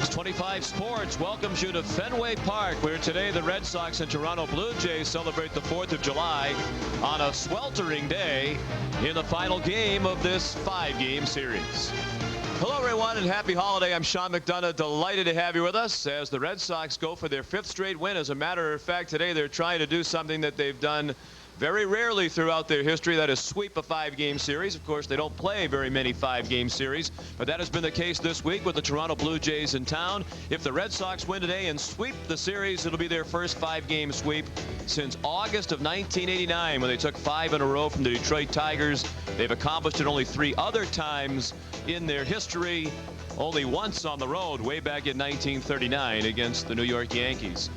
Fox 25 Sports welcomes you to Fenway Park, where today the Red Sox and Toronto Blue Jays celebrate the 4th of July on a sweltering day in the final game of this 5-game series. Hello, everyone, and happy holiday. I'm Sean McDonough. Delighted to have you with us as the Red Sox go for their 5th straight win. As a matter of fact, today they're trying to do something that they've done very rarely throughout their history, that is sweep a 5-game series. Of course, they don't play very many 5-game series, but that has been the case this week with the Toronto Blue Jays in town. If the Red Sox win today and sweep the series, it'll be their first 5-game sweep since August of 1989, when they took 5 in a row from the Detroit Tigers. They've accomplished it only 3 other times in their history, only once on the road way back in 1939 against the New York Yankees.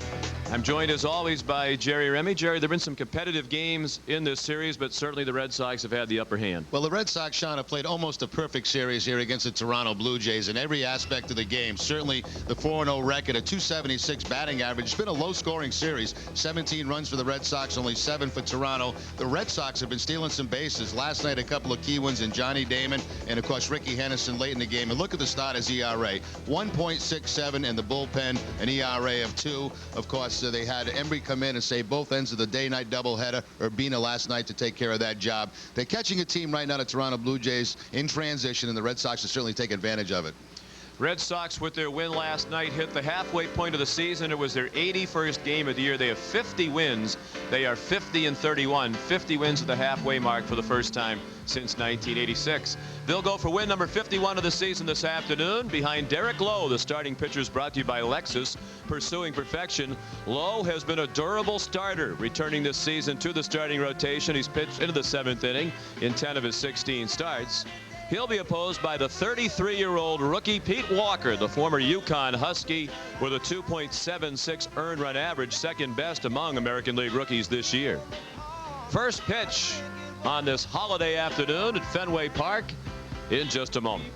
I'm joined as always by Jerry Remy. Jerry, there have been some competitive games in this series, but certainly the Red Sox have had the upper hand. Well, the Red Sox, Sean, have played almost a perfect series here against the Toronto Blue Jays in every aspect of the game. Certainly the 4-0 record, a .276 batting average. It's been a low-scoring series. 17 runs for the Red Sox, only 7 for Toronto. The Red Sox have been stealing some bases. Last night, a couple of key ones in Johnny Damon and, of course, Ricky Henderson late in the game. And look at the starters' ERA. 1.67 in the bullpen, an ERA of 2. Of course, they had Embry come in and save both ends of the day-night doubleheader. Urbina last night to take care of that job. They're catching a team right now, the Toronto Blue Jays, in transition, and the Red Sox will certainly take advantage of it. Red Sox, with their win last night, hit the halfway point of the season. It was their 81st game of the year. They have 50 wins. They are 50-31. 50 wins at the halfway mark for the first time since 1986. They'll go for win number 51 of the season this afternoon behind Derek Lowe. The starting pitcher is brought to you by Lexus, pursuing perfection. Lowe has been a durable starter, returning this season to the starting rotation. He's pitched into the 7th inning in 10 of his 16 starts. He'll be opposed by the 33-year-old rookie Pete Walker, the former Yukon Husky, with a 2.76 earned run average, second best among American League rookies this year. First pitch on this holiday afternoon at Fenway Park in just a moment.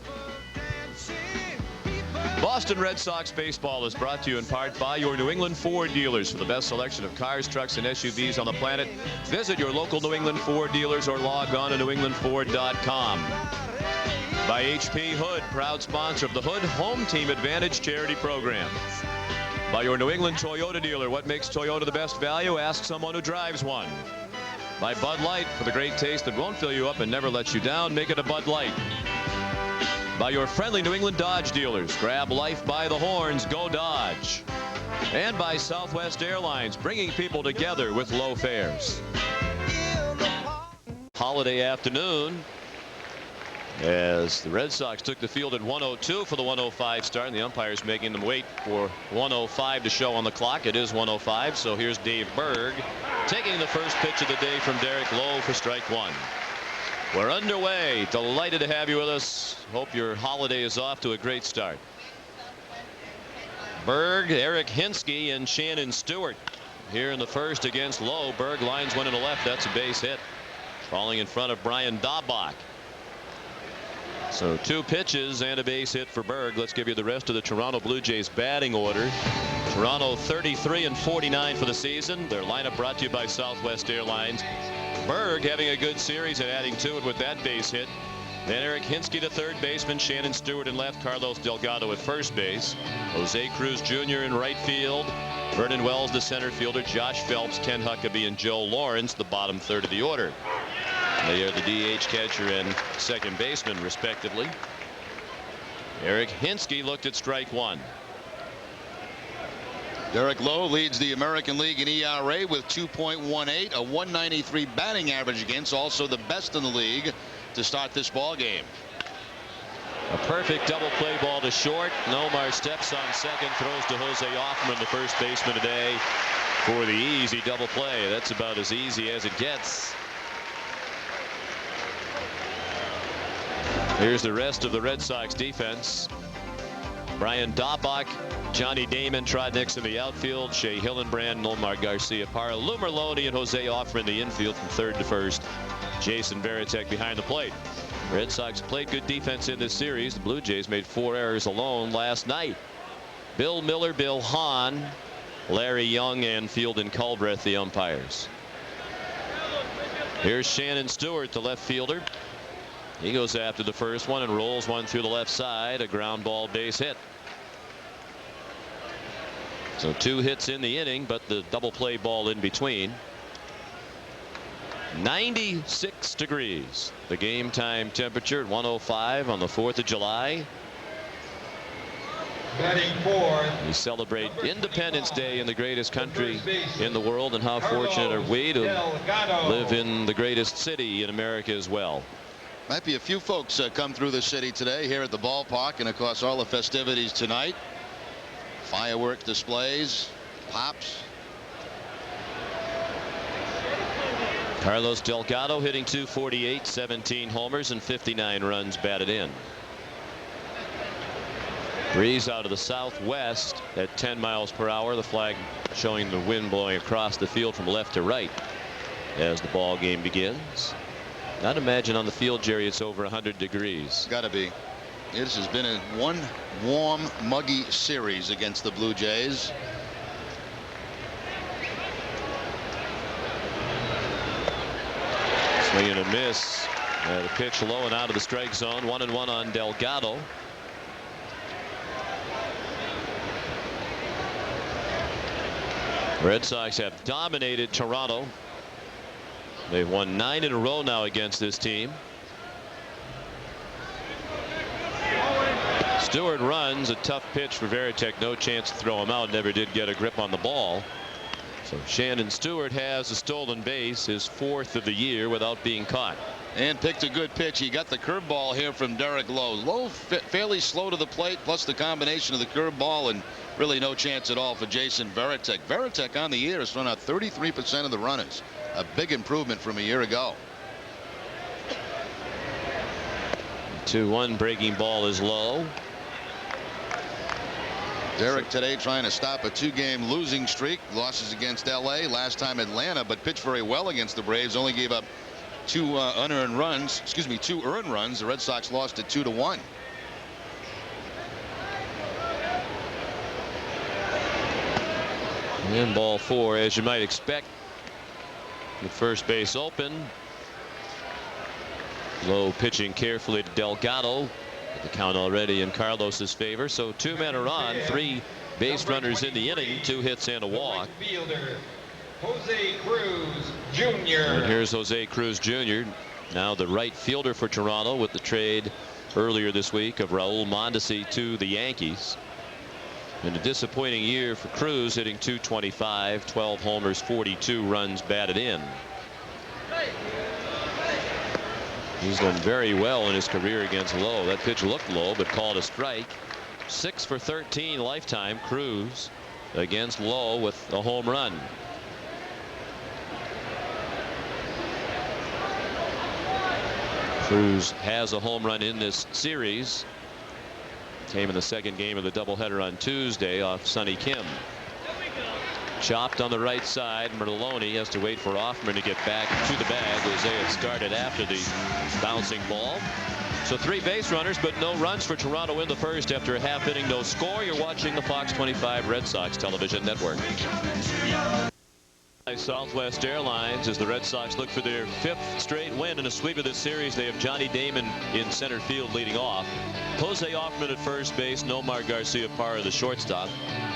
Boston Red Sox baseball is brought to you in part by your New England Ford dealers. For the best selection of cars, trucks, and SUVs on the planet, visit your local New England Ford dealers or log on to newenglandford.com. By HP Hood, proud sponsor of the Hood Home Team Advantage charity program. By your New England Toyota dealer. What makes Toyota the best value? Ask someone who drives one. By Bud Light, for the great taste that won't fill you up and never lets you down, make it a Bud Light. By your friendly New England Dodge dealers. Grab life by the horns, go Dodge. And by Southwest Airlines, bringing people together with low fares. Holiday afternoon, as the Red Sox took the field at 1:02 for the 1:05 start, and the umpires making them wait for 1:05 to show on the clock. It is 1:05, so here's Dave Berg taking the first pitch of the day from Derek Lowe for strike 1. We're underway. Delighted to have you with us. Hope your holiday is off to a great start. Berg, Eric Hinsky, and Shannon Stewart here in the first against Lowe. Berg lines one in the left. That's a base hit. Falling in front of Brian Daubach. So 2 pitches and a base hit for Berg. Let's give you the rest of the Toronto Blue Jays batting order. Toronto 33-49 for the season. Their lineup brought to you by Southwest Airlines. Berg having a good series and adding to it with that base hit. Then Eric Hinsky to third baseman, Shannon Stewart in left, Carlos Delgado at first base, Jose Cruz Jr. in right field, Vernon Wells the center fielder, Josh Phelps, Ken Huckabee, and Joe Lawrence the bottom third of the order. They are the DH catcher and second baseman respectively. Eric Hinsky looked at strike 1. Derek Lowe leads the American League in ERA with 2.18, a 193 batting average against, also the best in the league to start this ball game. A perfect double play ball to short. Nomar steps on second, throws to Jose Offerman, the first baseman today, for the easy double play. That's about as easy as it gets. Here's the rest of the Red Sox defense. Brian Daubach, Johnny Damon, Trodnick's in the outfield, Shea Hillenbrand, Nomar Garcia-Parra, Lou Merlone, and Jose Offerman in the infield from third to first. Jason Varitek behind the plate. Red Sox played good defense in this series. The Blue Jays made 4 errors alone last night. Bill Miller, Bill Hahn, Larry Young, and Fieldin Culbreth, the umpires. Here's Shannon Stewart, the left fielder. He goes after the first one and rolls one through the left side. A ground ball base hit. So 2 hits in the inning, but the double play ball in between. 96 degrees. The game time temperature at 105 on the 4th of July. Batting fourth. We celebrate Independence Day in the greatest country in the world, and how fortunate are we to live in the greatest city in America as well. Might be a few folks come through the city today here at the ballpark, and of course all the festivities tonight. Firework displays, pops. Carlos Delgado hitting .248, 17 homers and 59 runs batted in. Breeze out of the southwest at 10 miles per hour. The flag showing the wind blowing across the field from left to right as the ball game begins. I'd imagine on the field, Jerry, it's over 100 degrees. Got to be. This has been one warm, muggy series against the Blue Jays. Swing and a miss. The pitch low and out of the strike zone. 1-1 on Delgado. Red Sox have dominated Toronto. They've won 9 in a row now against this team. Stewart runs a tough pitch for Varitek. No chance to throw him out. Never did get a grip on the ball. So Shannon Stewart has a stolen base, his 4th of the year, without being caught. And picked a good pitch. He got the curveball here from Derek Lowe. Lowe fairly slow to the plate, plus the combination of the curveball, and really no chance at all for Jason Varitek. Varitek on the year has thrown out 33% of the runners. A big improvement from a year ago. 2-1 breaking ball is low. Derek today trying to stop a 2-game losing streak. Losses against LA, last time Atlanta, but pitched very well against the Braves. Only gave up 2 unearned runs. Excuse me, 2 earned runs. The Red Sox lost it 2-1. And ball 4, as you might expect, with first base open. Lowe pitching carefully to Delgado. The count already in Carlos's favor. So 2 men are on, 3 base runners in the inning, 2 hits and a walk. Jose Cruz Jr. And here's Jose Cruz Jr. Now the right fielder for Toronto with the trade earlier this week of Raul Mondesi to the Yankees. And a disappointing year for Cruz, hitting .225, 12 homers, 42 runs batted in. He's done very well in his career against Lowe. That pitch looked low, but called a strike. 6 for 13 lifetime. Cruz against Lowe with a home run. Cruz has a home run in this series. Came in the 2nd game of the doubleheader on Tuesday off Sonny Kim. Chopped on the right side. Merlone has to wait for Offman to get back to the bag. Jose had started after the bouncing ball. So 3 base runners, but no runs for Toronto in the first after a half inning, no score. You're watching the Fox 25 Red Sox television network. Southwest Airlines as the Red Sox look for their 5th straight win in a sweep of this series. They have Johnny Damon in center field leading off. Jose Offman at first base. Nomar Garcia Parra the shortstop.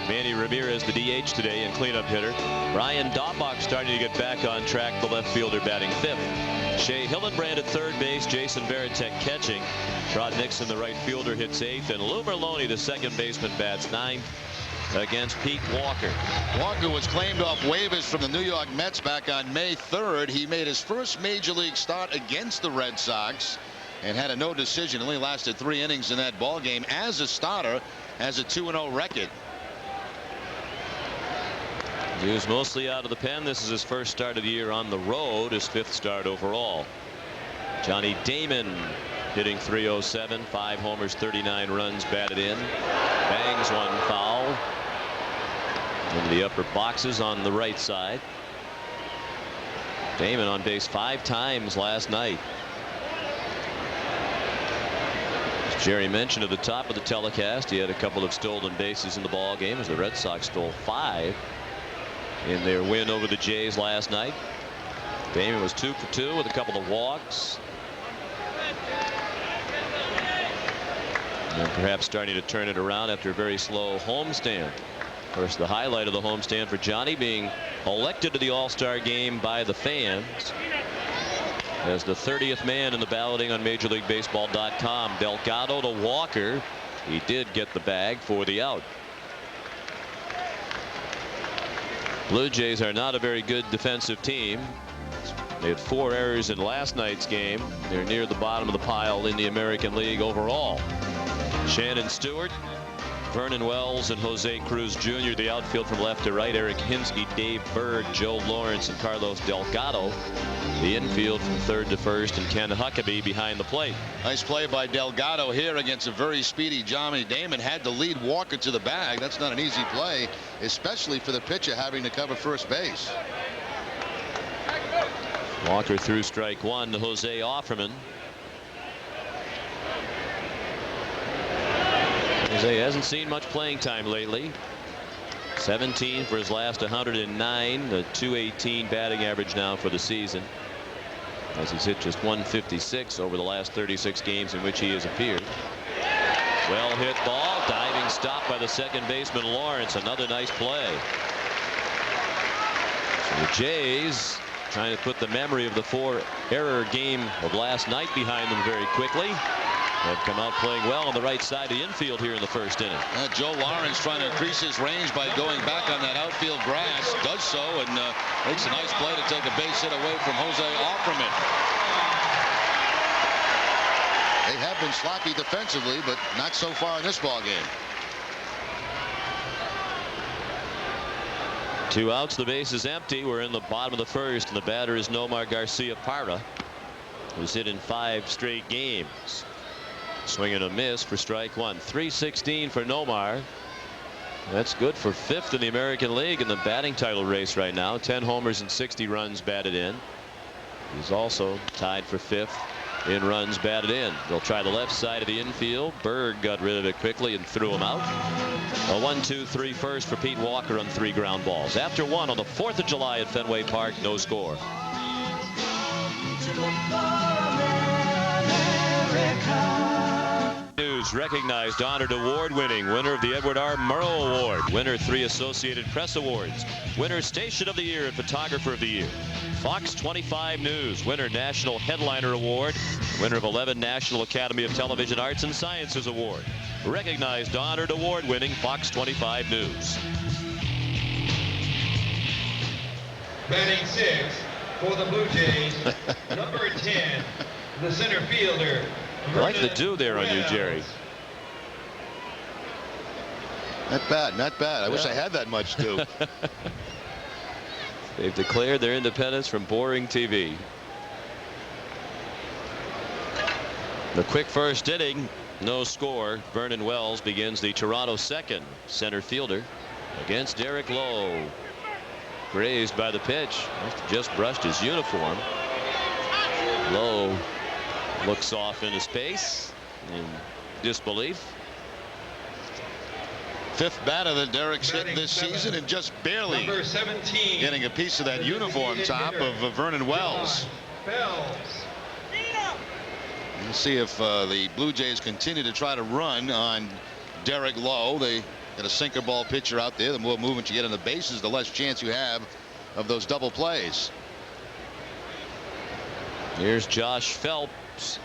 Manny Ramirez the DH today and cleanup hitter. Brian Daubach starting to get back on track, the left fielder batting 5th. Shea Hillenbrand at third base. Jason Varitek catching. Rod Nixon the right fielder hits 8th, and Lou Merlone the second baseman bats 9th against Pete Walker. Walker was claimed off waivers from the New York Mets back on May 3rd. He made his first major league start against the Red Sox and had a no decision. Only lasted 3 innings in that ball game. As a starter, has a 2-0 record. He was mostly out of the pen. This is his first start of the year on the road, his 5th start overall. Johnny Damon hitting .307, 5 homers, 39 runs batted in. Bangs 1 foul into the upper boxes on the right side. Damon on base 5 times last night. As Jerry mentioned at the top of the telecast, he had a couple of stolen bases in the ball game as the Red Sox stole 5 in their win over the Jays last night. Damon was 2 for 2 with a couple of walks. And perhaps starting to turn it around after a very slow homestand. Of course, the highlight of the homestand for Johnny being elected to the All-Star game by the fans as the 30th man in the balloting on MajorLeagueBaseball.com. Delgado to Walker. He did get the bag for the out. Blue Jays are not a very good defensive team. They had 4 errors in last night's game. They're near the bottom of the pile in the American League overall. Shannon Stewart, Vernon Wells, and Jose Cruz Jr. The outfield from left to right. Eric Hinsky, Dave Berg, Joe Lawrence, and Carlos Delgado. The infield from third to first, and Ken Huckabee behind the plate. Nice play by Delgado here against a very speedy Johnny Damon. Had to lead Walker to the bag. That's not an easy play, especially for the pitcher having to cover first base. Walker threw strike 1 to Jose Offerman. Jose hasn't seen much playing time lately. 17 for his last 109. The .218 batting average now for the season, as he's hit just .156 over the last 36 games in which he has appeared. Well hit ball. Diving stop by the second baseman Lawrence. Another nice play. So the Jays trying to put the memory of the 4-error game of last night behind them very quickly. Have come out playing well on the right side of the infield here in the first inning. Joe Lawrence trying to increase his range by going back on that outfield grass. Does so and makes a nice play to take a base hit away from Jose Offerman. They have been sloppy defensively, but not so far in this ball game. 2 outs. The base is empty. We're in the bottom of the first, and the batter is Nomar Garcia Parra, who's hit in 5 straight games. Swing and a miss for strike 1. 316 for Nomar. That's good for 5th in the American League in the batting title race right now. 10 homers and 60 runs batted in. He's also tied for 5th in runs batted in. They'll try the left side of the infield. Berg got rid of it quickly and threw him out. A 1-2-3 first for Pete Walker on 3 ground balls. After 1 on the 4th of July at Fenway Park, no score. News recognized, honored, award-winning winner of the Edward R. Murrow Award, winner 3 Associated Press Awards, winner Station of the Year and Photographer of the Year. Fox 25 News, winner National Headliner Award, winner of 11 National Academy of Television Arts and Sciences Award. Recognized, honored, award-winning Fox 25 News. Batting 6 for the Blue Jays, number 10, the center fielder. I like the do there on you, Jerry. Not bad, not bad. I wish I had that much do. They've declared their independence from boring TV. The quick first inning, no score. Vernon Wells begins the Toronto second. Center fielder against Derek Lowe. Grazed by the pitch. Just brushed his uniform. Lowe looks off into space in disbelief. 5th batter that Derek's hit this season, and just barely number 17, getting a piece of that uniform top of Vernon Wells. We'll see if the Blue Jays continue to try to run on Derek Lowe. They got a sinker ball pitcher out there. The more movement you get on the bases, the less chance you have of those double plays. Here's Josh Phelps.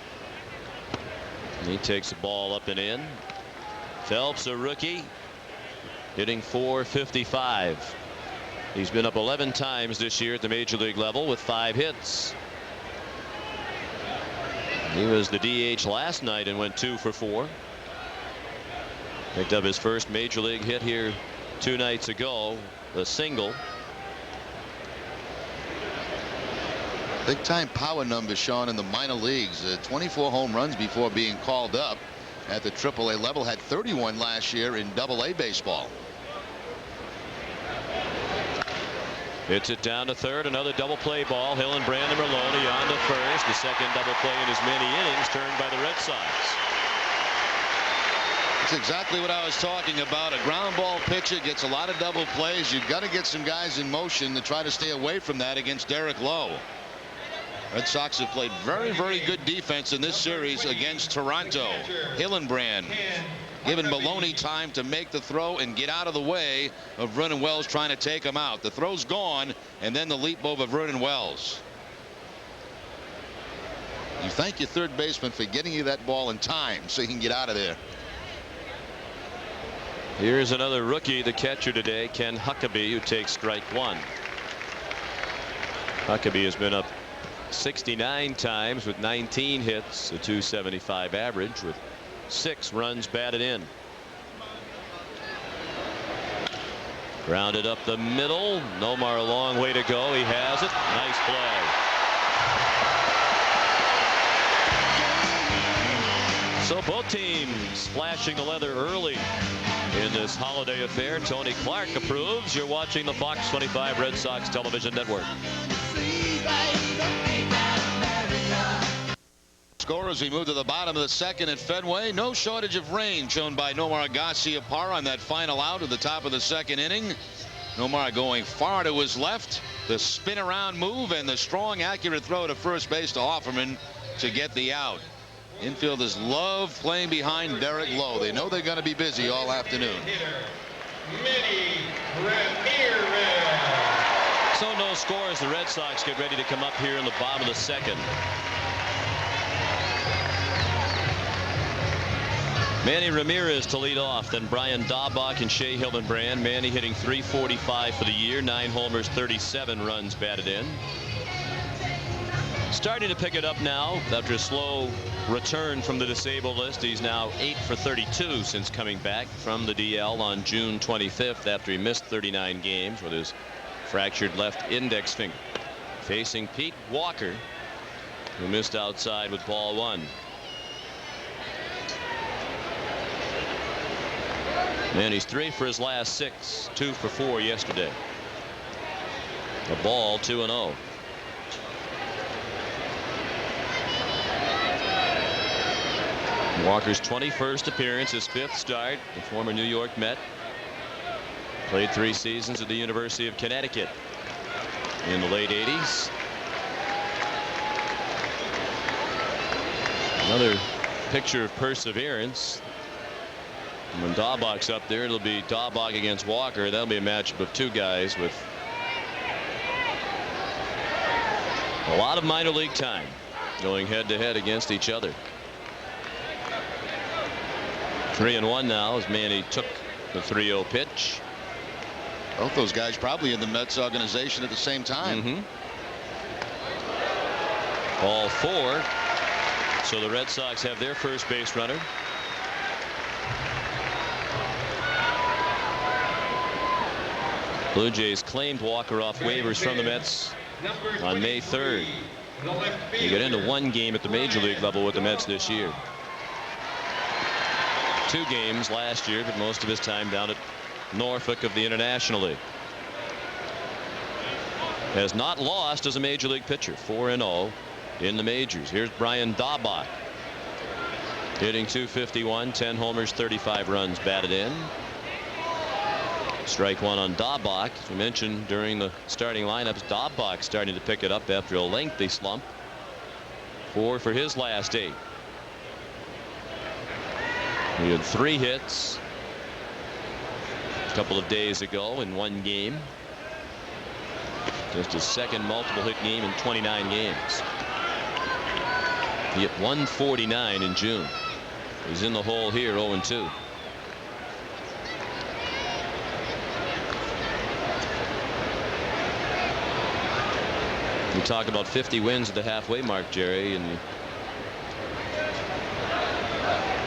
He takes the ball up and in. Phelps, a rookie, hitting .455. He's been up 11 times this year at the major league level with 5 hits. He was the DH last night and went 2 for 4. Picked up his first major league hit here 2 nights ago, a single. Big time power numbers shown in the minor leagues. 24 home runs before being called up at the AAA level. Had 31 last year in AA baseball. Hits it down to third. Another double play ball. Hillenbrand and Maloney on to first. The second double play in as many innings turned by the Red Sox. That's exactly what I was talking about. A ground ball pitcher gets a lot of double plays. You've got to get some guys in motion to try to stay away from that against Derek Lowe. Red Sox have played very, very good defense in this series against Toronto. Hillenbrand giving Maloney time to make the throw and get out of the way of Vernon Wells trying to take him out. The throw's gone, and then the leap over Vernon Wells. You thank your third baseman for getting you that ball in time so you can get out of there. Here's another rookie, the catcher today, Ken Huckabee, who takes strike one. Huckabee has been up 69 times with 19 hits, a .275 average with 6 runs batted in. Grounded up the middle. Nomar a long way to go. He has it. Nice play. So both teams flashing the leather early in this holiday affair. Tony Clark approves. You're watching the Fox 25 Red Sox television network. Score as we move to the bottom of the second at Fenway. No shortage of rain shown by Nomar Garciaparra on that final out at the top of the second inning. Nomar going far to his left. The spin around move and the strong accurate throw to first base to Offerman to get the out. Infielders love playing behind Derek Lowe. They know they're going to be busy all afternoon. So no score as the Red Sox get ready to come up here in the bottom of the second. Manny Ramirez to lead off, then Brian Daubach and Shea Hillenbrand. Manny hitting .345 for the year, 9 homers, 37 runs batted in. Starting to pick it up now after a slow return from the disabled list. He's now 8 for 32 since coming back from the DL on June 25th after he missed 39 games with his fractured left index finger. Facing Pete Walker, who missed outside with ball 1. And he's 3 for his last 6, 2 for 4 yesterday. A ball, 2-0. Walker's 21st appearance, his 5th start. The former New York Met played 3 seasons at the University of Connecticut in the late 80s. Another picture of perseverance. When Daubach's up there, it'll be Daubach against Walker. That'll be a matchup of 2 guys with a lot of minor league time going head to head against each other. 3-1 now as Manny took the 3-0 pitch. Both those guys probably in the Mets organization at the same time. Ball 4. So the Red Sox have their first base runner. Blue Jays claimed Walker off waivers from the Mets on May 3rd. He got into 1 game at the major league level with the Mets this year. 2 games last year, but most of his time down at Norfolk of the International League. Has not lost as a major league pitcher. 4-0 in the majors. Here's Brian Daubach hitting .251, 10 homers, 35 runs batted in. Strike 1 on Daubach. As we mentioned during the starting lineups, Daubach starting to pick it up after a lengthy slump. 4 for his last 8. He had 3 hits a couple of days ago in 1 game. Just his second multiple hit game in 29 games. He hit 149 in June. He's in the hole here, 0-2. We talk about 50 wins at the halfway mark, Jerry, and you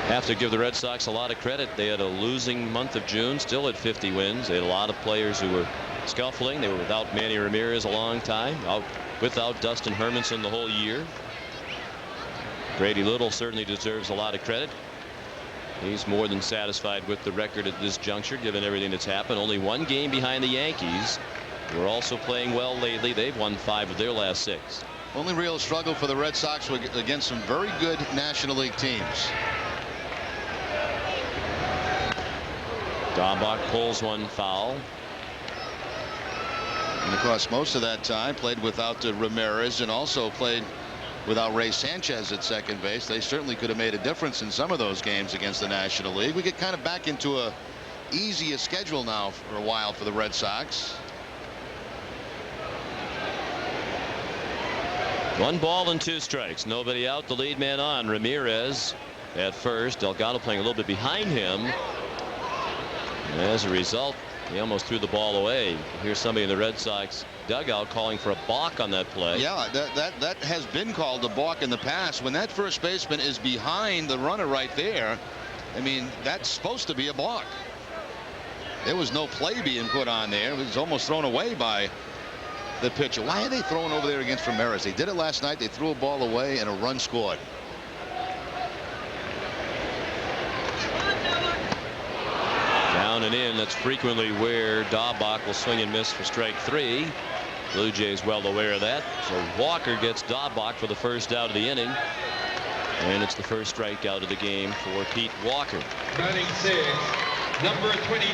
have to give the Red Sox a lot of credit. They had a losing month of June, still at 50 wins. They had a lot of players who were scuffling. They were without Manny Ramirez a long time, without Dustin Hermanson the whole year. Brady Little certainly deserves a lot of credit. He's more than satisfied with the record at this juncture, given everything that's happened. Only 1 game behind the Yankees. We're also playing well lately. They've won 5 of their last 6. Only real struggle for the Red Sox against some very good National League teams. Daubach pulls 1 foul. And of course, most of that time played without Ramirez, and also played without Ray Sanchez at second base. They certainly could have made a difference in some of those games against the National League. We get kind of back into a easier schedule now for a while for the Red Sox. 1 ball and 2 strikes. Nobody out. The lead man on. Ramirez at first. Delgado playing a little bit behind him. And as a result, he almost threw the ball away. You hear somebody in the Red Sox dugout calling for a balk on that play. Yeah, that has been called a balk in the past. When that first baseman is behind the runner right there, I mean, that's supposed to be a balk. There was no play being put on there. It was almost thrown away by the pitcher. Why are they throwing over there against Ramirez? They did it last night. They threw a ball away and a run scored. Down and in. That's frequently where Daubach will swing and miss for strike 3. Blue Jays well aware of that. So Walker gets Daubach for the first out of the inning. And it's the first strikeout of the game for Pete Walker. Batting 6, number 29,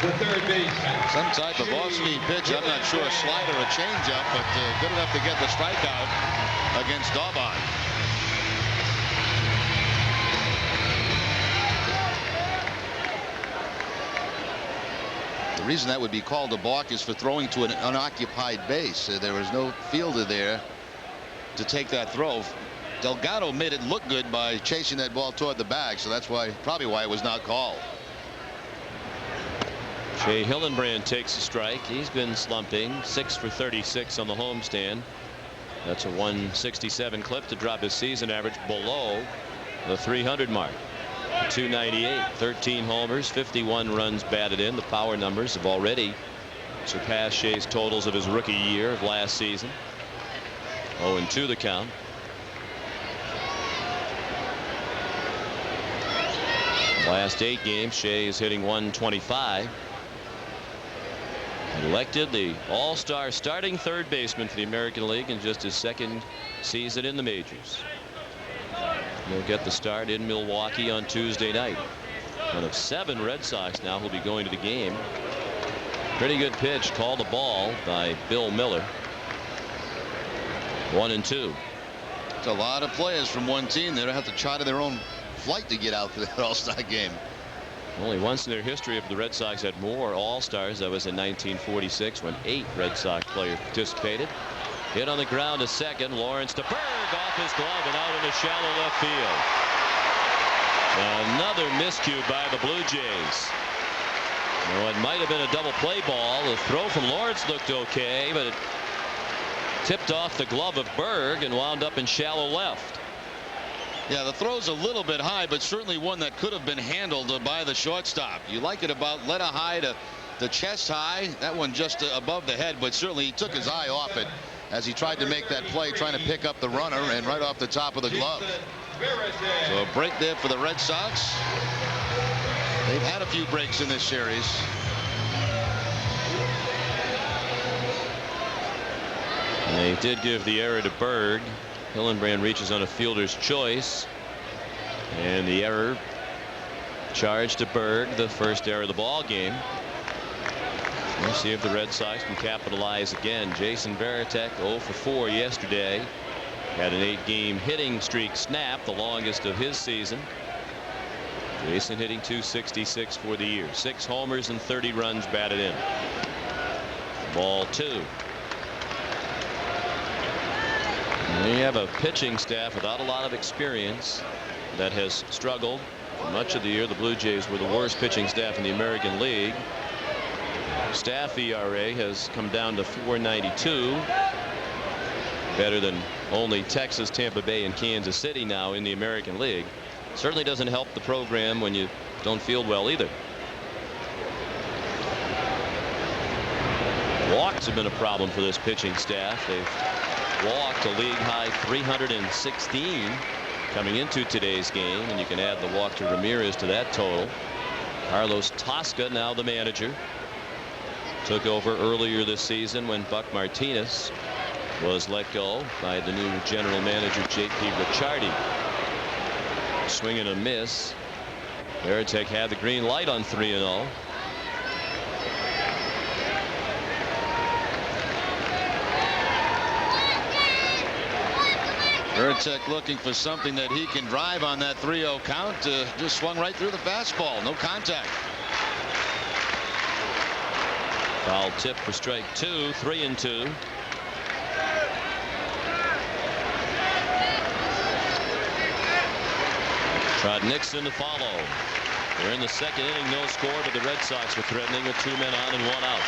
the third baseman. Some type of off-speed pitch. I'm not sure a slider or a changeup, but good enough to get the strikeout against Daubach. The reason that would be called a balk is for throwing to an unoccupied base. There was no fielder there to take that throw. Delgado made it look good by chasing that ball toward the bag, so that's probably why it was not called. Shea Hillenbrand takes a strike. He's been slumping. 6 for 36 on the homestand. That's a 167 clip to drop his season average below the 300 mark. 298, 13 homers, 51 runs batted in. The power numbers have already surpassed Shea's totals of his rookie year of last season. 0-2 the count. Last 8 games, Shea is hitting 125. Elected the all-star starting third baseman for the American League in just his second season in the majors. He'll get the start in Milwaukee on Tuesday night. One of 7 Red Sox now who'll be going to the game. Pretty good pitch, called a ball by Bill Miller. 1-2. It's a lot of players from one team. They don't have to charter their own flight to get out for the All-Star game. Only once in their history have the Red Sox had more All-Stars. That was in 1946 when 8 Red Sox players participated. Hit on the ground to second. Lawrence to Berg, off his glove and out into shallow left field. Another miscue by the Blue Jays. Well, it might have been a double play ball. The throw from Lawrence looked okay, but it tipped off the glove of Berg and wound up in shallow left. Yeah, the throw's a little bit high, but certainly one that could have been handled by the shortstop. You like it about letter high to the chest high. That one just above the head, but certainly he took his eye off it as he tried to make that play, trying to pick up the runner, and right off the top of the glove. So a break there for the Red Sox. They've had a few breaks in this series. And they did give the error to Berg. Hillenbrand reaches on a fielder's choice, and the error charged to Berg, the first error of the ball game. We'll see if the Red Sox can capitalize again. Jason Varitek 0 for 4 yesterday. Had an 8-game hitting streak snap, the longest of his season. Jason hitting .266 for the year. 6 homers and 30 runs batted in. Ball 2. We have a pitching staff without a lot of experience that has struggled for much of the year. The Blue Jays were the worst pitching staff in the American League. Staff ERA has come down to 4.92. Better than only Texas, Tampa Bay, and Kansas City now in the American League. Certainly doesn't help the program when you don't field well either. Walks have been a problem for this pitching staff. They've walked a league high 316 coming into today's game, and you can add the walk to Ramirez to that total. Carlos Tosca, now the manager, took over earlier this season when Buck Martinez was let go by the new general manager J.P. Ricciardi. Swing and a miss. Varitek had the green light on 3-0. Urtek looking for something that he can drive on that 3-0 count. Just swung right through the fastball. No contact. Foul tip for strike 2. 3-2. Trot Nixon to follow. They're in the second inning. No score, but the Red Sox were threatening with 2 men on and 1 out.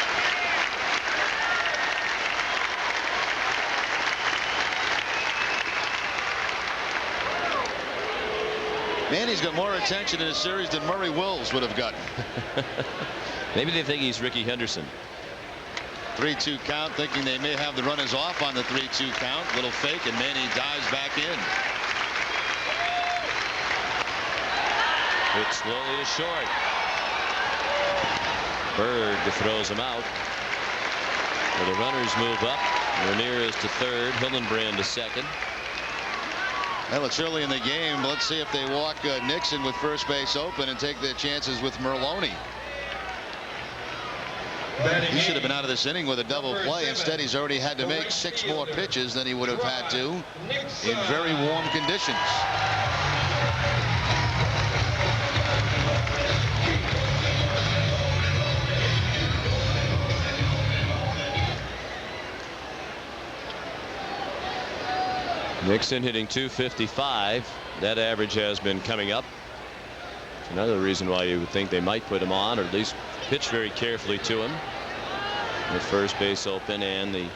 Manny's got more attention in the series than Murray Wills would have gotten. Maybe they think he's Ricky Henderson. 3-2 count, thinking they may have the runners off on the 3-2 count. Little fake, and Manny dives back in. Hit slowly to short. Berg throws him out. Well, the runners move up. Ramirez to third. Hillenbrand to second. Well, it's early in the game. Let's see if they walk Nixon with first base open and take their chances with Merlone. He should have been out of this inning with a double play. Instead, he's already had to make 6 more pitches than he would have had to in very warm conditions. Nixon hitting .255. That average has been coming up. It's another reason why you would think they might put him on, or at least pitch very carefully to him. With first base open and the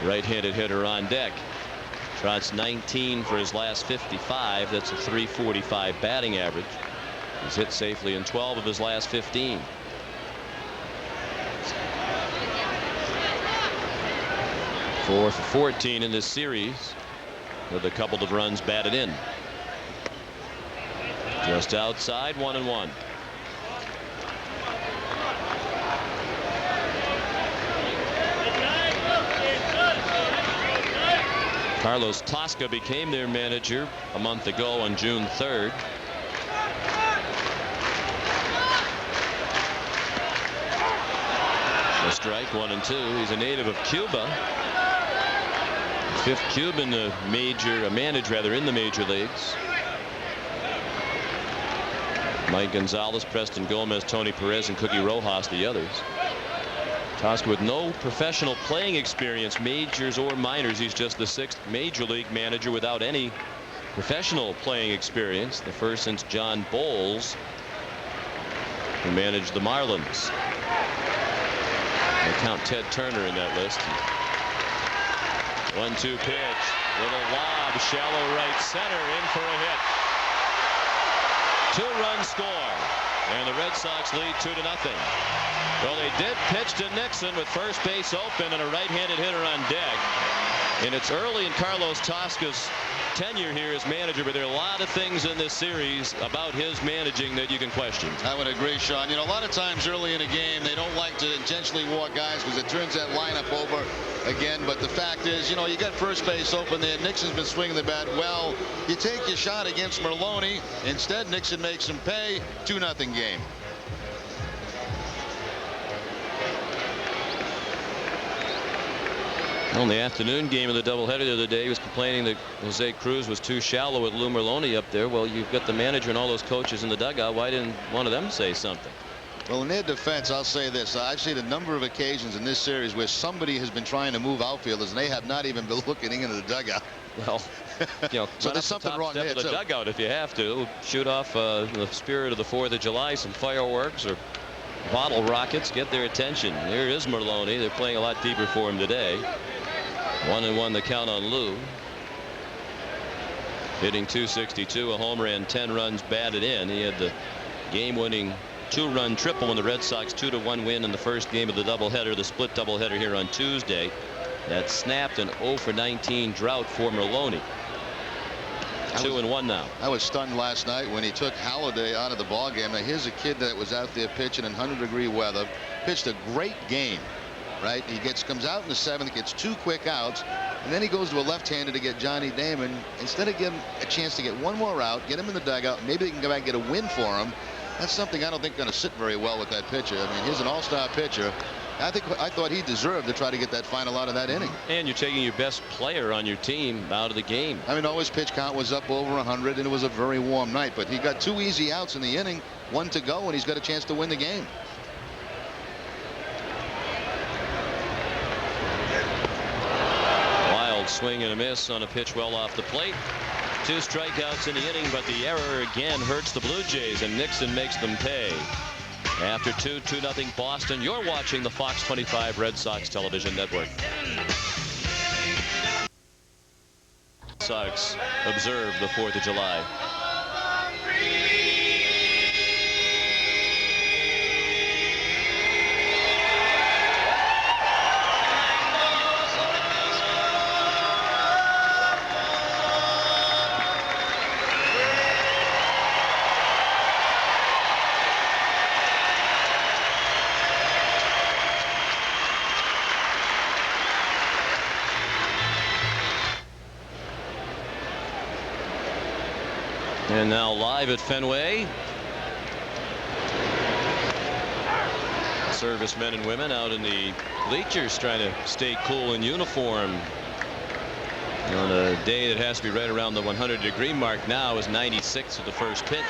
right-handed hitter on deck. Trots 19 for his last 55. That's a .345 batting average. He's hit safely in 12 of his last 15. Four for 14 in this series, with a couple of runs batted in. Just outside, 1-1. Carlos Tosca became their manager a month ago on June 3rd. A strike, 1-2. He's a native of Cuba. Fifth Cuban manager in the major leagues. Mike Gonzalez, Preston Gomez, Tony Perez, and Cookie Rojas the others. Tosca with no professional playing experience, majors or minors. He's just the 6th major league manager without any professional playing experience. The first since John Bowles, who managed the Marlins. I count Ted Turner in that list. 1-2 pitch. Little lob, shallow right center, in for a hit. 2-run score, and the Red Sox lead 2-0. Well, they did pitch to Nixon with first base open and a right-handed hitter on deck. And it's early in Carlos Tosca's tenure here as manager, but there are a lot of things in this series about his managing that you can question. I would agree, Sean. You know, a lot of times early in a game, they don't like to intentionally walk guys because it turns that lineup over again. But the fact is, you know, you got first base open there. Nixon's been swinging the bat well. You take your shot against Merlone. Instead, Nixon makes him pay. 2-0 game. On the afternoon game of the doubleheader the other day, he was complaining that Jose Cruz was too shallow with Lou Merlone up there. Well, you've got the manager and all those coaches in the dugout. Why didn't one of them say something? Well, in their defense, I'll say this. I've seen a number of occasions in this series where somebody has been trying to move outfielders, and they have not even been looking into the dugout. Well, you know, so there's something wrong there, too. The dugout if you have to. Shoot off in the spirit of the 4th of July, some fireworks or bottle rockets. Get their attention. There is Merlone. They're playing a lot deeper for him today. 1-1 the count on Lowe. Hitting .262, a homer and 10 runs batted in. He had the game-winning 2-run triple in the Red Sox 2-1 win in the first game of the doubleheader, the split doubleheader here on Tuesday. That snapped an 0 for 19 drought for Merlone. 2-1 now. I was stunned last night when he took Halladay out of the ballgame. Now here's a kid that was out there pitching in 100-degree weather, pitched a great game. Right, he comes out in the 7th, gets 2 quick outs, and then he goes to a left-hander to get Johnny Damon. Instead of giving him a chance to get one more out, get him in the dugout, maybe they can go back and get a win for him. That's something I don't think going to sit very well with that pitcher. I mean, he's an all-star pitcher, I thought he deserved to try to get that final out of that inning. And you're taking your best player on your team out of the game. I mean, his pitch count was up over 100, and it was a very warm night. But he got 2 easy outs in the inning, 1 to go, and he's got a chance to win the game. Wild swing and a miss on a pitch well off the plate. 2 strikeouts in the inning, but the error again hurts the Blue Jays, and Nixon makes them pay. After 2-0 Boston, you're watching the Fox 25 Red Sox television network. Sox observe the 4th of July. And now live at Fenway. Servicemen and women out in the bleachers trying to stay cool in uniform. On a day that has to be right around the 100-degree mark now is 96 at the first pitch.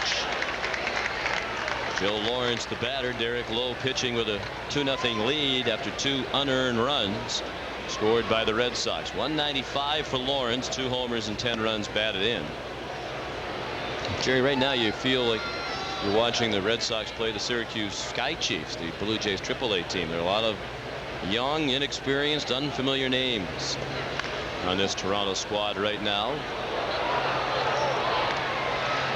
Joe Lawrence the batter. Derek Lowe pitching with a 2-0 lead after 2 unearned runs scored by the Red Sox. 195 for Lawrence, 2 homers and 10 runs batted in. Jerry, right now you feel like you're watching the Red Sox play the Syracuse Sky Chiefs, the Blue Jays AAA team. There are a lot of young, inexperienced, unfamiliar names on this Toronto squad right now.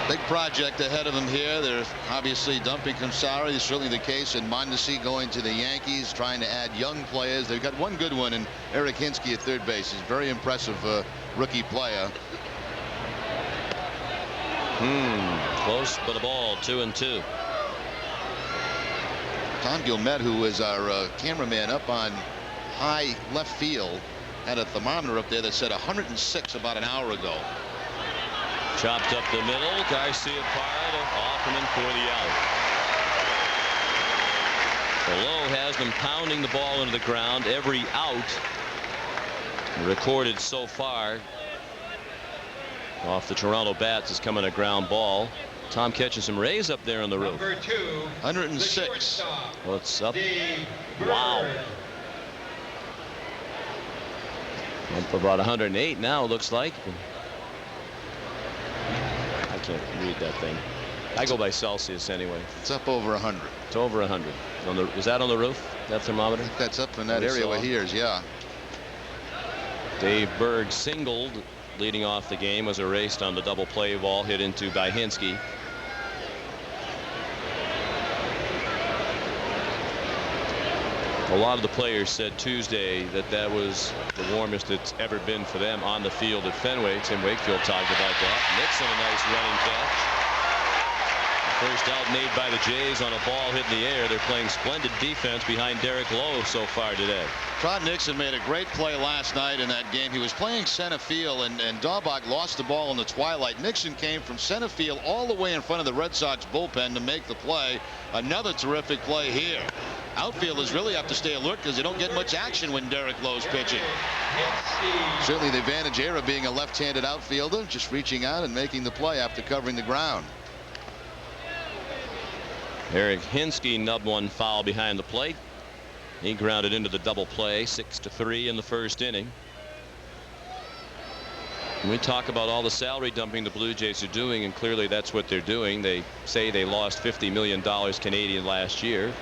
Big project ahead of them here. They're obviously dumping Kamsari. It's certainly the case in Mondesi going to the Yankees, trying to add young players. They've got one good one in Eric Hinsky at third base. He's a very impressive rookie player. Close, but a ball. 2-2. Tom Gilmet, who is our cameraman up on high left field, had a thermometer up there that said 106 about an hour ago. Chopped up the middle. Garcia Parra to Offerman for the out. So Lowe has them pounding the ball into the ground. Every out recorded so far off the Toronto bats is coming a ground ball. Tom catching some rays up there on the roof. Number 2, 106. What's up? Wow. Up about 108 now, looks like. I can't read that thing. I go by Celsius anyway. It's up over 100. It's over 100. Was that on the roof, that thermometer? That's up in that area where he is, yeah. Dave Berg singled leading off the game, was erased on the double play ball hit into by Hinsky. A lot of the players said Tuesday that that was the warmest it's ever been for them on the field at Fenway. Tim Wakefield talked about that. Nixon a nice running catch. First out made by the Jays on a ball hit in the air. They're playing splendid defense behind Derek Lowe so far today. Todd Nixon made a great play last night in that game. He was playing center field, and Daubach lost the ball in the twilight. Nixon came from center field all the way in front of the Red Sox bullpen to make the play. Another terrific play here. Outfielders really have to stay alert because they don't get much action when Derek Lowe's pitching. Certainly the advantage era being a left-handed outfielder, just reaching out and making the play after covering the ground. Eric Hinsky nubbed one foul behind the plate. He grounded into the double play. 6-3 in the first inning. When we talk about all the salary dumping the Blue Jays are doing, and clearly that's what they're doing. They say they lost $50 million Canadian last year.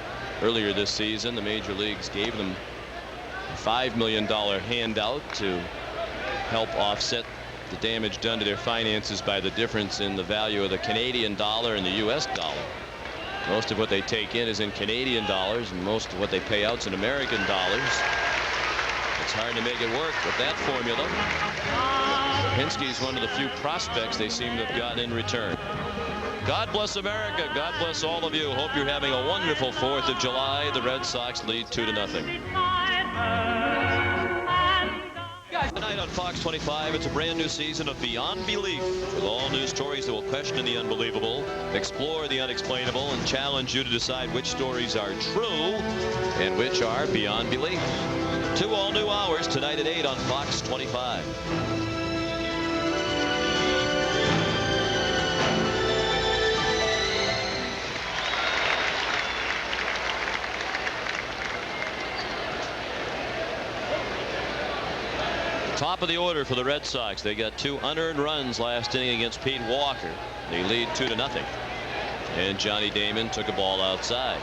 Earlier this season, the major leagues gave them a $5 million handout to help offset the damage done to their finances by the difference in the value of the Canadian dollar and the U.S. dollar. Most of what they take in is in Canadian dollars, and most of what they pay out is in American dollars. It's hard to make it work with that formula. Hinsky is one of the few prospects they seem to have gotten in return. God bless America. God bless all of you. Hope you're having a wonderful 4th of July. The Red Sox lead 2-0. Guys, tonight on on Fox 25. It's a brand new season of Beyond Belief, with all new stories that will question the unbelievable, explore the unexplainable, and challenge you to decide which stories are true and which are beyond belief. 2 all-new hours tonight at 8 on Fox 25. Top of the order for the Red Sox. They got 2 unearned runs last inning against Pete Walker. They lead 2-0. And Johnny Damon took a ball outside.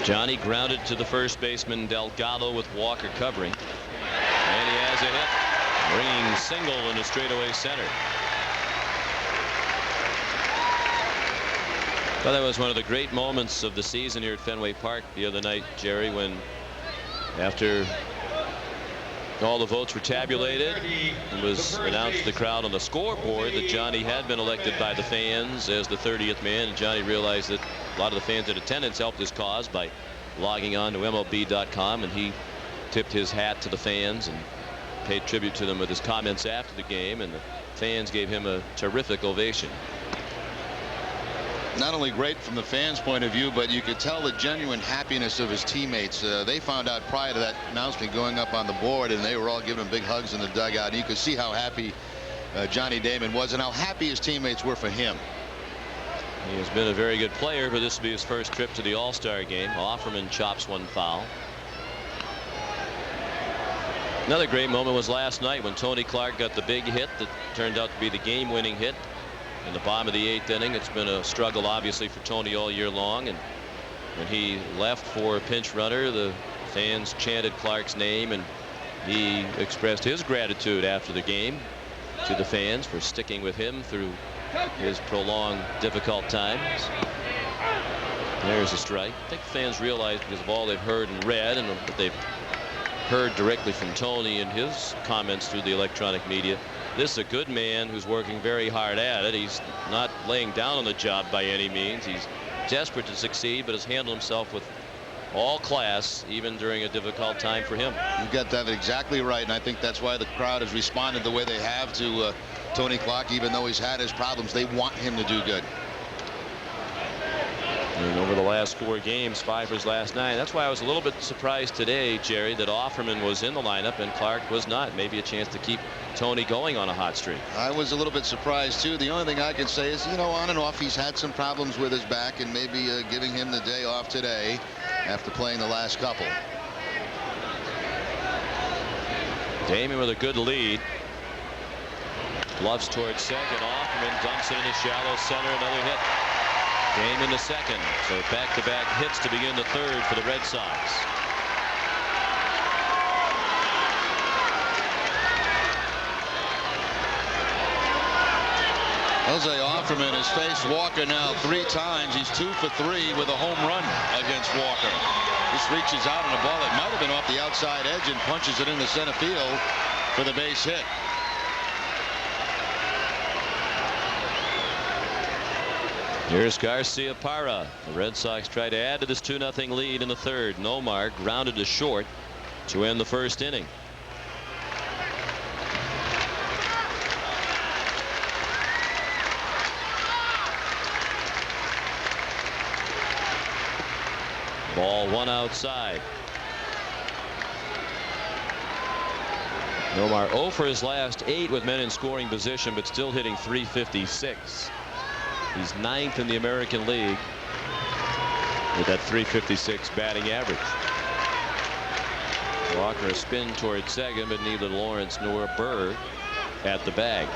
Johnny grounded to the first baseman Delgado with Walker covering. And he has a hit. Ringing single in the straightaway center. Well, that was one of the great moments of the season here at Fenway Park the other night, Jerry, when after all the votes were tabulated, it was announced to the crowd on the scoreboard that Johnny had been elected by the fans as the 30th man. And Johnny realized that a lot of the fans in attendance helped his cause by logging on to MLB.com, and he tipped his hat to the fans and paid tribute to them with his comments after the game, and the fans gave him a terrific ovation. Not only great from the fans' point of view, but you could tell the genuine happiness of his teammates. They found out prior to that announcement going up on the board, and they were all giving him big hugs in the dugout. And you could see how happy Johnny Damon was and how happy his teammates were for him. He has been a very good player, but this will be his first trip to the All-Star game. Offerman chops one foul. Another great moment was last night when Tony Clark got the big hit that turned out to be the game-winning hit in the bottom of the 8th inning. It's been a struggle, obviously, for Tony all year long, and when he left for a pinch runner, the fans chanted Clark's name, and he expressed his gratitude after the game to the fans for sticking with him through his prolonged difficult times. There's a strike. I think fans realize, because of all they've heard and read and what they've heard directly from Tony and his comments through the electronic media, this is a good man who's working very hard at it. He's not laying down on the job by any means. He's desperate to succeed, but has handled himself with all class, even during a difficult time for him. You got that exactly right, and I think that's why the crowd has responded the way they have to Tony Clark. Even though he's had his problems, they want him to do good. And over the last 4 games, 5 for his last 9. That's why I was a little bit surprised today, Jerry, that Offerman was in the lineup and Clark was not. Maybe a chance to keep Tony going on a hot streak. I was a little bit surprised too. The only thing I can say is, you know, on and off he's had some problems with his back, and maybe giving him the day off today after playing the last couple. Damon with a good lead. Gloves towards second. Offerman dumps it in the shallow center. Another hit. Damon to second. So back-to-back hits to begin the 3rd for the Red Sox. Jose Offerman has faced Walker now 3 times. He's 2 for 3 with a home run against Walker. Just reaches out on a ball that might have been off the outside edge and punches it into center field for the base hit. Here's Garcia Parra. The Red Sox try to add to this 2-0 lead in the 3rd. Nomar grounded to short to end the 1st inning. Ball 1 outside. Nomar 0 for his last 8 with men in scoring position, but still hitting .356. He's 9th in the American League with that .356 batting average. Walker a spin toward second, but neither Lawrence nor Burr at the bag.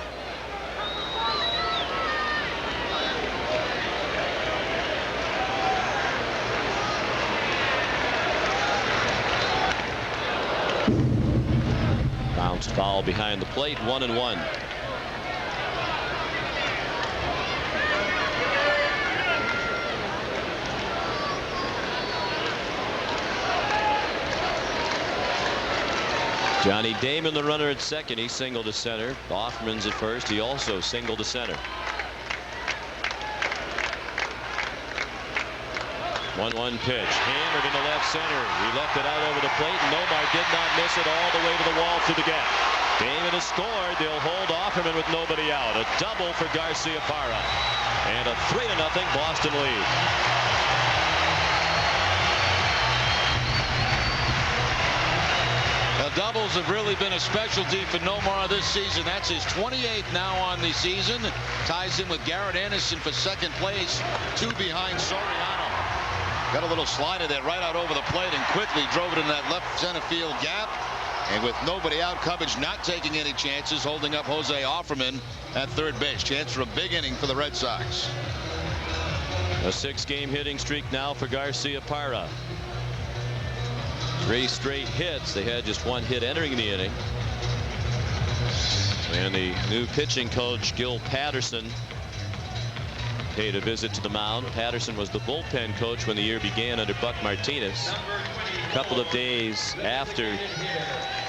Bounced foul behind the plate. 1-1. Johnny Damon, the runner at second. He singled to center. Offerman's at first. He also singled to center. 1-1 pitch hammered into left center. He left it out over the plate, and Nomar did not miss it all the way to the wall through the gap. Damon has scored. They'll hold Offerman with nobody out. A double for Garciaparra, and a 3-0 Boston lead. Now, doubles have really been a specialty for Nomar this season. That's his 28th now on the season. Ties him with Garrett Anderson for second place, 2 behind Soriano. Got a little slider there right out over the plate and quickly drove it in that left center field gap. And with nobody out, Cubbage not taking any chances, holding up Jose Offerman at third base. Chance for a big inning for the Red Sox. A 6-game hitting streak now for Garciaparra. 3 straight hits. They had just 1 hit entering the inning. And the new pitching coach, Gil Patterson, paid a visit to the mound. Patterson was the bullpen coach when the year began under Buck Martinez. A couple of days after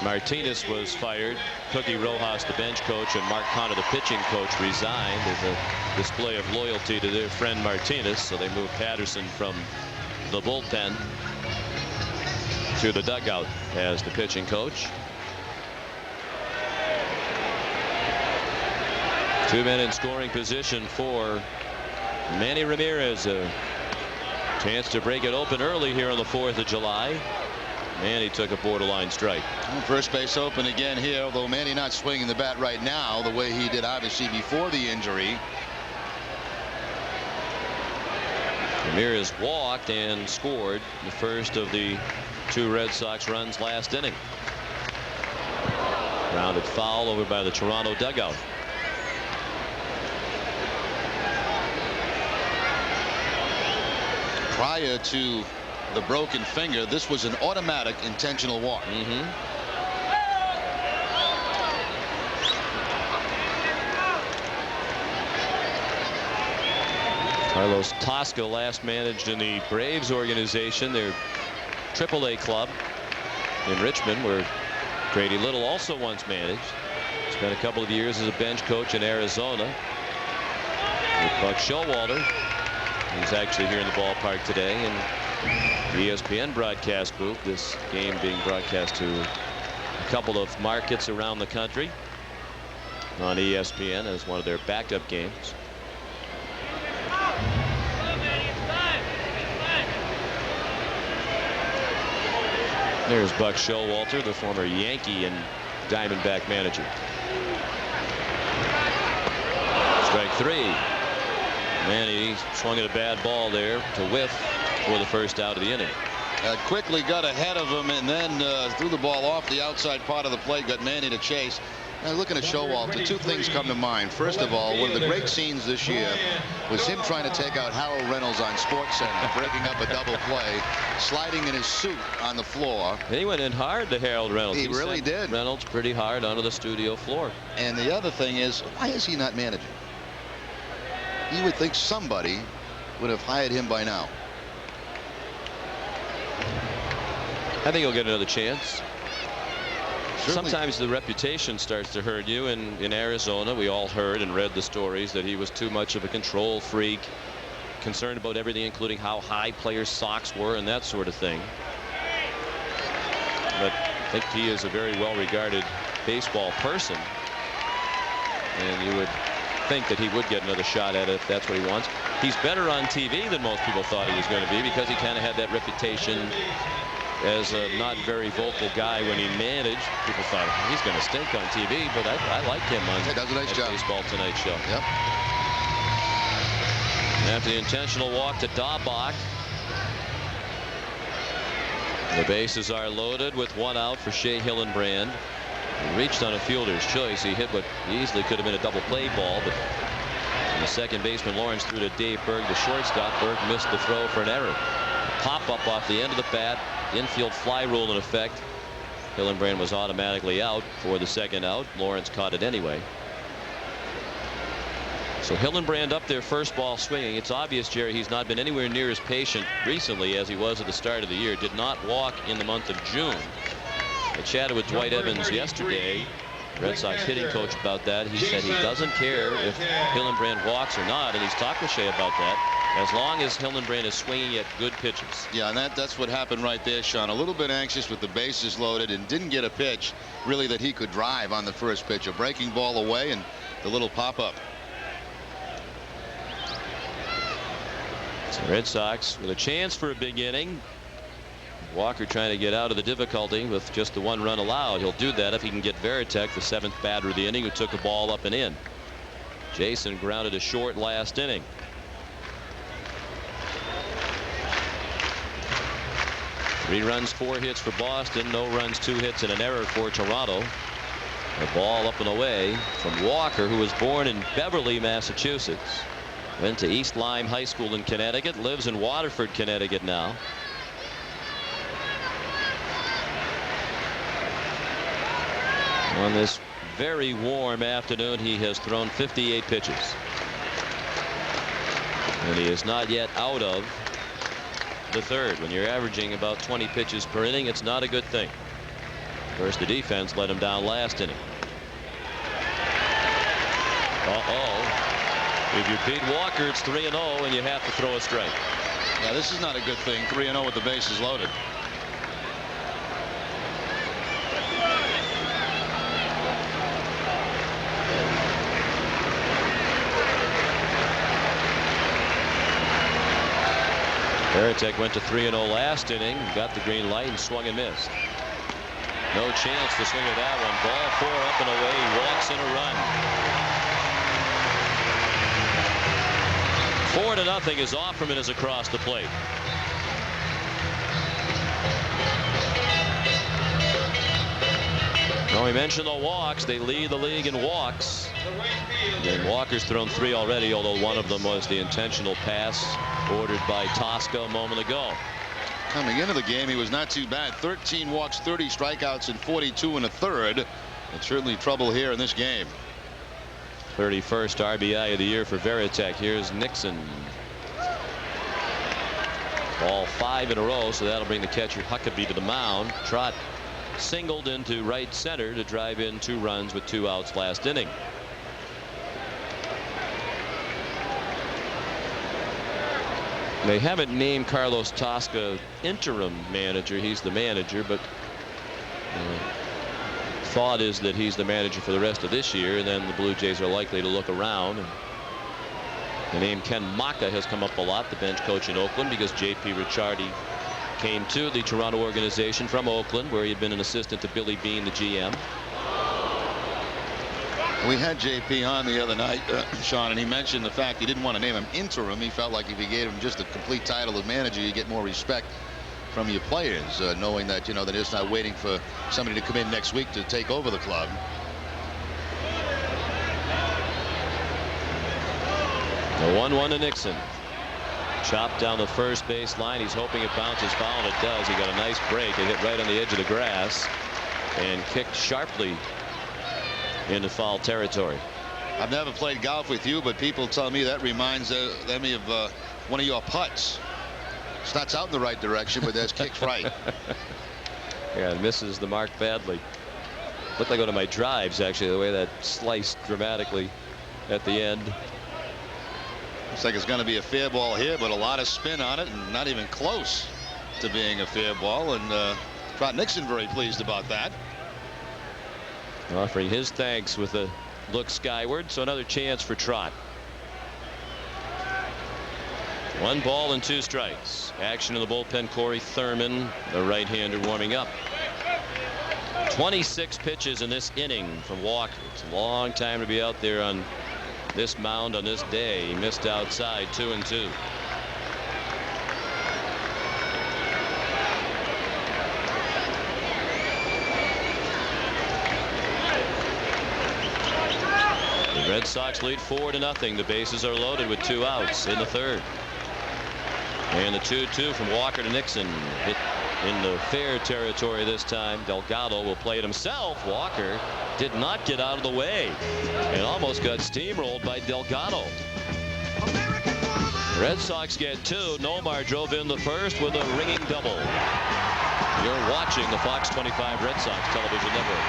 Martinez was fired, Cookie Rojas, the bench coach, and Mark Connor, the pitching coach, resigned as a display of loyalty to their friend Martinez. So they moved Patterson from the bullpen to the dugout as the pitching coach. 2 men in scoring position for Manny Ramirez. A chance to break it open early here on the 4th of July. Manny took a borderline strike. First base open again here, although Manny not swinging the bat right now the way he did obviously before the injury. Ramirez walked and scored the first of the 2 Red Sox runs last inning. Grounded foul over by the Toronto dugout. Prior to the broken finger, this was an automatic intentional walk. Carlos Tosca last managed in the Braves organization, their AAA club in Richmond, where Grady Little also once managed. Spent a couple of years as a bench coach in Arizona with Buck Showalter. He's actually here in the ballpark today in the ESPN broadcast booth. This game being broadcast to a couple of markets around the country on ESPN as one of their backup games. There's Buck Showalter, the former Yankee and Diamondback manager. Strike 3. Manny swung at a bad ball there to whiff for the first out of the inning. Quickly got ahead of him and then threw the ball off the outside part of the plate. Got Manny to chase. Now looking at Showalter, 2 things come to mind. First of all, one of the great scenes this year was him trying to take out Harold Reynolds on SportsCenter, breaking up a double play, sliding in his suit on the floor. He went in hard to Harold Reynolds. He really did. Reynolds pretty hard onto the studio floor. And the other thing is, why is he not managing? You would think somebody would have hired him by now. I think he'll get another chance. Certainly. Sometimes the reputation starts to hurt you. In Arizona, we all heard and read the stories that he was too much of a control freak, concerned about everything, including how high players' socks were and that sort of thing. But I think he is a very well-regarded baseball person, and you would think that he would get another shot at it if that's what he wants. He's better on TV than most people thought he was going to be, because he kind of had that reputation as a not very vocal guy when he managed. People thought he's going to stink on TV, but I like him on Baseball Tonight show. Yep. After the intentional walk to Daubach, the bases are loaded with 1 out for Shea Hillenbrand. He reached on a fielder's choice. He hit what easily could have been a double play ball, but the second baseman Lawrence threw to Dave Berg, the shortstop. Berg missed the throw for an error. Pop up off the end of the bat. Infield fly rule in effect. Hillenbrand was automatically out for the second out. Lawrence caught it anyway. So Hillenbrand up there, first ball swinging. It's obvious, Jerry, he's not been anywhere near as patient recently as he was at the start of the year. Did not walk in the month of June. I chatted with Dwight Evans yesterday, Red Sox hitting coach about that. He said he doesn't care if Hillenbrand walks or not, and he's talked with Shea about that, as long as Hillenbrand is swinging at good pitches. Yeah, and that's what happened right there, Sean. A little bit anxious with the bases loaded and didn't get a pitch really that he could drive on the first pitch. A breaking ball away and the little pop-up. So Red Sox with a chance for a big inning. Walker trying to get out of the difficulty with just the 1 run allowed. He'll do that if he can get Varitek, the 7th batter of the inning, who took the ball up and in. Jason grounded a short last inning. Three runs, 4 hits for Boston. No runs, 2 hits, and an error for Toronto. A ball up and away from Walker, who was born in Beverly, Massachusetts. Went to East Lyme High School in Connecticut. Lives in Waterford, Connecticut now. On this very warm afternoon, he has thrown 58 pitches. And he is not yet out of the 3rd. When you're averaging about 20 pitches per inning, it's not a good thing. First, the defense let him down last inning. If you beat Walker, it's 3-0, and you have to throw a strike. Yeah, this is not a good thing. 3-0 with the bases loaded. Varitek went to 3-0 last inning, got the green light and swung and missed. No chance to swing at that one. Ball 4 up and away. He walks in a run. 4-0 is Offerman is across the plate. Now we mentioned the walks. They lead the league in walks. And Walker's thrown 3 already, although one of them was the intentional pass ordered by Tosca a moment ago. Coming into the game, he was not too bad. 13 walks, 30 strikeouts, and 42 in a third. And certainly trouble here in this game. 31st RBI of the year for Varitek. Here's Nixon. Ball 5 in a row, so that'll bring the catcher Huckabee to the mound. Trott singled into right center to drive in 2 runs with 2 outs last inning. They haven't named Carlos Tosca interim manager. He's the manager, but thought is that he's the manager for the rest of this year, and then the Blue Jays are likely to look around. And the name Ken Maka has come up a lot, the bench coach in Oakland, because J.P. Ricciardi came to the Toronto organization from Oakland, where he had been an assistant to Billy Beane, the GM. We had J.P. on the other night, Sean, and he mentioned the fact he didn't want to name him interim. He felt like if he gave him just a complete title of manager, you get more respect from your players, knowing that, they're just not waiting for somebody to come in next week to take over the club. The 1-1 to Nixon. Chopped down the first base line. He's hoping it bounces foul, and it does. He got a nice break. It hit right on the edge of the grass and kicked sharply into foul territory. I've never played golf with you, but people tell me that reminds them of one of your putts. Starts out in the right direction, but that's kicked right. Yeah, and misses the mark badly. Looked like one of my drives, actually, the way that sliced dramatically at the end. Looks like it's going to be a fair ball here, but a lot of spin on it, and not even close to being a fair ball. And Trot Nixon very pleased about that. Offering his thanks with a look skyward, so another chance for Trot. 1 ball and 2 strikes. Action in the bullpen. Corey Thurman, the right-hander, warming up. 26 pitches in this inning from Walker. It's a long time to be out there on this mound on this day. He missed outside, 2-2. The Red Sox lead 4-0. The bases are loaded with 2 outs in the 3rd. And the 2-2 from Walker to Nixon. Hit in the fair territory this time. Delgado will play it himself. Walker did not get out of the way and almost got steamrolled by Delgado. Red Sox get 2. Nomar drove in the first with a ringing double. You're watching the Fox 25 Red Sox television network.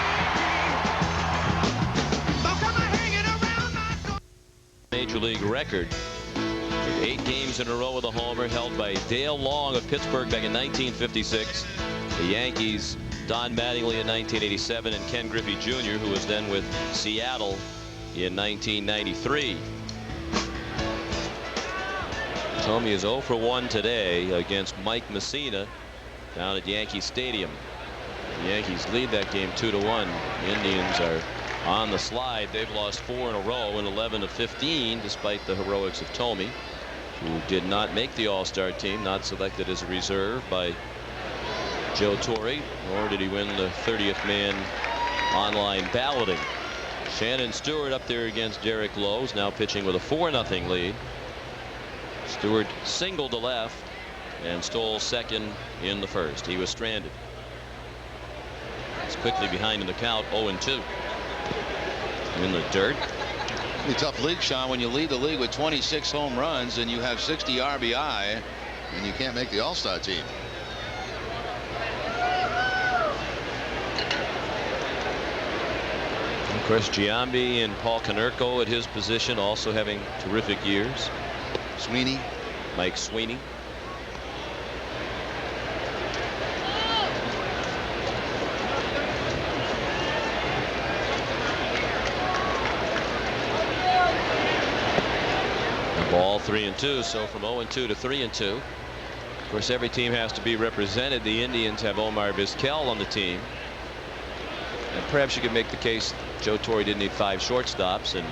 Major League record. 8 games in a row with a homer, held by Dale Long of Pittsburgh back in 1956. The Yankees, Don Mattingly in 1987, and Ken Griffey Jr., who was then with Seattle in 1993. Thome is 0 for 1 today against Mike Messina down at Yankee Stadium. The Yankees lead that game 2-1. The Indians are on the slide. They've lost 4 in a row in 11 of 15, despite the heroics of Thome, who did not make the All-Star team, not selected as a reserve by Joe Torre, nor did he win the 30th man online balloting. Shannon Stewart up there against Derek Lowe, now pitching with a 4-0 lead. Stewart singled to left and stole second in the first. He was stranded. He's quickly behind in the count, 0-2. In the dirt. Pretty tough league, Sean, when you lead the league with 26 home runs and you have 60 RBI and you can't make the All-Star team. Of course, Giambi and Paul Konerko at his position also having terrific years. Sweeney, Mike Sweeney. The ball 3-2, so from 0-2 to 3-2. Of course, every team has to be represented. The Indians have Omar Vizquel on the team. And perhaps you could make the case Joe Torre didn't need 5 shortstops, and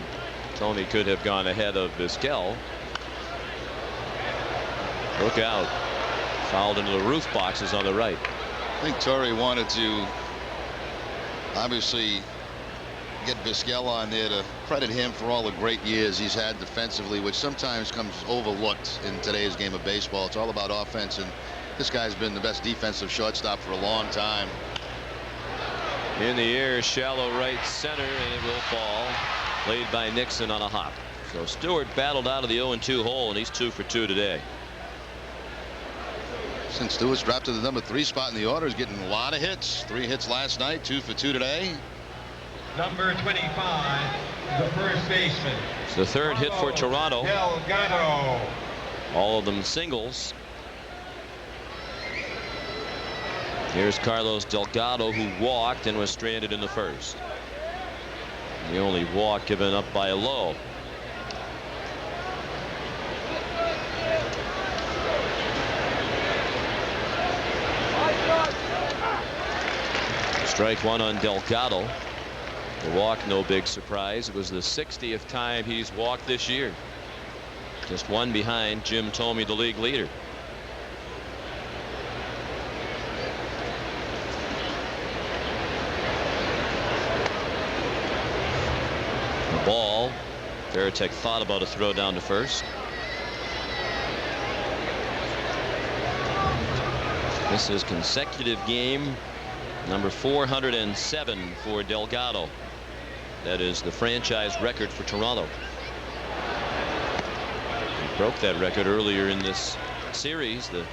Thome could have gone ahead of Vizquel. Look out. Fouled into the roof boxes on the right. I think Torre wanted to obviously get Vizquel on there to credit him for all the great years he's had defensively, which sometimes comes overlooked in today's game of baseball. It's all about offense, and this guy's been the best defensive shortstop for a long time. In the air, shallow right center, and it will fall. Played by Nixon on a hop. So Stewart battled out of the 0-2 hole, and he's 2 for 2 today. Since Stewart's dropped to the number 3 spot in the order, he's getting a lot of hits. 3 hits last night, 2 for 2 today. Number 25, the first baseman. It's the 3rd hit for Toronto. Delgado. All of them singles. Here's Carlos Delgado, who walked and was stranded in the first. The only walk given up by Lowe. Strike 1 on Delgado. The walk, no big surprise. It was the 60th time he's walked this year. Just 1 behind Jim Thome, the league leader. The ball. Veritek thought about a throw down to first. This is consecutive game number 407 for Delgado. That is the franchise record for Toronto. He broke that record earlier in this series. The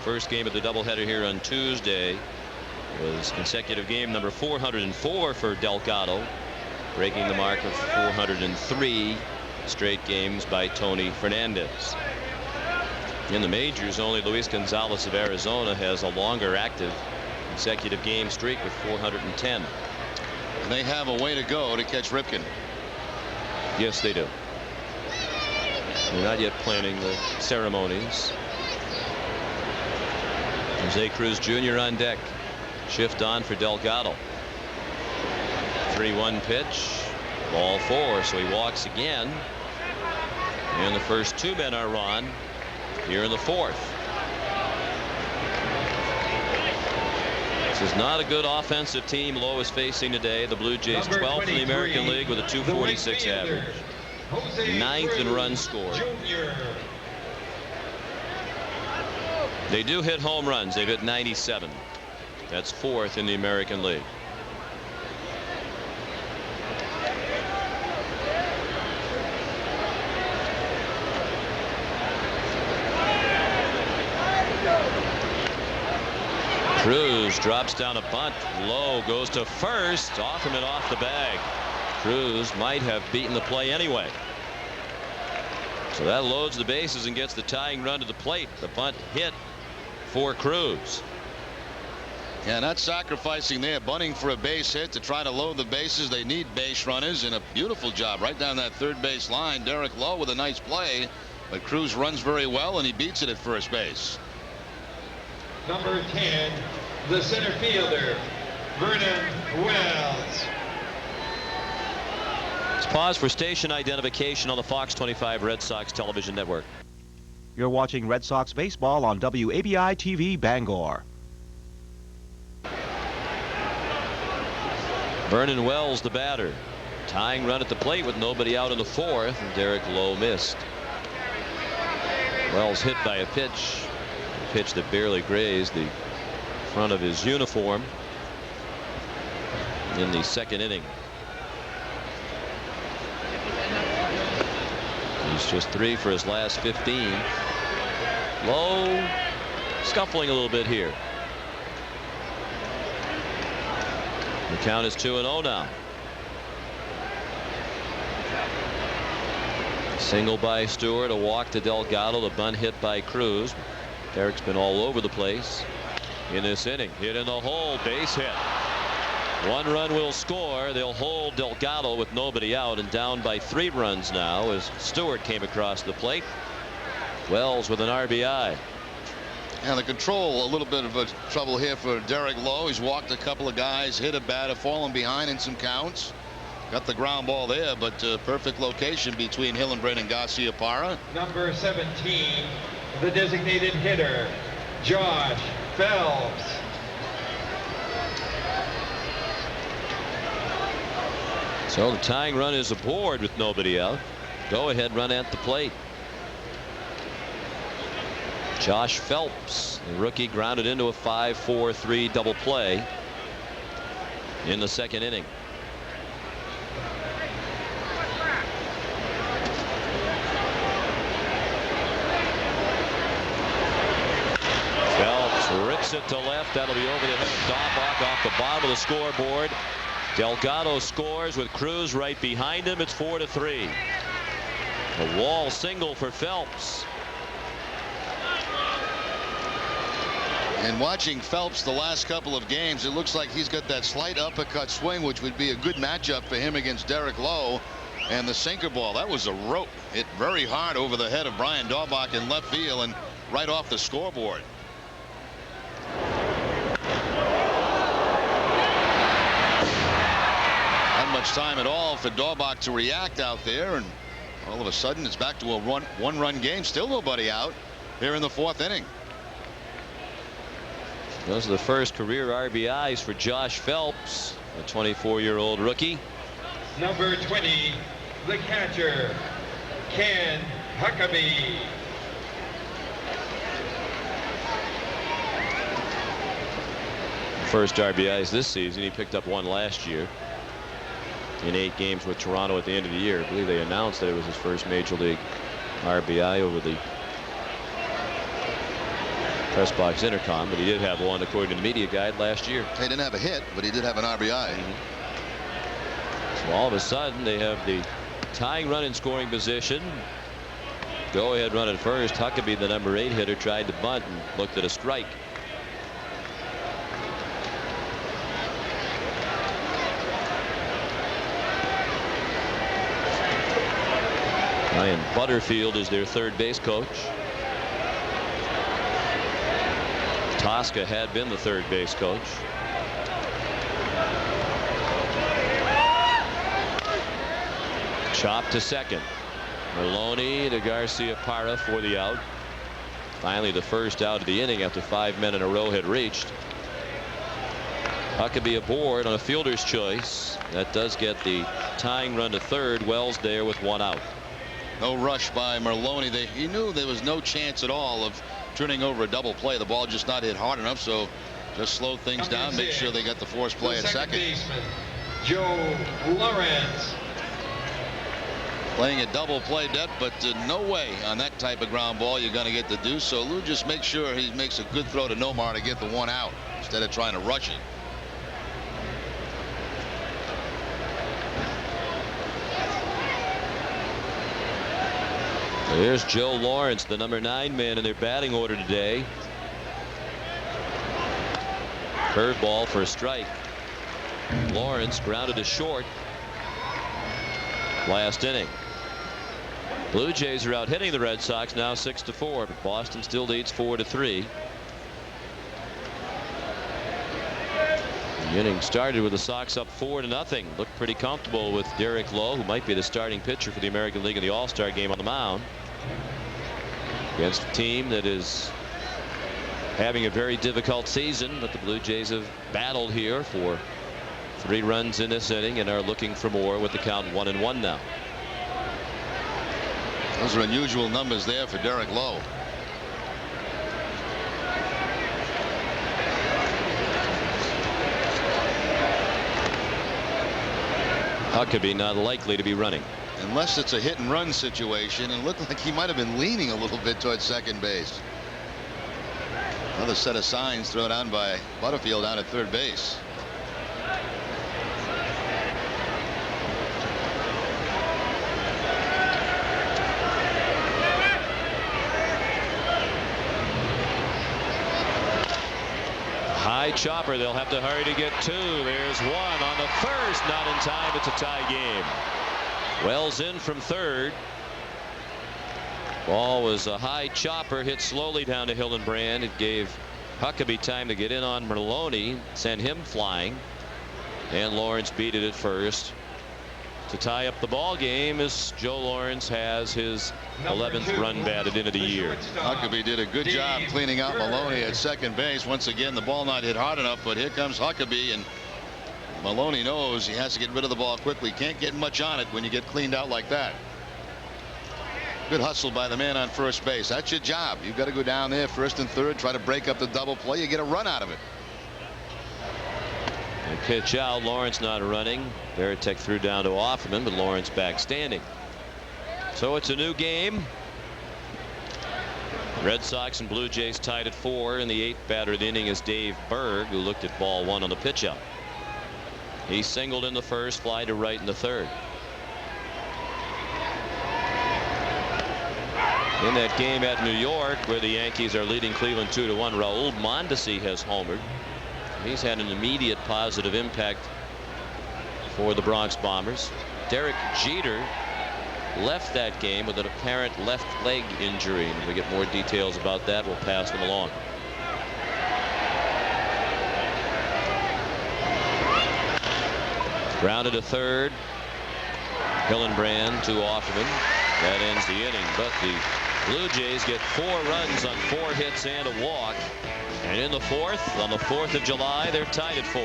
first game of the doubleheader here on Tuesday was consecutive game number 404 for Delgado, breaking the mark of 403 straight games by Tony Fernandez. In the majors, only Luis Gonzalez of Arizona has a longer active consecutive game streak with 410. And they have a way to go to catch Ripken. Yes, they do. They're not yet planning the ceremonies. Jose Cruz Jr. on deck. Shift on for Delgado. 3-1 pitch. Ball 4, so he walks again. And the first 2 men are on here in the 4th. This is not a good offensive team Lowe is facing today. The Blue Jays 12th in the American League with a 246 average. 9th in runs scored. They do hit home runs. They've hit 97. That's 4th in the American League. Cruz drops down a bunt. Lowe goes to first, off him and off the bag. Cruz might have beaten the play anyway. So that loads the bases and gets the tying run to the plate. The bunt hit for Cruz. Yeah, not sacrificing there, bunting for a base hit to try to load the bases. They need base runners, and a beautiful job right down that third base line. Derek Lowe with a nice play, but Cruz runs very well and he beats it at first base. Number 10, the center fielder, Vernon Wells. Let's pause for station identification on the Fox 25 Red Sox television network. You're watching Red Sox baseball on WABI TV Bangor. Vernon Wells, the batter. Tying run at the plate with nobody out in the fourth, and Derek Lowe missed. Wells hit by a pitch that barely grazed the front of his uniform in the second inning. He's just 3 for his last 15. Lowe scuffling a little bit here. The count is 2-0 now. Single by Stewart, a walk to Delgado, the bunt hit by Cruz. Derek's been all over the place in this inning. Hit in the hole, base hit. 1 run will score. They'll hold Delgado with nobody out, and down by 3 runs now as Stewart came across the plate. Wells with an RBI. And the control, a little bit of a trouble here for Derek Lowe. He's walked a couple of guys, hit a batter, fallen behind in some counts. Got the ground ball there, but perfect location between Hillenbrand and Garcia-Parra. Number 17, the designated hitter, Josh Phelps. So the tying run is aboard with nobody out. Go ahead run at the plate. Josh Phelps, the rookie, grounded into a 5-4-3 double play in the second inning. Phelps rips it to left. That'll be over the head of Daubach off the bottom of the scoreboard. Delgado scores with Cruz right behind him. It's 4-3. A wall single for Phelps. And watching Phelps the last couple of games, it looks like he's got that slight uppercut swing, which would be a good matchup for him against Derek Lowe. And the sinker ball, that was a rope. Hit very hard over the head of Brian Daubach in left field and right off the scoreboard. Not much time at all for Daubach to react out there, and all of a sudden it's back to a one-run game. Still nobody out here in the fourth inning. Those are the first career RBIs for Josh Phelps, a 24-year-old rookie. Number 20, the catcher, Ken Huckabee. First RBIs this season. He picked up 1 last year in 8 games with Toronto at the end of the year. I believe they announced that it was his first major league RBI over the press box intercom, but he did have one according to the media guide last year. He didn't have a hit, but he did have an RBI. So all of a sudden they have the tying run in scoring position. Go ahead run at first. Huckabee, the number 8 hitter, tried to bunt and looked at a strike. Ryan Butterfield is their third base coach. Tosca had been the third base coach. Chop to second. Maloney to Garcia-Parra for the out. Finally the first out of the inning after 5 men in a row had reached. Huckabee aboard on a fielder's choice. That does get the tying run to third. Wells there with 1 out. No rush by Maloney. He knew there was no chance at all of turning over a double play. The ball just not hit hard enough, so just slow things down, make sure they got the force play at second. Baseman, Joe Lawrence. Playing a double play, but no way on that type of ground ball you're going to get the deuce. So Lou just makes sure he makes a good throw to Nomar to get the 1 out instead of trying to rush it. There's Joe Lawrence, the number 9 man in their batting order today. Curveball for a strike. Lawrence grounded to short last inning. Blue Jays are out hitting the Red Sox now 6-4, but Boston still leads 4-3. The inning started with the Sox up 4-0. Looked pretty comfortable with Derek Lowe, who might be the starting pitcher for the American League in the All-Star game, on the mound against a team that is having a very difficult season, but the Blue Jays have battled here for 3 runs in this inning and are looking for more with the count 1-1 now. Those are unusual numbers there for Derek Lowe. Huckabee not likely to be running. Unless it's a hit and run situation, and it looked like he might have been leaning a little bit towards second base. Another set of signs thrown on by Butterfield down at third base. High chopper. They'll have to hurry to get 2. There's 1 on the first. Not in time. It's a tie game. Wells in from third. Ball was a high chopper, hit slowly down to Hillenbrand. It gave Huckabee time to get in on Merlone, send him flying, and Lawrence beat it at first to tie up the ball game as Joe Lawrence has his 11th run batted into the year. Huckabee did a good job cleaning out Maloney at second base. Once again, the ball not hit hard enough, but here comes Huckabee, and Maloney knows he has to get rid of the ball quickly. Can't get much on it when you get cleaned out like that. Good hustle by the man on first base. That's your job. You've got to go down there first and third, try to break up the double play. You get a run out of it. And pitch out. Lawrence not running. Veritek threw down to Offerman, but Lawrence back standing. So it's a new game. Red Sox and Blue Jays tied at 4. In the 8th batter of the inning is Dave Berg, who looked at ball 1 on the pitch out. He singled in the first, fly to right in the third. In that game at New York, where the Yankees are leading Cleveland 2-1, Raul Mondesi has homered. He's had an immediate positive impact for the Bronx Bombers. Derek Jeter left that game with an apparent left leg injury. And if we get more details about that, we'll pass them along. Grounded to third. Hillenbrand to Offerman. That ends the inning, but the Blue Jays get 4 runs on 4 hits and a walk. And in the 4th, on the 4th of July, they're tied at 4.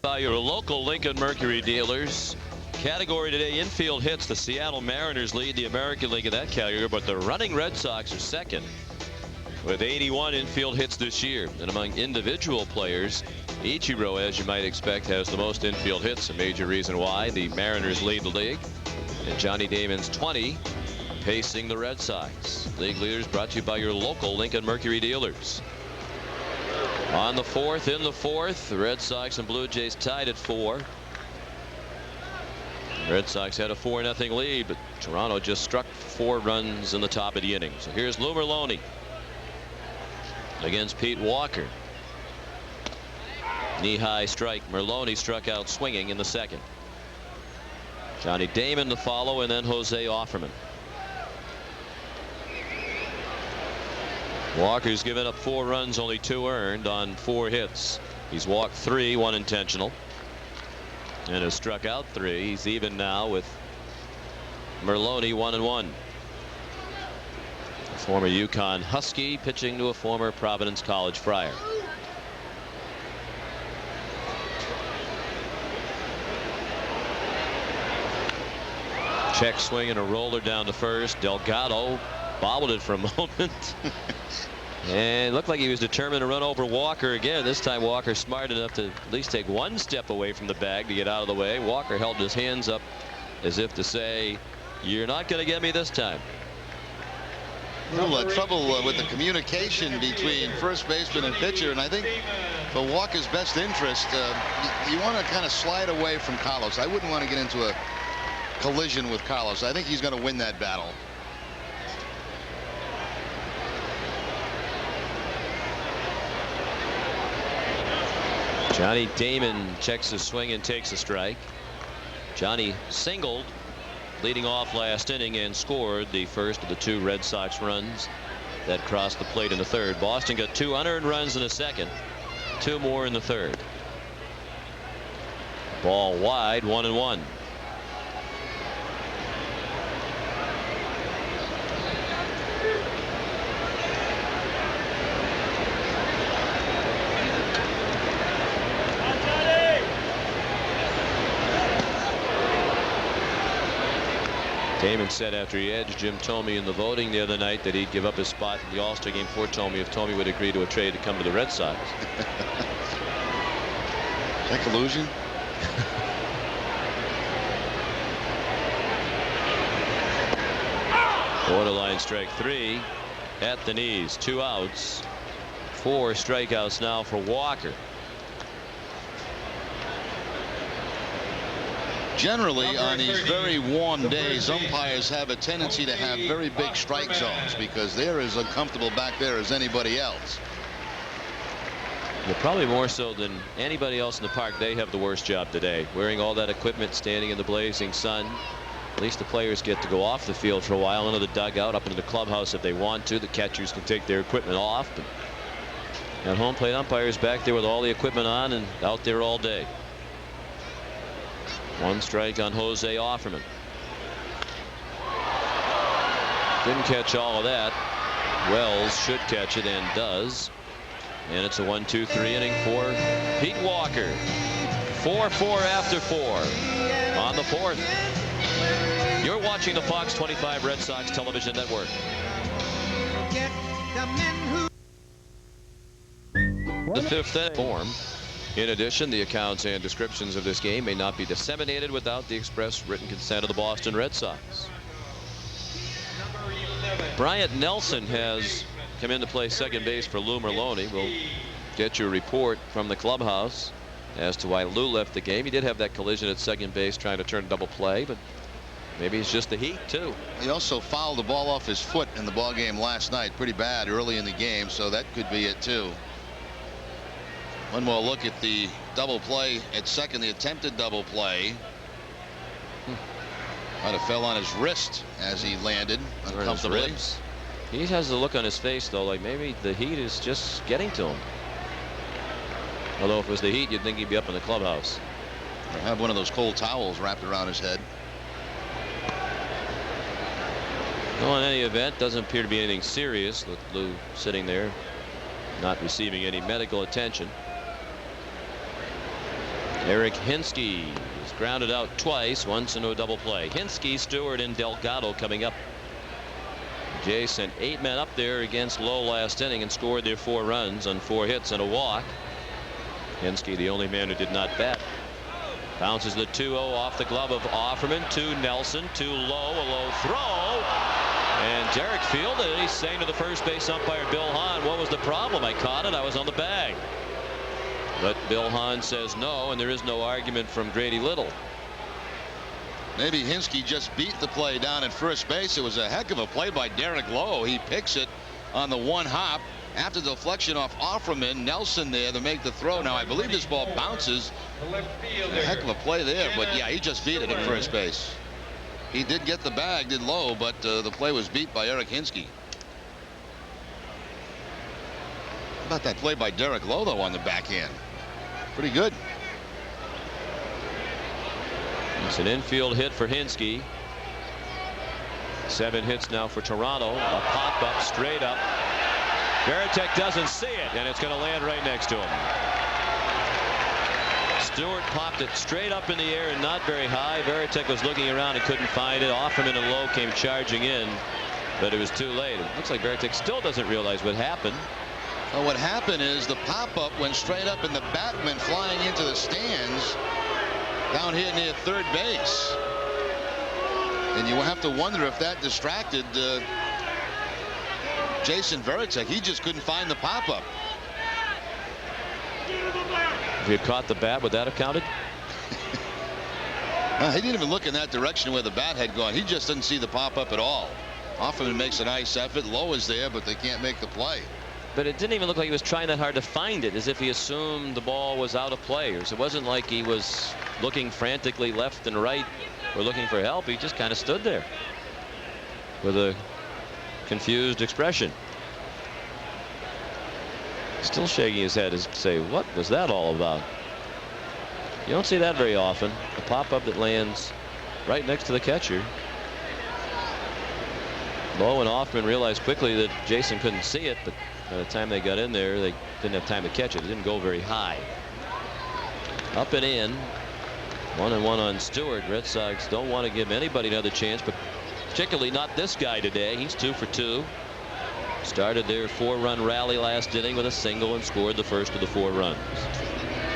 By your local Lincoln Mercury dealers. Category today, infield hits. The Seattle Mariners lead the American League in that category, but the running Red Sox are second with 81 infield hits this year. And among individual players, Ichiro, as you might expect, has the most infield hits. A major reason why the Mariners lead the league. And Johnny Damon's 20 pacing the Red Sox. League leaders brought to you by your local Lincoln Mercury dealers. On the 4th, in the 4th, the Red Sox and Blue Jays tied at 4. Red Sox had a 4-0 lead, but Toronto just struck 4 runs in the top of the inning. So here's Lou Merlone against Pete Walker. Knee-high strike. Merlone struck out swinging in the 2nd. Johnny Damon to follow, and then Jose Offerman. Walker's given up 4 runs, only 2 earned on 4 hits. He's walked 3, 1 intentional, and has struck out 3. He's even now with Merlone, 1-1. A former UConn Husky pitching to a former Providence College Friar. Check swing and a roller down to first. Delgado bobbled it for a moment. And looked like he was determined to run over Walker again. This time Walker smart enough to at least take 1 step away from the bag to get out of the way. Walker held his hands up as if to say, you're not going to get me this time. A little trouble with the communication between first baseman and pitcher, and I think for Walker's best interest, you want to kind of slide away from Carlos. I wouldn't want to get into a collision with Carlos. I think he's going to win that battle. Johnny Damon checks the swing and takes a strike. Johnny singled leading off last inning and scored the first of the 2 Red Sox runs that crossed the plate in the third. Boston got 2 unearned runs in the second, 2 more in the third. Ball wide, 1-1. Damon said after he edged Jim Thome in the voting the other night that he'd give up his spot in the All-Star game for Thome if Thome would agree to a trade to come to the Red Sox. Is that collusion? Borderline strike 3 at the knees. 2 outs. 4 strikeouts now for Walker. Generally, on these very warm days, umpires have a tendency to have very big strike zones because they're as uncomfortable back there as anybody else. They're probably more so than anybody else in the park. They have the worst job today, wearing all that equipment, standing in the blazing sun. At least the players get to go off the field for a while into the dugout, up into the clubhouse if they want to. The catchers can take their equipment off. But at home plate umpires back there with all the equipment on and out there all day. 1 strike on Jose Offerman. Didn't catch all of that. Wells should catch it and does. And it's a 1-2-3 inning for Pete Walker. 4-4 after 4 on the 4th. You're watching the Fox 25 Red Sox Television Network. The 5th inning form. In addition, the accounts and descriptions of this game may not be disseminated without the express written consent of the Boston Red Sox. Bryant Nelson has come in to play second base for Lou Merlone. We'll get you a report from the clubhouse as to why Lou left the game. He did have that collision at second base trying to turn a double play, but maybe it's just the heat too. He also fouled the ball off his foot in the ball game last night pretty bad early in the game, so that could be it too. One more look at the double play at second, the attempted double play. Might have fell on his wrist as he landed uncomfortably. He has the look on his face though like maybe the heat is just getting to him. Although if it was the heat you'd think he'd be up in the clubhouse. Or have one of those cold towels wrapped around his head. Well, in any event, doesn't appear to be anything serious with Lou sitting there not receiving any medical attention. Eric Hinske is grounded out twice, once into a double play. Hinske, Stewart, and Delgado coming up. Jay sent 8 men up there against Lowe last inning and scored their 4 runs on 4 hits and a walk. Hinske, the only man who did not bat. Bounces the 2-0 off the glove of Offerman to Nelson to Lowe. A low throw. And Derek fielded it. He's saying to the first base umpire Bill Hahn, what was the problem? I caught it. I was on the bag. But Bill Hahn says no, and there is no argument from Grady Little. Maybe Hinske just beat the play down at first base. It was a heck of a play by Derek Lowe. He picks it on the 1 hop after the deflection off Offerman. Nelson there to make the throw. Now I believe this ball bounces. A heck of a play there, but yeah, he just beat it at first base. He did get the bag, did Lowe, but the play was beat by Eric Hinske. How about that play by Derek Lowe though on the backhand? Pretty good. It's an infield hit for Hinske. 7 hits now for Toronto. A pop up straight up. Veritek doesn't see it, and it's going to land right next to him. Stewart popped it straight up in the air and not very high. Veritek was looking around and couldn't find it. Offerman and Lowe came charging in, but it was too late. It looks like Veritek still doesn't realize what happened. Well, what happened is the pop-up went straight up and the bat went flying into the stands down here near third base. And you have to wonder if that distracted Jason Varitek, he just couldn't find the pop-up. If he had caught the bat, would that have counted? He didn't even look in that direction where the bat had gone. He just didn't see the pop-up at all. Hoffman makes a nice effort. Lowe is there, but they can't make the play. But it didn't even look like he was trying that hard to find it, as if he assumed the ball was out of play. It wasn't like he was looking frantically left and right or looking for help. He just kind of stood there with a confused expression. Still shaking his head as to say, what was that all about? You don't see that very often. A pop-up that lands right next to the catcher. Lowe and Hoffman realized quickly that Jason couldn't see it, but by the time they got in there, they didn't have time to catch it. It didn't go very high. Up and in. 1-1 on Stewart. Red Sox don't want to give anybody another chance, but particularly not this guy today. He's 2 for 2. Started their 4-run rally last inning with a single and scored the first of the 4 runs.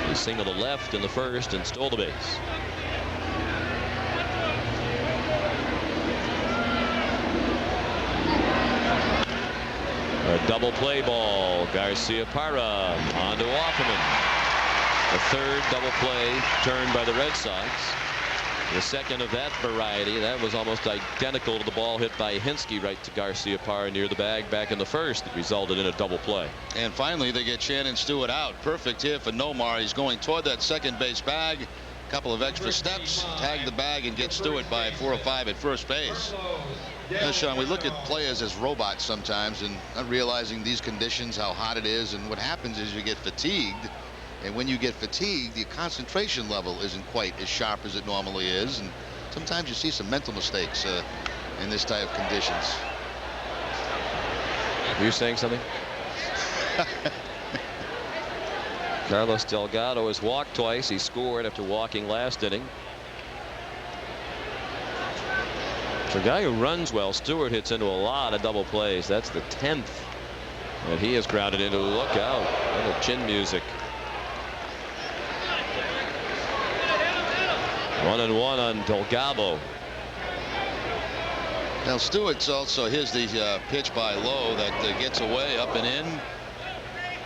He singled to left in the first and stole the base. A double play ball. Garcia Parra onto Offerman. The third double play turned by the Red Sox. The second of that variety. That was almost identical to the ball hit by Hinsky right to Garcia Parra near the bag back in the first. That resulted in a double play. And finally they get Shannon Stewart out. Perfect here for Nomar. He's going toward that second base bag. A couple of extra steps, tag the bag, and get Stewart by 4 or 5 at first base. Now, Sean, we look at players as robots sometimes and not realizing these conditions, how hot it is, and what happens is you get fatigued. And when you get fatigued, your concentration level isn't quite as sharp as it normally is. And sometimes you see some mental mistakes in this type of conditions. Were you saying something? Carlos Delgado has walked twice. He scored after walking last inning. For a guy who runs well, Stewart hits into a lot of double plays. That's the 10th that he has grounded into. Look out. Little chin music. 1-1 on Delgado. Now Stewart's also, here's the pitch by Lowe that gets away up and in.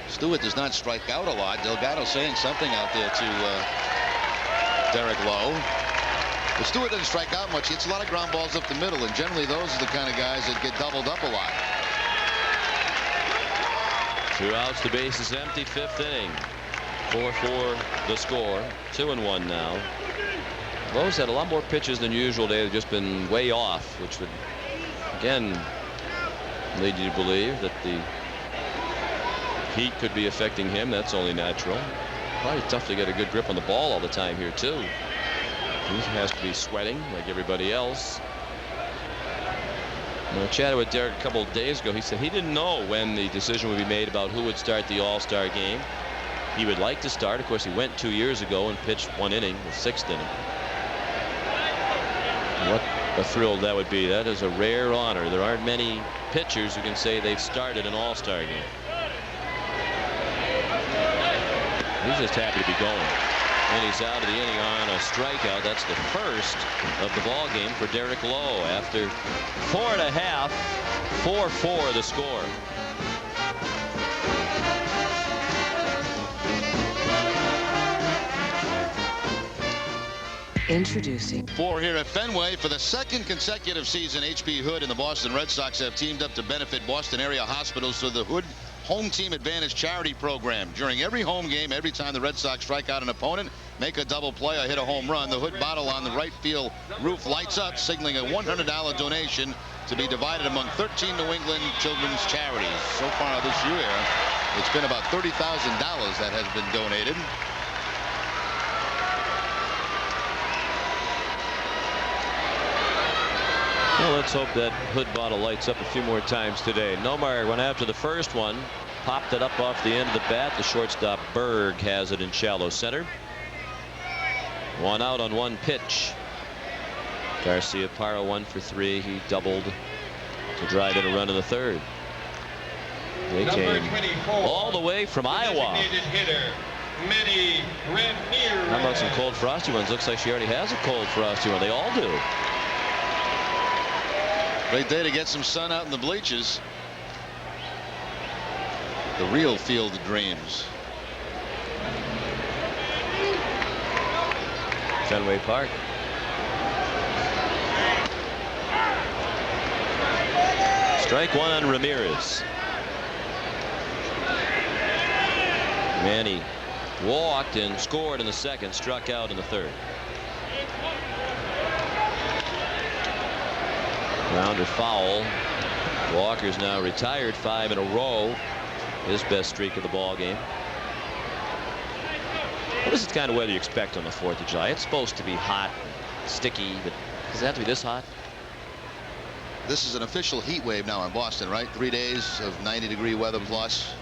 Stewart does not strike out a lot. Delgado saying something out there to Derek Lowe. But Stewart doesn't strike out much. He hits a lot of ground balls up the middle, and generally those are the kind of guys that get doubled up a lot. 2 outs, the base is empty, 5th inning. 4-4 the score. 2-1 now. Lowe's had a lot more pitches than usual today. They've just been way off, which would again lead you to believe that the heat could be affecting him. That's only natural. Probably tough to get a good grip on the ball all the time here too. He has to be sweating like everybody else. I chatted with Derek a couple of days ago. He said he didn't know when the decision would be made about who would start the All-Star game. He would like to start. Of course, he went 2 years ago and pitched 1 inning, the 6th inning. What a thrill that would be. That is a rare honor. There aren't many pitchers who can say they've started an All-Star game. He's just happy to be going. And he's out of the inning on a strikeout. That's the first of the ball game for Derek Lowe. After 4.5, 4-4 the score. Introducing 4 here at Fenway. For the second consecutive season, H.B. Hood and the Boston Red Sox have teamed up to benefit Boston area hospitals through the Hood Home Team Advantage charity program. During every home game, every time the Red Sox strike out an opponent, make a double play or hit a home run, the Hood bottle on the right field roof lights up, signaling a $100 donation to be divided among 13 New England children's charities. So far this year, it's been about $30,000 that has been donated. Well, let's hope that Hood bottle lights up a few more times today. Nomar went after the first one, popped it up off the end of the bat. The shortstop Berg has it in shallow center. 1 out on 1 pitch. Garcia Parra 1 for 3. He doubled to drive in a run in the 3rd. They came all the way from Iowa. How about some cold frosty ones? Looks like she already has a cold frosty one. They all do. Great day to get some sun out in the bleachers. The real field of dreams. Fenway Park. Strike one on Ramirez. Manny walked and scored in the second, struck out in the third. Grounder foul. Walker's now retired 5 in a row. His best streak of the ball game. What is the kind of weather you expect on the 4th of July? It's supposed to be hot, sticky, but does it have to be this hot? This is an official heat wave now in Boston, right? 3 days of 90-degree weather plus.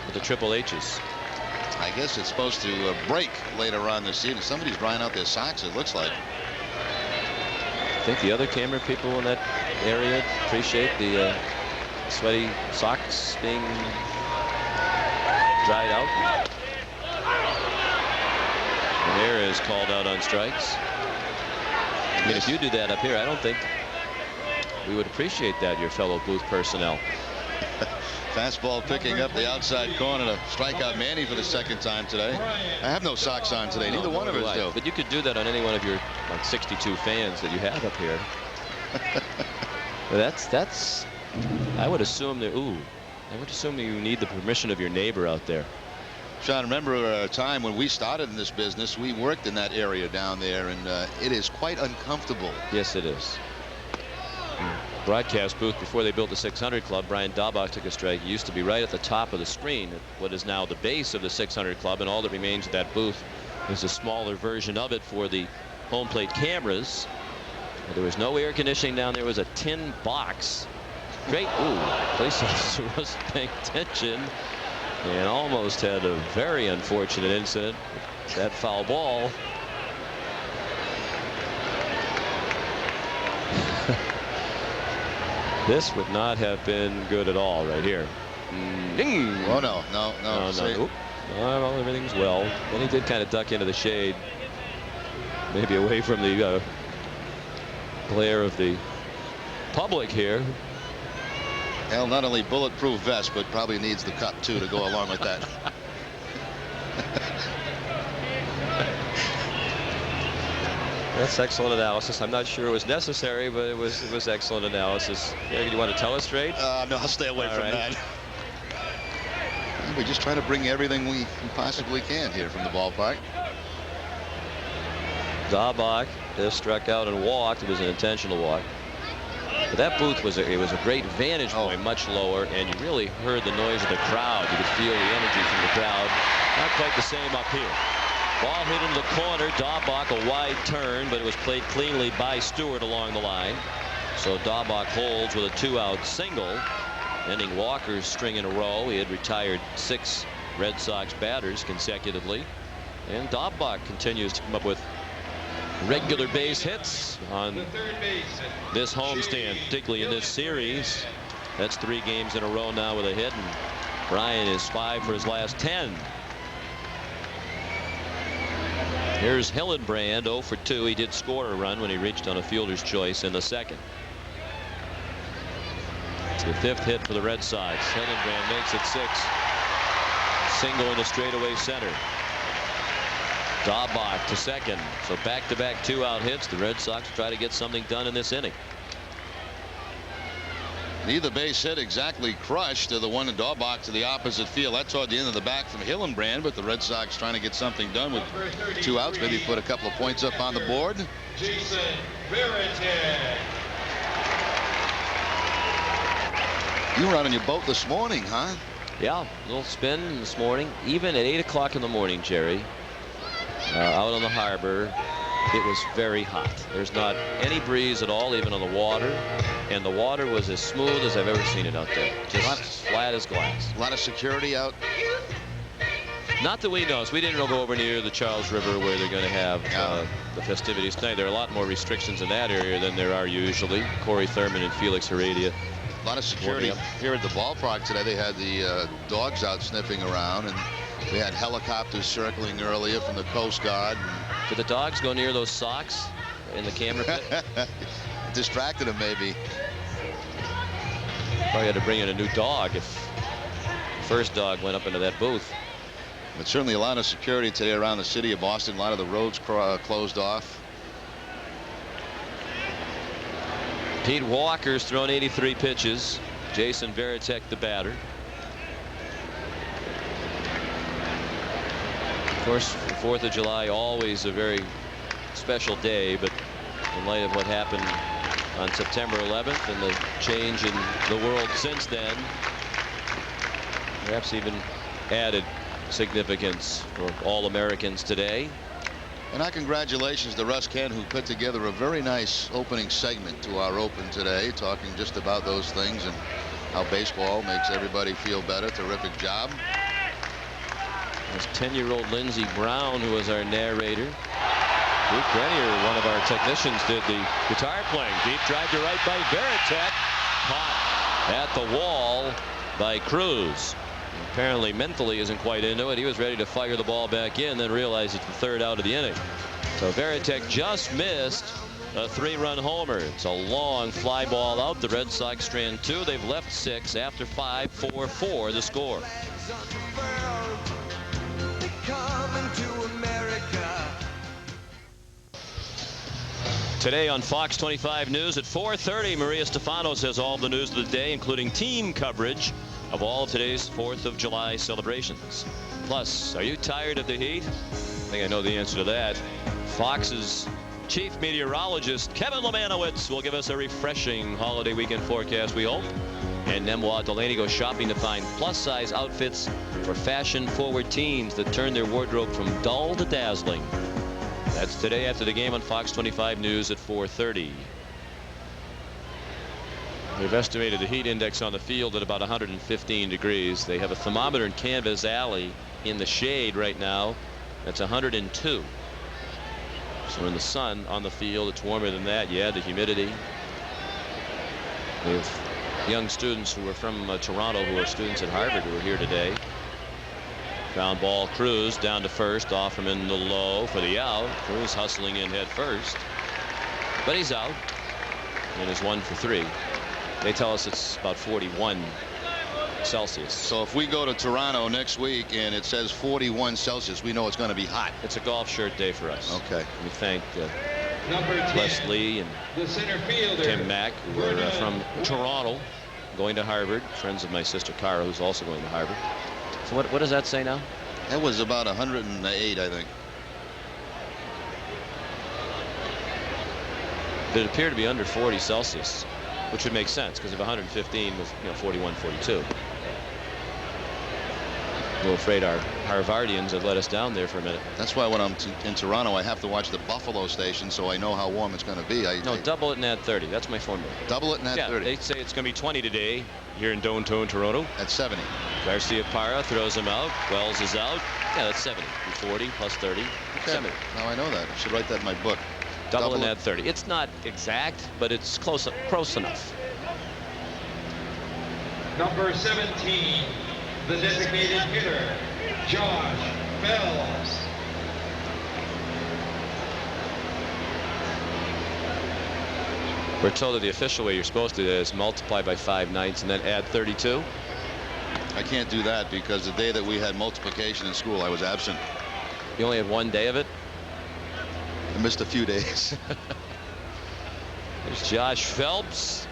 With the triple H's. I guess it's supposed to break later on this evening. Somebody's drying out their socks, it looks like. I think the other camera people in that area appreciate the sweaty socks being dried out. Ramirez called out on strikes. I mean, if you do that up here, I don't think we would appreciate that, your fellow booth personnel. Fastball picking up the outside corner to strike out Manny for the 2nd time today. I have no socks on today. Neither one of us do. But you could do that on any one of your 62 fans that you have up here. But that's. I would assume that. I would assume that you need the permission of your neighbor out there. Sean, remember a time when we started in this business, we worked in that area down there, and it is quite uncomfortable. Yes, it is. Broadcast booth before they built the 600 Club. Brian Daubach took a strike. He used to be right at the top of the screen at what is now the base of the 600 Club, and all that remains of that booth is a smaller version of it for the home plate cameras. There was no air conditioning down there. It was a tin box. Great. Police officer wasn't paying attention and almost had a very unfortunate incident. That foul ball. This would not have been good at all right here. Oh, no. Well, everything's well. Then he did kind of duck into the shade, maybe away from the glare of the public here. Hell, not only bulletproof vest, but probably needs the cup too to go along with that. That's excellent analysis. I'm not sure it was necessary, but it was excellent analysis. Yeah, you want to tell us straight? No, I'll stay away from that. We're just trying to bring everything we possibly can here from the ballpark. Daubach just struck out and walked. It was an intentional walk. But that booth was a great vantage point, much lower, and you really heard the noise of the crowd. You could feel the energy from the crowd. Not quite the same up here. Ball hit into the corner. Daubach a wide turn, but it was played cleanly by Stewart along the line. So Daubach holds with a 2-out single, ending Walker's string in a row. He had retired 6 Red Sox batters consecutively, and Daubach continues to come up with regular base hits on this homestand, particularly in this series. That's 3 games in a row now with a hit, and Brian is 5 for his last 10. Here's Hillenbrand, 0 for 2. He did score a run when he reached on a fielder's choice in the second. It's the 5th hit for the Red Sox. Hillenbrand makes it 6. Single into straightaway center. Daubach to second. So back-to-back 2-out hits. The Red Sox try to get something done in this inning. Neither base hit exactly crushed. The one in Daubach to the opposite field. That's toward the end of the back from Hillenbrand, but the Red Sox trying to get something done with 2 outs. Maybe put a couple of points up on the board. Jason Varitek. You were out on your boat this morning, huh? Yeah, a little spin this morning. Even at 8 o'clock in the morning, Jerry, out on the harbor, it was very hot. There's not any breeze at all, even on the water. And the water was as smooth as I've ever seen it out there. Just flat as glass. A lot of security out. Not that we know. So we didn't go over near the Charles River where they're going to have the festivities tonight. There are a lot more restrictions in that area than there are usually. Corey Thurman and Felix Heredia. A lot of security here at the ballpark today. They had the dogs out sniffing around, and we had helicopters circling earlier from the Coast Guard. Did the dogs go near those socks in the camera pit? Distracted them, maybe. Probably had to bring in a new dog if first dog went up into that booth. But certainly a lot of security today around the city of Boston. A lot of the roads closed off. Pete Walker's thrown 83 pitches. Jason Varitek, the batter. Of course, 4th of July, always a very special day, but in light of what happened on September 11th and the change in the world since then, perhaps even added significance for all Americans today. And our congratulations to Russ Kent, who put together a very nice opening segment to our Open today, talking just about those things and how baseball makes everybody feel better. Terrific job. There's 10-year-old Lindsey Brown, who was our narrator. Luke Grenier, one of our technicians, did the guitar playing. Deep drive to right by Varitek. Caught at the wall by Cruz. Apparently mentally isn't quite into it. He was ready to fire the ball back in, then realized it's the 3rd out of the inning. So Varitek just missed a 3-run homer. It's a long fly ball out. The Red Sox strand 2. They've left 6 after 5. 4-4 the score. Today on Fox 25 News at 4:30, Maria Stefanos has all the news of the day, including team coverage of all of today's 4th of July celebrations. Plus, are you tired of the heat? I think I know the answer to that. Fox's chief meteorologist Kevin Lemanowitz will give us a refreshing holiday weekend forecast, we hope. And Nemois Delaney goes shopping to find plus-size outfits for fashion-forward teens that turn their wardrobe from dull to dazzling. That's today after the game on Fox 25 News at 4:30. They've estimated the heat index on the field at about 115 degrees. They have a thermometer in Canvas Alley in the shade right now. That's 102. So in the sun on the field, it's warmer than that. Yeah, the humidity. With young students who are from Toronto, who are students at Harvard, who are here today. Ground ball, Cruz down to first, off him in the Lowe for the out. Cruz hustling in head first, but he's out and is 1 for 3. They tell us it's about 41 Celsius. So if we go to Toronto next week and it says 41 Celsius, we know it's going to be hot. It's a golf shirt day for us. Okay. We thank Number 10, Les Lee and the center fielder, Tim Mack, who are from Toronto, going to Harvard. Friends of my sister Cara, who's also going to Harvard. So what does that say now? That was about 108, I think. It appeared to be under 40 Celsius, which would make sense because if 115 was 41, 42. A little afraid our Harvardians have let us down there for a minute. That's why when I'm in Toronto, I have to watch the Buffalo station so I know how warm it's going to be. No, double it and add 30. That's my formula. Double it and add 30. They say it's going to be 20 today here in downtown Toronto. At 70. Garcia Parra throws him out. Wells is out. Yeah, that's 70. 40 plus 30. Okay. 70. Now I know that. I should write that in my book. Double and add 30. It's not exact, but it's close enough. number 17, the designated hitter, Josh Bells. We're told that the official way you're supposed to do is multiply by 5/9 and then add 32. I can't do that because the day that we had multiplication in school, I was absent. You only had one day of it? I missed a few days. There's Josh Phelps.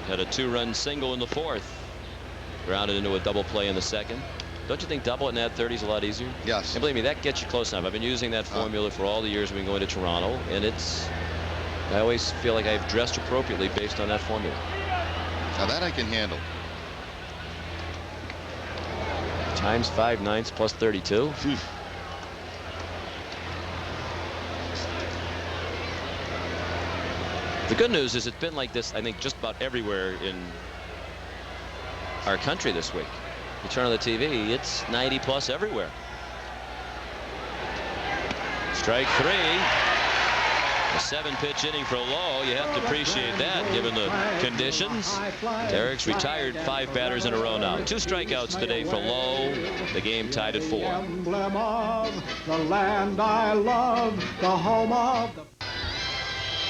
Had a 2-run single in the 4th. Grounded into a double play in the 2nd. Don't you think double it and add 30 is a lot easier? Yes. And believe me, that gets you close enough. I've been using that formula for all the years we've been going to Toronto, and I always feel like I've dressed appropriately based on that formula. Now that I can handle. Times 5/9 plus 32. The good news is it's been like this, I think, just about everywhere in our country this week. You turn on the TV, it's 90 plus everywhere. Strike 3. A 7-pitch inning for Lowe. You have to appreciate that given the conditions. Derek's retired 5 batters in a row now. 2 strikeouts today for Lowe. The game tied at 4. Emblem of the land I love, the home of the...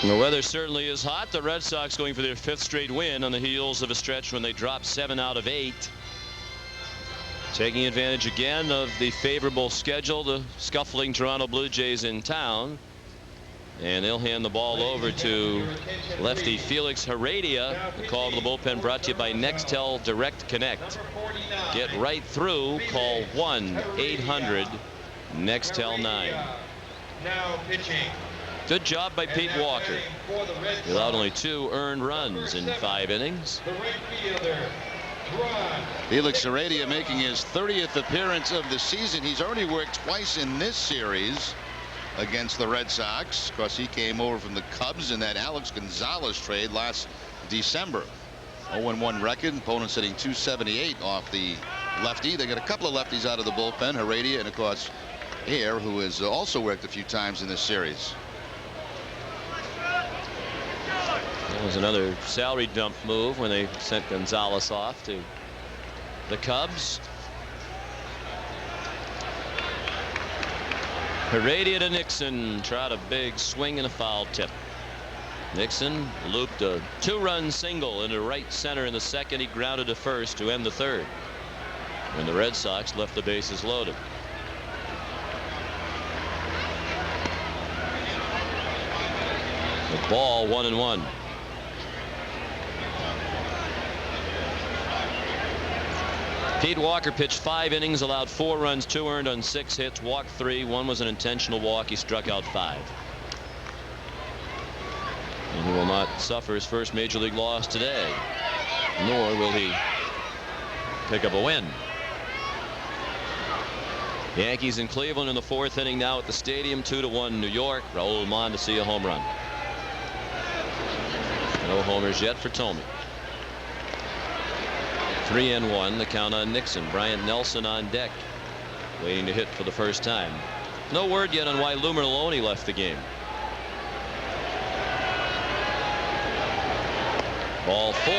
The weather certainly is hot. The Red Sox going for their 5th straight win on the heels of a stretch when they dropped 7 out of 8. Taking advantage again of the favorable schedule, the scuffling Toronto Blue Jays in town. And they'll hand the ball over to lefty Felix Heredia. The call to the bullpen brought to you by Nextel Direct Connect. Get right through. Call 1-800-NEXTEL-9. Now pitching. Good job by Pete Walker. He allowed only 2 earned runs in 5 innings. The right fielder, Ron. Felix Heredia making his 30th appearance of the season. He's already worked twice in this series against the Red Sox. Of course, he came over from the Cubs in that Alex Gonzalez trade last December. 0-1 record. Opponents hitting .278 off the lefty. They got a couple of lefties out of the bullpen. Heredia and of course Air, who has also worked a few times in this series. That was another salary dump move when they sent Gonzalez off to the Cubs. Heredia to Nixon. Tried a big swing and a foul tip. Nixon looped a 2-run single into right center in the second. He grounded to first to end the third when the Red Sox left the bases loaded. The ball 1-1. Pete Walker pitched 5 innings, allowed 4 runs, 2 earned on 6 hits, walked 3. 1 was an intentional walk. He struck out 5. And he will not suffer his first major league loss today, nor will he pick up a win. Yankees in Cleveland in the 4th inning now at the stadium. 2-1 New York. Raul Mondesi a home run. No homers yet for Thome. 3-1 the count on Nixon. Bryant Nelson on deck, waiting to hit for the first time. No word yet on why Lou Merlone left the game. Ball 4.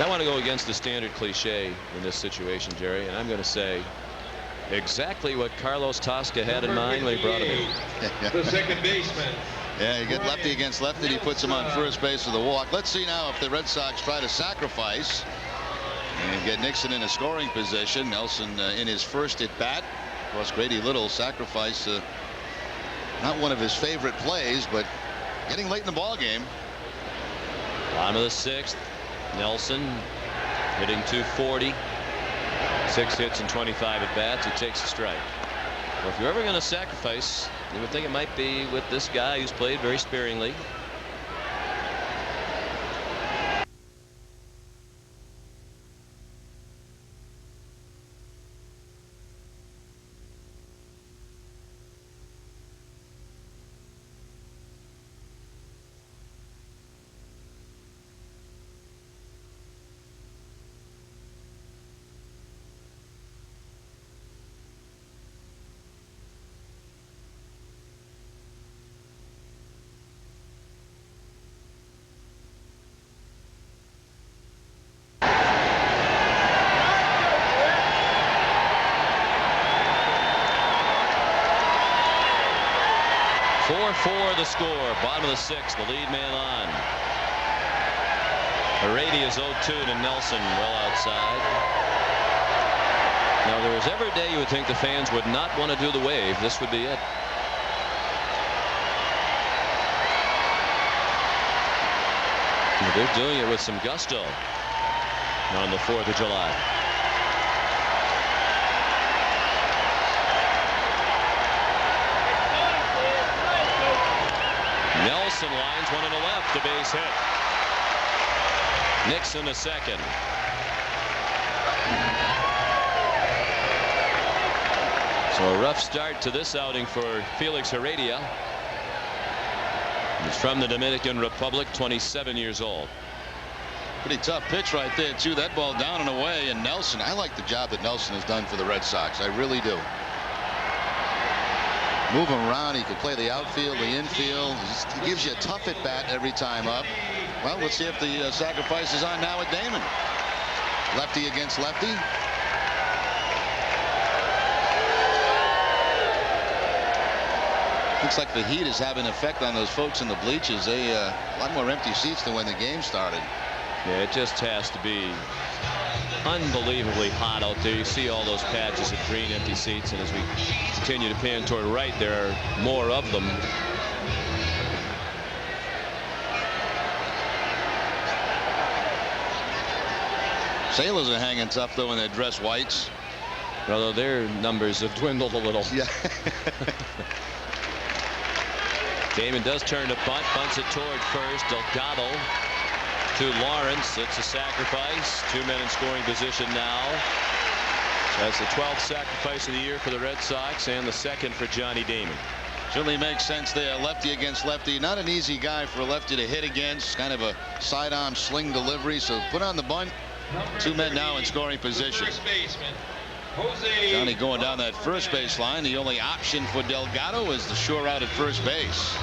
I want to go against the standard cliche in this situation, Jerry, and I'm going to say exactly what Carlos Tosca had in mind when he brought him in. The second baseman. Yeah, you get lefty against lefty. He puts him on first base with a walk. Let's see now if the Red Sox try to sacrifice and get Nixon in a scoring position. Nelson in his first at bat. Of course, Grady Little sacrifice, not one of his favorite plays, but getting late in the ball game. Bottom of the 6th. Nelson hitting .240. 6 hits and 25 at bats. He takes a strike. Well, if you're ever going to sacrifice, you would think it might be with this guy who's played very sparingly. For the score. Bottom of the 6th. The lead man on. Heredia is 0-2 to Nelson, well outside. Now, there was ever a day you would think the fans would not want to do the wave. This would be it. They're doing it with some gusto on the 4th of July. Nelson lines one in the left, the base hit. Nixon a second. So a rough start to this outing for Felix Heredia. He's from the Dominican Republic, 27 years old. Pretty tough pitch right there, too. That ball down and away. And Nelson, I like the job that Nelson has done for the Red Sox. I really do. Move him around. He can play the outfield, the infield. He gives you a tough at bat every time up. Well, let's see if the sacrifice is on now with Damon. Lefty against lefty. Looks like the heat is having an effect on those folks in the bleachers. A lot more empty seats than when the game started. Yeah, it just has to be unbelievably hot out there. You see all those patches of green empty seats, and as we continue to pan toward right, there are more of them. Sailors are hanging tough though in their dress whites. Although their numbers have dwindled a little. Yeah. Damon does turn to bunt, bunts it toward first. Delgado to Lawrence. It's a sacrifice. 2 men in scoring position now. That's the 12th sacrifice of the year for the Red Sox and the second for Johnny Damon. Certainly makes sense there. Lefty against lefty. Not an easy guy for a lefty to hit against. Kind of a sidearm sling delivery. So put on the bunt. 2 men now in scoring position. Johnny going down that first base line. The only option for Delgado is the sure out at first base.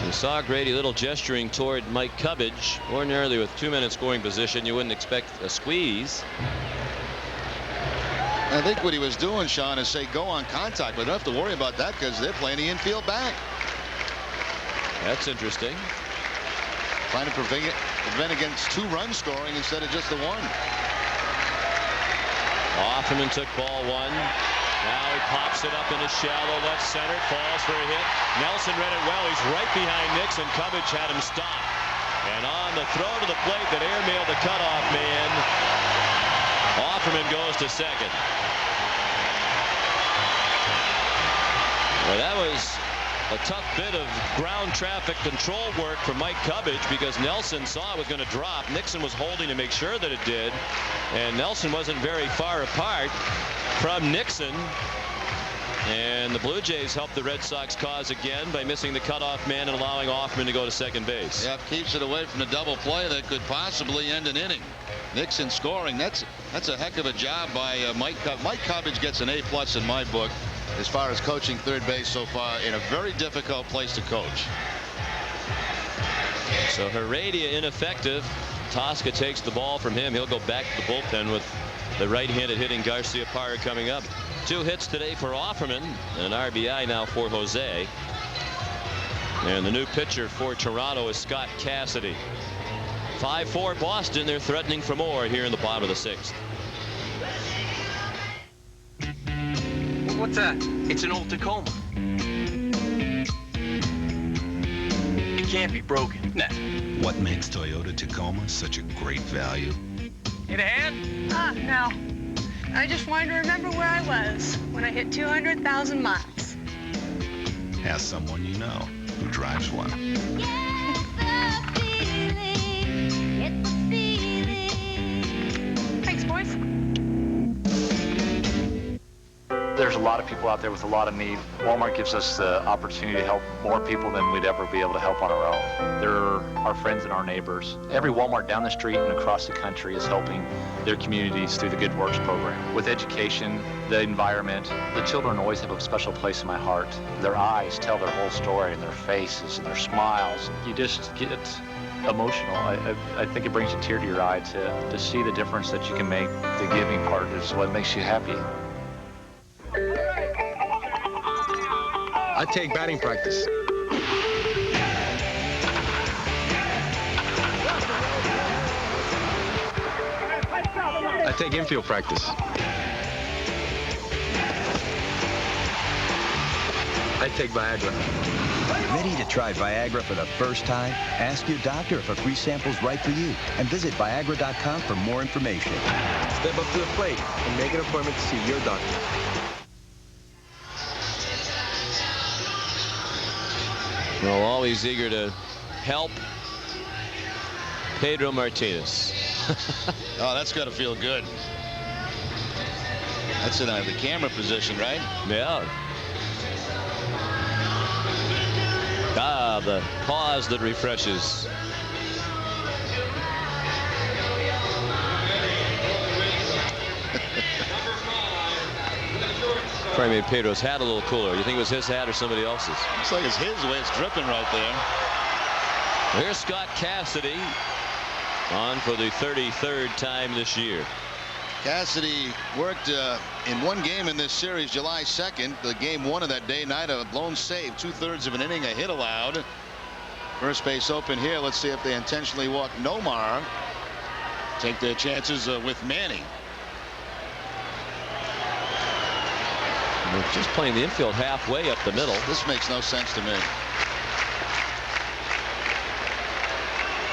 You saw Grady little gesturing toward Mike Cubbage. Ordinarily with 2 men in scoring position, you wouldn't expect a squeeze. I think what he was doing, Sean, is say go on contact, but don't have to worry about that because they're playing the infield back. That's interesting. Trying to prevent against 2-run scoring instead of just the 1. Offerman took ball 1. Now he pops it up into shallow left center. Falls for a hit. Nelson read it well. He's right behind Nixon. Cubbage had him stopped. And on the throw to the plate that airmailed the cutoff man, Offerman goes to second. Well, that was a tough bit of ground traffic control work for Mike Cubbage because Nelson saw it was going to drop. Nixon was holding to make sure that it did, and Nelson wasn't very far apart from Nixon. And the Blue Jays helped the Red Sox cause again by missing the cutoff man and allowing Offerman to go to second base. Yep, keeps it away from the double play that could possibly end an inning. Nixon scoring. That's a heck of a job by Mike Cubbage. Mike Cubbage gets an A+ in my book as far as coaching third base so far in a very difficult place to coach. So Heredia ineffective. Tosca takes the ball from him. He'll go back to the bullpen with the right-handed hitting Garcia Parra coming up. 2 hits today for Offerman and an RBI now for Jose. And the new pitcher for Toronto is Scott Cassidy. 5-4 Boston. They're threatening for more here in the bottom of the 6th. What's that? It's an old Tacoma. It can't be broken. Nah. What makes Toyota Tacoma such a great value? Need a hand? No. I just wanted to remember where I was when I hit 200,000 miles. Ask someone you know who drives one. Thanks, boys. There's a lot of people out there with a lot of need. Walmart gives us the opportunity to help more people than we'd ever be able to help on our own. They're our friends and our neighbors. Every Walmart down the street and across the country is helping their communities through the Good Works program. With education, the environment, the children always have a special place in my heart. Their eyes tell their whole story, and their faces and their smiles. You just get emotional. I think it brings a tear to your eye to see the difference that you can make. The giving part is what makes you happy. I take batting practice. I take infield practice. I take Viagra. Ready to try Viagra for the first time? Ask your doctor if a free sample is right for you and visit Viagra.com for more information. Step up to the plate and make an appointment to see your doctor. Well, always eager to help Pedro Martinez. Oh, that's got to feel good. That's in the camera position, right? Yeah. Ah, the pause that refreshes. Probably made Pedro's hat a little cooler. You think it was his hat or somebody else's? Looks like it's his the way it's dripping right there. Here's Scott Cassidy on for the 33rd time this year. Cassidy worked in one game in this series, July 2nd, the game 1 of that day night, a blown save, 2/3 of an inning, a hit allowed. First base open here. Let's see if they intentionally walk Nomar. Take their chances with Manny. They're just playing the infield halfway up the middle. This makes no sense to me.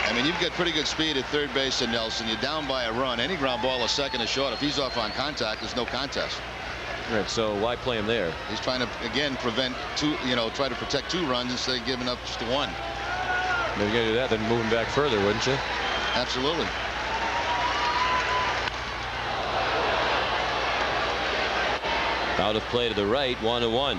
I mean, you've got pretty good speed at third base and Nelson. You're down by a run. Any ground ball a second is short. If he's off on contact, there's no contest. Right, so why play him there? He's trying to, again, prevent two, try to protect 2 runs instead of giving up just 1. If you're going to do that, then move him back further, wouldn't you? Absolutely. Out of play to the right, 1-1.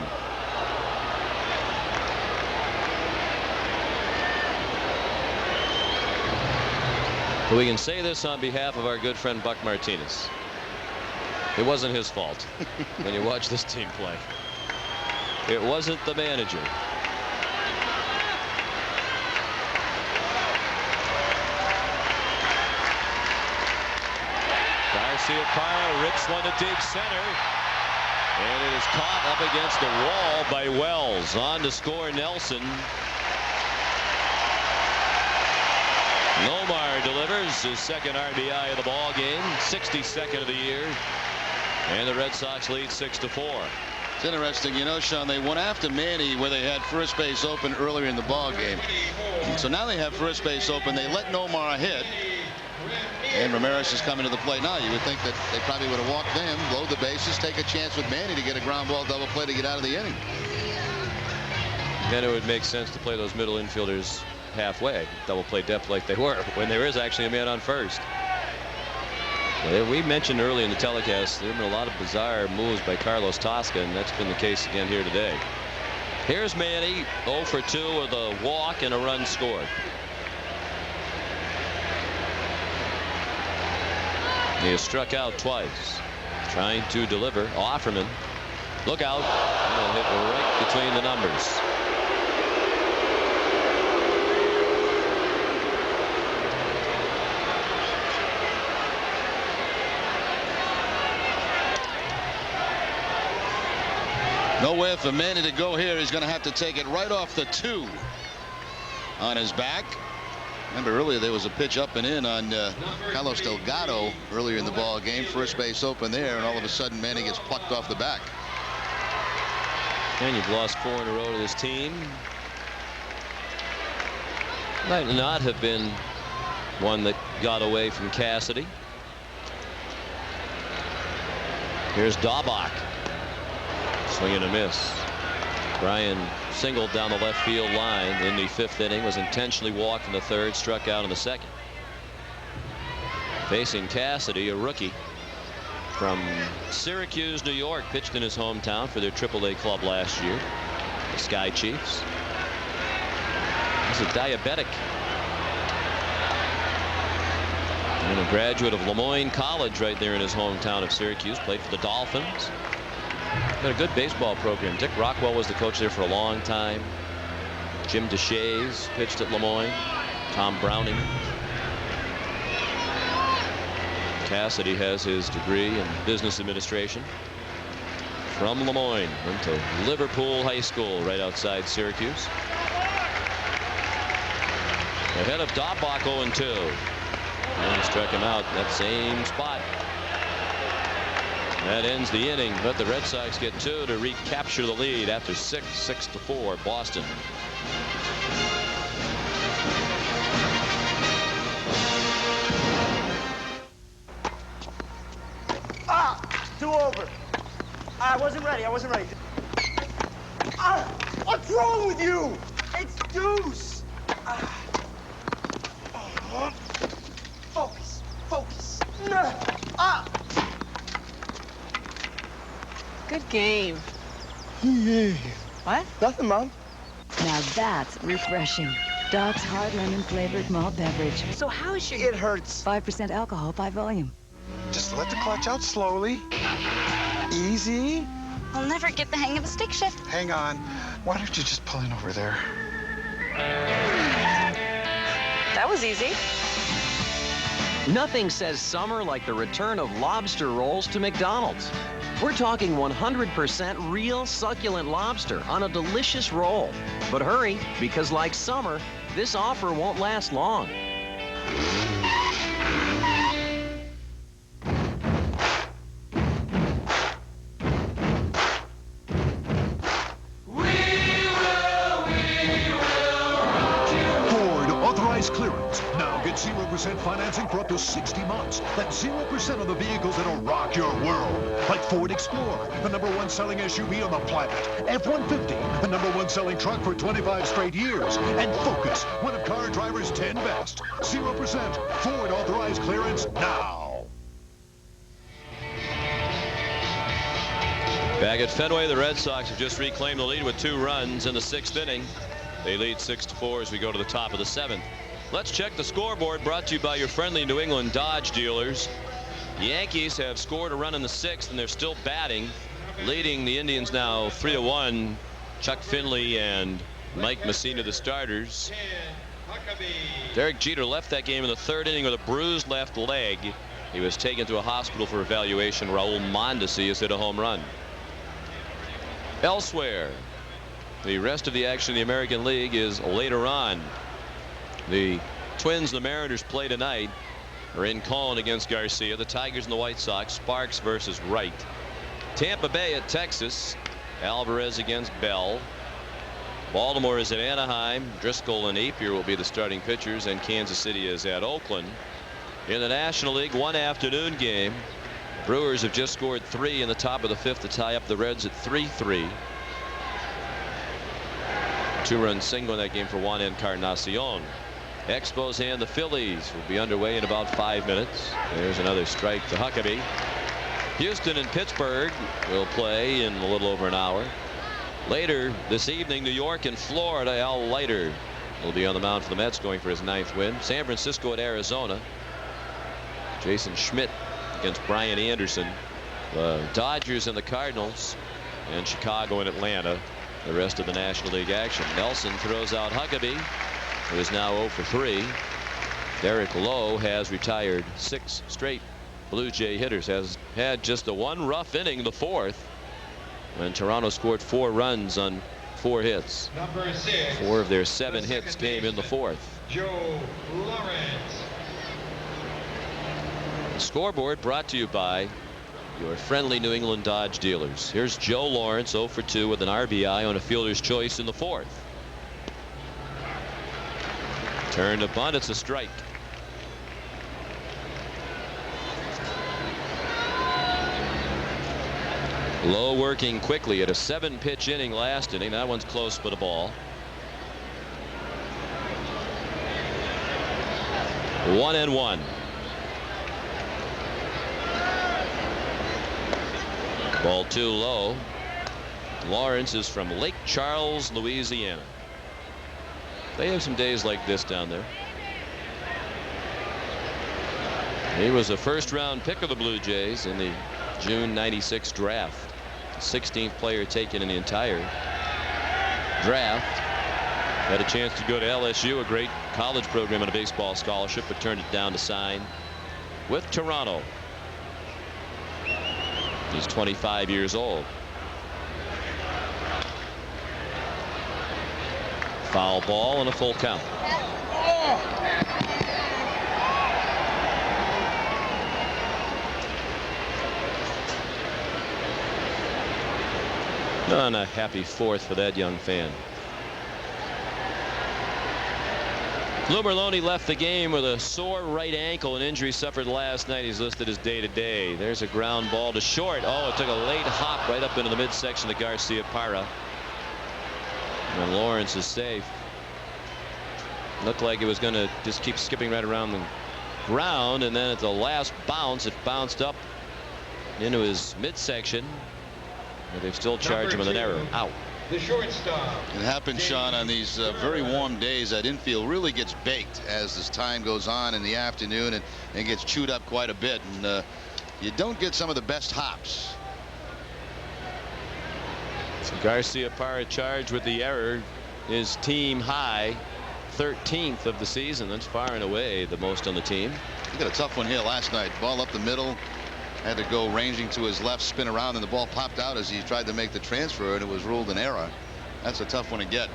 But we can say this on behalf of our good friend Buck Martinez. It wasn't his fault when you watch this team play. It wasn't the manager. Garcia Parra rips one to deep center. And it is caught up against the wall by Wells. On to score Nelson. Nomar delivers his second RBI of the ball game, 62nd of the year, and the Red Sox lead 6-4. It's interesting, Sean, they went after Manny where they had first base open earlier in the ball game. So now they have first base open. They let Nomar hit. And Ramirez is coming to the plate now. You would think that they probably would have walked him, load the bases, take a chance with Manny to get a ground ball double play to get out of the inning. Then it would make sense to play those middle infielders halfway, double play depth like they were, when there is actually a man on first. We mentioned early in the telecast there have been a lot of bizarre moves by Carlos Tosca, and that's been the case again here today. Here's Manny, 0 for 2 with a walk and a run scored. He has struck out twice, trying to deliver. Offerman, look out, and hit right between the numbers. Nowhere for Manny to go here. He's going to have to take it right off the 2 on his back. Remember earlier there was a pitch up and in on Carlos Delgado earlier in the ball game. First base open there, and all of a sudden Manny gets plucked off the back. And you've lost 4 in a row to this team. Might not have been one that got away from Cassidy. Here's Daubach. Swing and a miss. Bryan singled down the left field line in the 5th inning, was intentionally walked in the 3rd, struck out in the 2nd. Facing Cassidy, a rookie from Syracuse, New York, pitched in his hometown for their AAA club last year, the Sky Chiefs. He's a diabetic and a graduate of Lemoyne College right there in his hometown of Syracuse. Played for the Dolphins. Got a good baseball program. Dick Rockwell was the coach there for a long time. Jim DeShays pitched at Lemoyne. Tom Browning. Cassidy has his degree in business administration from Lemoyne. Went to Liverpool High School right outside Syracuse. Ahead of Daubach, 0-2. And he struck him out that same spot. That ends the inning, but the Red Sox get 2 to recapture the lead after 6-4 Boston. Ah, 2 over. I wasn't ready. Ah, what's wrong with you? It's deuce. Focus. Ah. Good game. What? Nothing, Mom. Now that's refreshing. Doc's hard lemon flavored malt beverage. So how is she? It hurts. 5% alcohol by volume. Just let the clutch out slowly. Easy. I'll never get the hang of a stick shift. Hang on. Why don't you just pull in over there? That was easy. Nothing says summer like the return of lobster rolls to McDonald's. We're talking 100% real succulent lobster on a delicious roll. But hurry, because like summer, This offer won't last long. Clearance. Now get 0% financing for up to 60 months. That's 0% on the vehicles that'll rock your world. Like Ford Explorer, the #1 selling SUV on the planet. F-150, the #1 selling truck for 25 straight years. And Focus, one of car drivers' 10 best. 0% Ford authorized clearance now. Back at Fenway, the Red Sox have just reclaimed the lead with 2 runs in the 6th inning. They lead 6-4 as we go to the top of the 7th. Let's check the scoreboard, brought to you by your friendly New England Dodge dealers. The Yankees have scored a run in the 6th, and they're still batting, leading the Indians now 3-1. Chuck Finley and Mike Messina, the starters. Derek Jeter left that game in the 3rd inning with a bruised left leg. He was taken to a hospital for evaluation. Raul Mondesi has hit a home run. Elsewhere, the rest of the action in the American League is later on. The Twins and the Mariners play tonight. Are in Colin against Garcia. The Tigers and the White Sox. Sparks versus Wright. Tampa Bay at Texas. Alvarez against Bell. Baltimore is at Anaheim. Driscoll and Napier will be the starting pitchers, and Kansas City is at Oakland. In the National League, 1 afternoon game. Brewers have just scored 3 in the top of the 5th to tie up the Reds at 3-3. 2-run single in that game for Juan Encarnacion. Expos and the Phillies will be underway in about 5 minutes. There's another strike to Huckabee. Houston and Pittsburgh will play in a little over an hour. Later this evening, New York and Florida. Al Leiter will be on the mound for the Mets, going for his 9th win. San Francisco at Arizona. Jason Schmidt against Brian Anderson. The Dodgers and the Cardinals, and Chicago and Atlanta. The rest of the National League action. Nelson throws out Huckabee, who is now 0 for 3. Derek Lowe has retired 6 straight Blue Jay hitters. Has had just a 1 rough inning, the 4th, when Toronto scored 4 runs on 4 hits. Number 6. 4 of their 7 hits came in the 4th. Joe Lawrence. The scoreboard brought to you by your friendly New England Dodge dealers. Here's Joe Lawrence, 0 for 2 with an RBI on a fielder's choice in the 4th. Turned to bunt. It's a strike. Lowe working quickly at a 7-pitch inning last inning. That one's close but a ball. 1-1. Ball 2 low. Lawrence is from Lake Charles, Louisiana. They have some days like this down there. He was a 1st-round pick of the Blue Jays in the June '96 draft. 16th player taken in the entire draft. Had a chance to go to LSU, a great college program on a baseball scholarship, but turned it down to sign with Toronto. He's 25 years old. Foul ball and a full count. And a happy 4th for that young fan. Lou Merlone left the game with a sore right ankle, an injury suffered last night. He's listed as day-to-day. There's a ground ball to short. Oh, it took a late hop right up into the midsection of Garcia Parra. And Lawrence is safe. Looked like it was going to just keep skipping right around the ground, and then at the last bounce, it bounced up into his midsection. But they've still charged him with an error. Out. The shortstop. It happens, Sean, on these very warm days. That infield really gets baked as this time goes on in the afternoon, and gets chewed up quite a bit, and you don't get some of the best hops. So Garcia Parra charged with the error. His team high 13th of the season. That's far and away the most on the team. He got a tough one here last night. Ball up the middle. Had to go ranging to his left, spin around, and the ball popped out as he tried to make the transfer, and it was ruled an error. That's a tough one to get.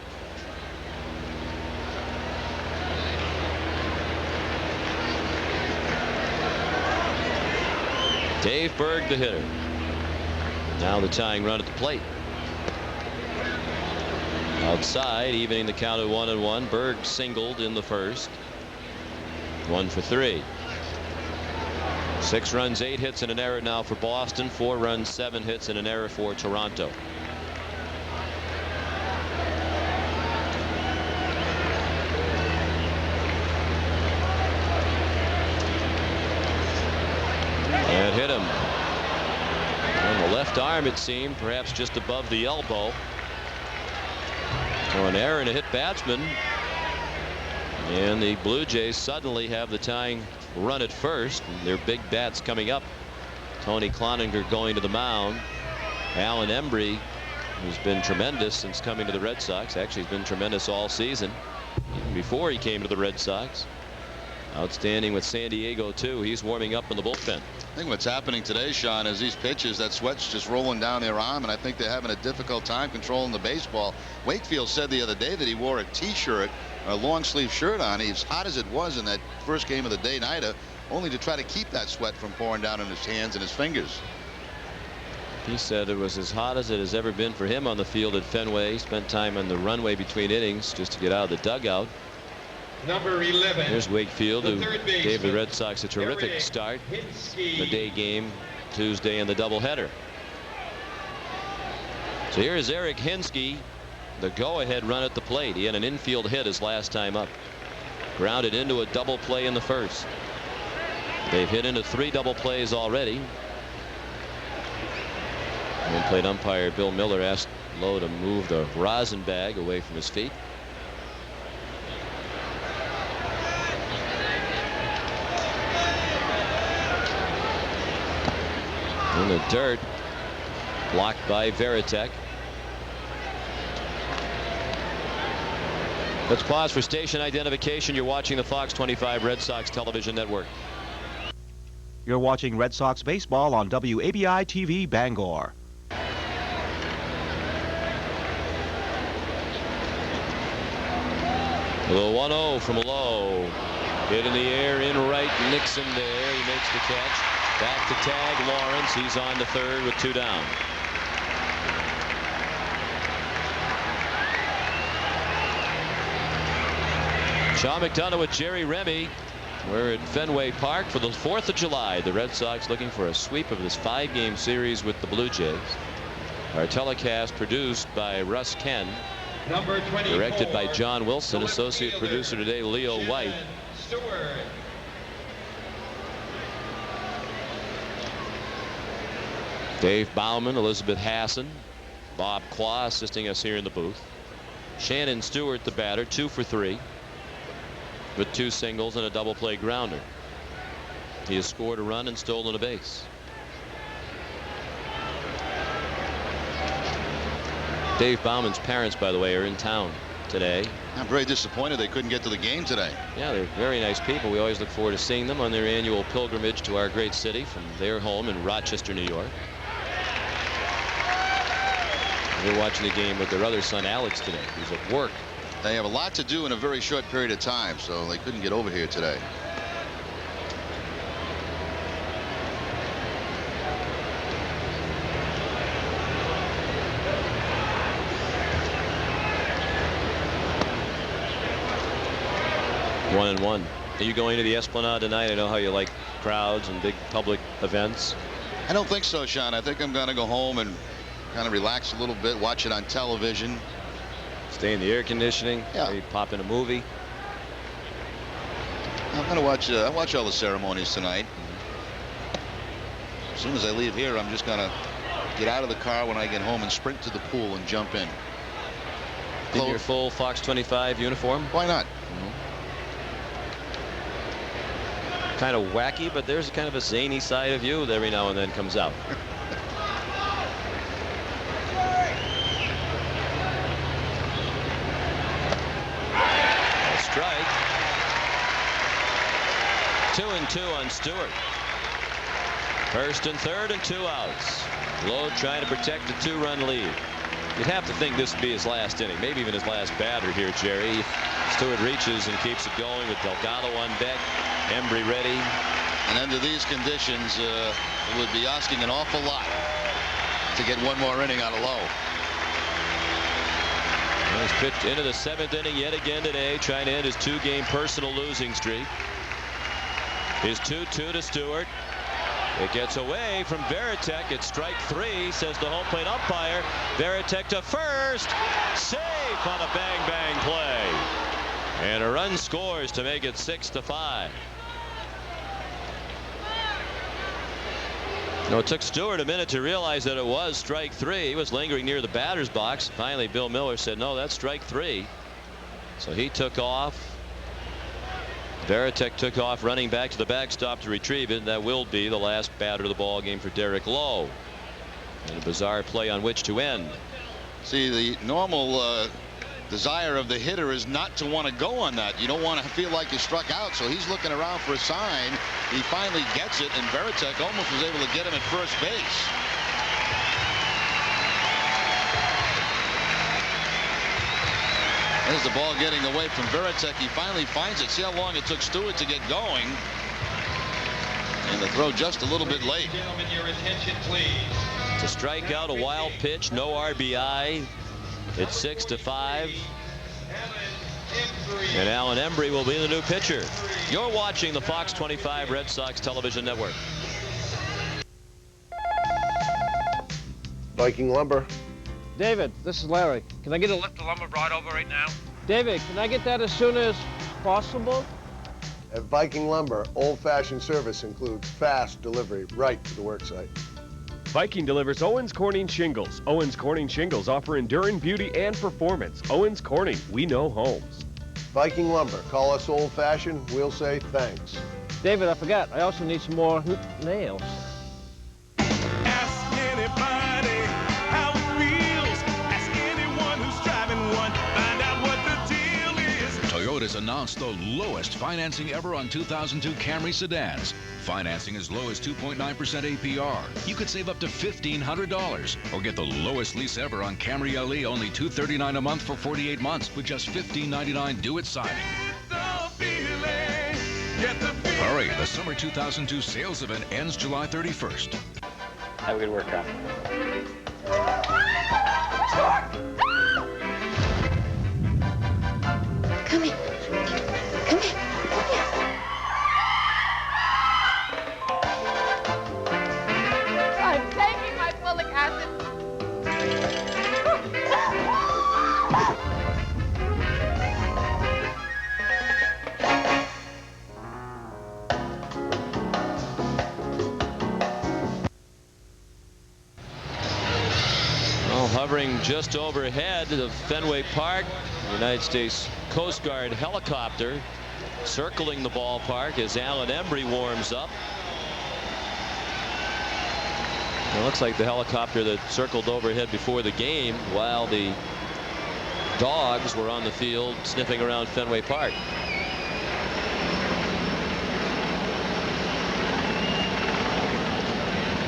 Dave Berg, the hitter. Now the tying run at the plate. Outside, evening the count at 1-1. Berg singled in the first. 1 for 3. 6 runs, 8 hits, and an error now for Boston. 4 runs, 7 hits, and an error for Toronto. And hit him on the left arm, it seemed, perhaps just above the elbow. So an error and a hit batsman. And the Blue Jays suddenly have the tying run at first. Their big bats coming up. Tony Cloninger going to the mound. Alan Embry, who's been tremendous since coming to the Red Sox. Actually, he's been tremendous all season, even before he came to the Red Sox. Outstanding with San Diego, too. He's warming up in the bullpen. I think what's happening today, Sean, is these pitches, that sweat's just rolling down their arm, and I think they're having a difficult time controlling the baseball. Wakefield said the other day that he wore a T-shirt, a long sleeve shirt on, as hot as it was in that first game of the day-nighter, only to try to keep that sweat from pouring down on his hands and his fingers. He said it was as hot as it has ever been for him on the field at Fenway. He spent time on the runway between innings just to get out of the dugout. Number 11. Here's Wakefield, who gave the Red Sox a terrific start. The day game Tuesday in the doubleheader. So here is Eric Hinske, the go-ahead run at the plate. He had an infield hit his last time up. Grounded into a double play in the first. They've hit into 3 double plays already. Home plate umpire Bill Miller asked Lowe to move the rosin bag away from his feet. In the dirt, blocked by Veritek. Let's pause for station identification. You're watching the Fox 25 Red Sox television network. You're watching Red Sox baseball on WABI TV Bangor. The 1-0 from Lowe. Hit in the air in right. Nixon there. He makes the catch. Back to tag Lawrence. He's on to third with 2 down. Sean McDonough with Jerry Remy. We're at Fenway Park for the 4th of July. The Red Sox looking for a sweep of this 5-game series with the Blue Jays. Our telecast produced by Russ Ken. Number 24, directed by John Wilson. Associate producer today, Leo White. Stewart. Dave Bauman, Elizabeth Hassan, Bob Claw assisting us here in the booth. Shannon Stewart, the batter, 2 for 3 with 2 singles and a double play grounder. He has scored a run and stolen a base. Dave Bauman's parents, by the way, are in town today. I'm very disappointed they couldn't get to the game today. Yeah, they're very nice people. We always look forward to seeing them on their annual pilgrimage to our great city from their home in Rochester, New York. They're watching the game with their other son Alex today, who's at work. They have a lot to do in a very short period of time, so they couldn't get over here today. One and one. Are you going to the Esplanade tonight? I know how you like crowds and big public events. I don't think so, Sean. I think I'm going to go home and kind of relax a little bit, watch it on television. Stay in the air conditioning. Yeah. Maybe pop in a movie. I'm going to watch all the ceremonies tonight. As soon as I leave here, I'm just going to get out of the car when I get home and sprint to the pool and jump in. In your full Fox 25 uniform? Why not? Kind of wacky, but there's kind of a zany side of you that every now and then comes out. A strike. 2-2 on Stewart. First and third and 2 outs. Lowe trying to protect the 2-run lead. You'd have to think this would be his last inning, maybe even his last batter here, Jerry. Stewart reaches and keeps it going with Delgado on deck. Embry ready. And under these conditions, it would be asking an awful lot to get one more inning out of Lowe. He's pitched into the 7th inning yet again today, trying to end his 2-game personal losing streak. His 2-2 to Stewart. It gets away from Varitek. It's strike 3, says the home plate umpire. Varitek to first. Safe on a bang-bang play. And a run scores to make it 6-5. No, it took Stewart a minute to realize that it was strike 3. He was lingering near the batter's box. Finally, Bill Miller said, no, that's strike 3. So he took off. Varitek took off, running back to the backstop to retrieve it, and that will be the last batter of the ball game for Derek Lowe. And a bizarre play on which to end. See, the normal desire of the hitter is not to want to go on that. You don't want to feel like you struck out, so he's looking around for a sign. He finally gets it, and Varitek almost was able to get him at first base. There's the ball getting away from Varitek. He finally finds it. See how long it took Stewart to get going. And the throw just a little bit late. Gentlemen, your attention, please. It's a strikeout, a wild pitch, no RBI. It's 6-5. And Alan Embry will be the new pitcher. You're watching the Fox 25 Red Sox television network. Viking Lumber. David, this is Larry. Can I get a lift of lumber brought over right now? David, can I get that as soon as possible? At Viking Lumber, old-fashioned service includes fast delivery right to the worksite. Viking delivers Owens Corning shingles. Owens Corning shingles offer enduring beauty and performance. Owens Corning, we know homes. Viking Lumber. Call us old-fashioned. We'll say thanks. David, I forgot. I also need some more nails. Ask anybody how it feels. Ask anyone who's driving one. Find out what the deal is. Toyota's announced the lowest financing ever on 2002 Camry sedans. Financing as low as 2.9% APR. You could save up to $1,500 or get the lowest lease ever on Camry LE, only $239 a month for 48 months with just $15.99 due at signing. Hurry, the summer 2002 sales event ends July 31st. Have a good workout. Come here. Come here. I'm taking my folic acid. Hovering just overhead of Fenway Park, the United States Coast Guard helicopter circling the ballpark as Alan Embry warms up. It looks like the helicopter that circled overhead before the game while the dogs were on the field sniffing around Fenway Park.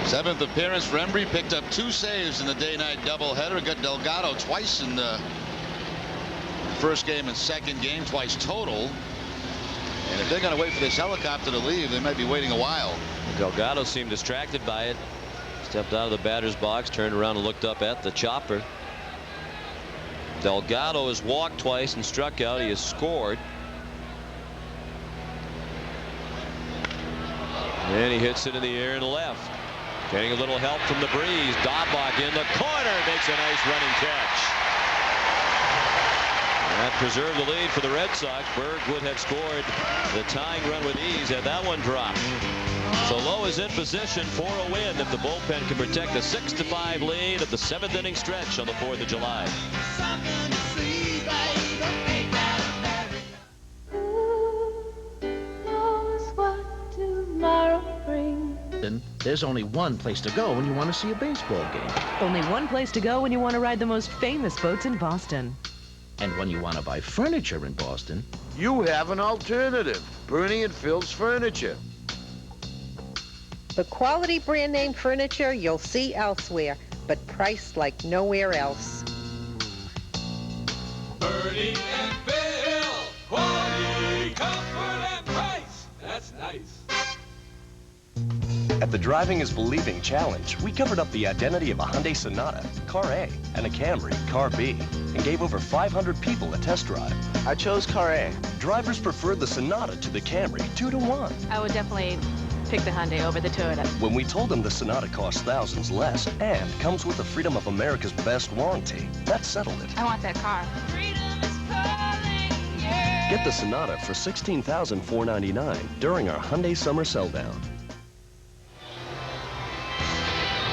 Seventh appearance for Embry. Picked up 2 saves in the day-night doubleheader. Got Delgado twice in the first game and second game, twice total. And if they're going to wait for this helicopter to leave, they might be waiting a while. Delgado seemed distracted by it. Stepped out of the batter's box, turned around and looked up at the chopper. Delgado has walked twice and struck out. He has scored. And he hits it in the air and left. Getting a little help from the breeze. Dobach in the corner makes a nice running catch. And that preserved the lead for the Red Sox. Berg would have scored the tying run with ease had that one dropped. So Lowe is in position for a win if the bullpen can protect a 6-5 lead at the 7th inning stretch on the 4th of July. There's only one place to go when you want to see a baseball game. Only one place to go when you want to ride the most famous boats in Boston. And when you want to buy furniture in Boston, you have an alternative. Bernie and Phil's Furniture. The quality brand name furniture you'll see elsewhere, but priced like nowhere else. Bernie and Phil, quality, comfort, and price. That's nice. the Driving is Believing Challenge, we covered up the identity of a Hyundai Sonata, Car A, and a Camry, Car B, and gave over 500 people a test drive. I chose Car A. Drivers preferred the Sonata to the Camry 2-to-1. I would definitely pick the Hyundai over the Toyota. When we told them the Sonata costs thousands less and comes with the Freedom of America's Best warranty, that settled it. I want that car. Get the Sonata for $16,499 during our Hyundai Summer Sell Down.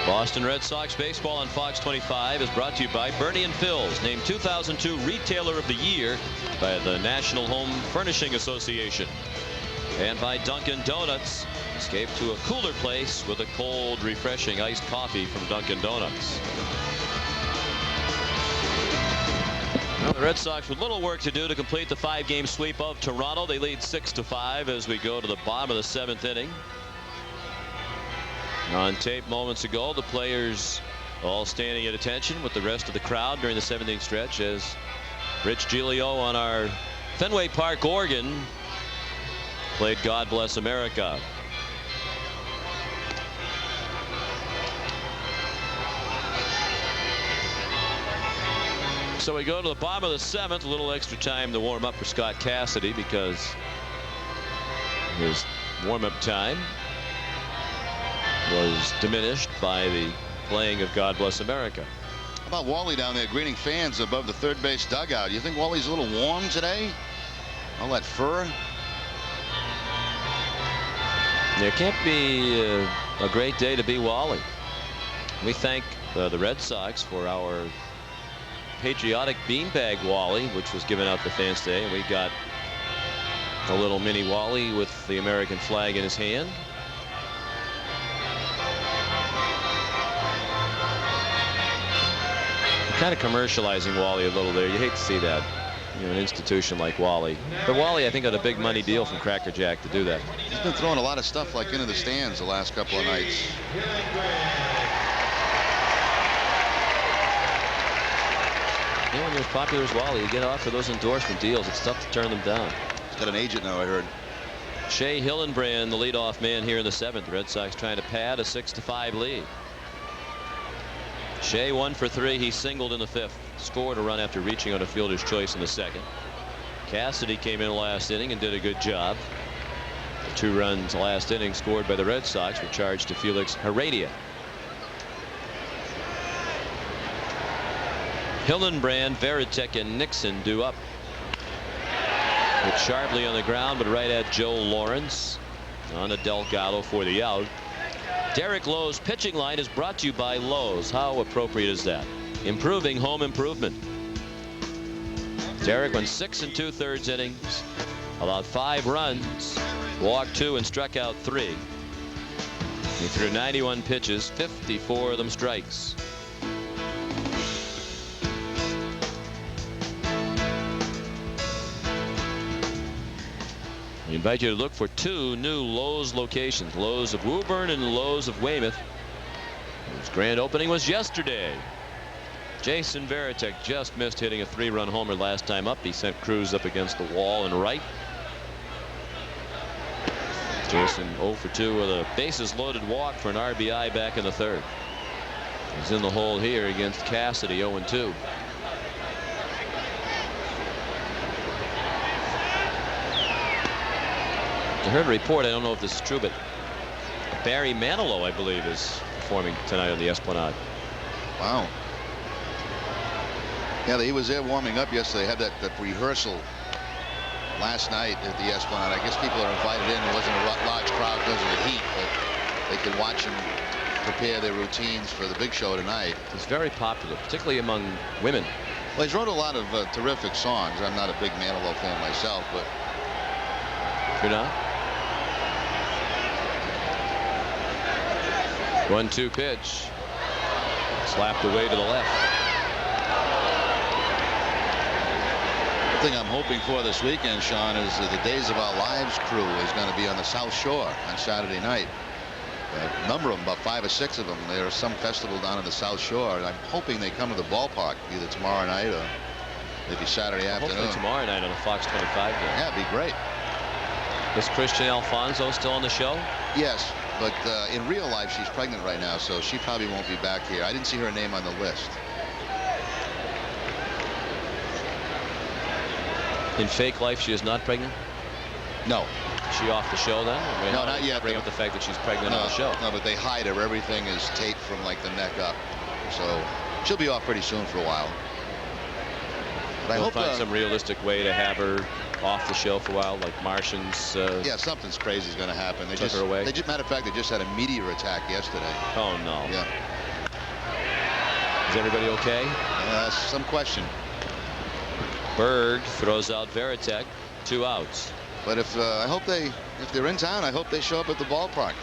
Boston Red Sox baseball on Fox 25 is brought to you by Bernie & Phil's, named 2002 Retailer of the Year by the National Home Furnishing Association. And by Dunkin' Donuts. Escape to a cooler place with a cold, refreshing iced coffee from Dunkin' Donuts. Well, the Red Sox with little work to do to complete the 5-game sweep of Toronto. They lead 6-5 as we go to the bottom of the 7th inning. On tape moments ago, the players all standing at attention with the rest of the crowd during the 7th inning stretch as Rich Giglio on our Fenway Park organ played God Bless America. So we go to the bottom of the 7th, a little extra time to warm up for Scott Cassidy because his warm-up time was diminished by the playing of God Bless America. How about Wally down there greeting fans above the third base dugout? You think Wally's a little warm today? All that fur? There can't be a great day to be Wally. We thank the Red Sox for our patriotic beanbag Wally, which was given out to fans today, and we got a little mini Wally with the American flag in his hand. Kind of commercializing Wally a little there. You hate to see that, you know, an institution like Wally. But Wally, I think, got a big money deal from Cracker Jack to do that. He's been throwing a lot of stuff like into the stands the last couple of nights. You know, when you're as popular as Wally, you get off for those endorsement deals. It's tough to turn them down. He's got an agent now, I heard. Shea Hillenbrand, the leadoff man here in the 7th. The Red Sox trying to pad a 6-5 lead. Shea 1 for 3. He singled in the 5th. Scored a run after reaching on a fielder's choice in the 2nd. Cassidy came in the last inning and did a good job. The 2 runs last inning scored by the Red Sox were charged to Felix Heredia. Hillenbrand, Veritek, and Nixon due up. Hit sharply on the ground, but right at Joe Lawrence. On to Delgado for the out. Derek Lowe's pitching line is brought to you by Lowe's. How appropriate is that? Improving home improvement. Derek went 6 2/3 innings, allowed 5 runs, walked 2 and struck out 3. He threw 91 pitches, 54 of them strikes. We invite you to look for 2 new Lowe's locations, Lowe's of Woburn and Lowe's of Weymouth. His grand opening was yesterday. Jason Veritek just missed hitting a 3-run homer last time up. He sent Cruz up against the wall and right. Jason 0 for 2 with a bases loaded walk for an RBI back in the 3rd. He's in the hole here against Cassidy, 0-2. I heard a report, I don't know if this is true, but Barry Manilow, I believe, is performing tonight on the Esplanade. Wow. Yeah, he was there warming up yesterday. They had that rehearsal last night at the Esplanade. I guess people are invited in. There wasn't a large crowd because of the heat, but they could watch him prepare their routines for the big show tonight. He's very popular, particularly among women. Well, he's wrote a lot of terrific songs. I'm not a big Manilow fan myself, but... You're not? 1-2 pitch. Slapped away to the left. The thing I'm hoping for this weekend, Sean, is the Days of Our Lives crew is going to be on the South Shore on Saturday night. A number of them, about 5 or 6 of them. There's some festival down in the South Shore, and I'm hoping they come to the ballpark either tomorrow night or maybe Saturday afternoon. Hopefully tomorrow night on a Fox 25 game. Yeah, it'd be great. Is Christian Alfonso still on the show? Yes. but in real life she's pregnant right now, so she probably won't be back here. I didn't see her name on the list. In fake life, she is not pregnant? No. Is she off the show then? I mean, No, not yet. Bring up the fact that she's pregnant on the show. No, but they hide her. Everything is taped from like the neck up. So she'll be off pretty soon for a while. But I They'll hope find some realistic way to have her off the show for a while, like Martians. Yeah, something's crazy is going to happen. They took her away. Matter of fact, they just had a meteor attack yesterday. Oh no. Yeah. Is everybody okay? Some question. Berg throws out Veritek. 2 outs. But if they're in town, I hope they show up at the ballpark.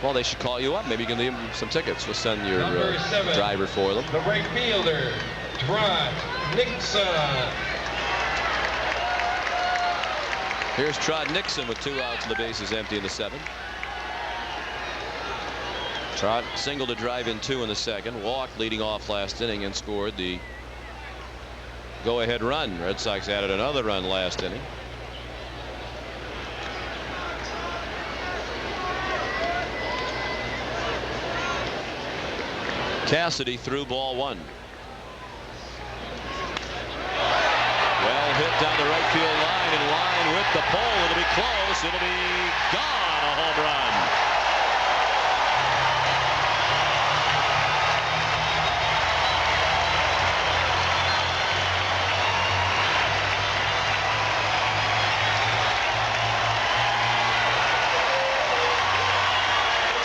Well, they should call you up. Maybe you can leave them some tickets. We'll send your Number 7, driver for them. The right fielder, Trot Nixon. Here's Trot Nixon with 2 outs and the bases empty in the 7th. Trot singled to drive in 2 in the 2nd. Walked leading off last inning and scored the go-ahead run. Red Sox added another run last inning. Cassidy threw ball 1. Well hit down the right field line, in line with the pole. It'll be close. It'll be gone. A home run.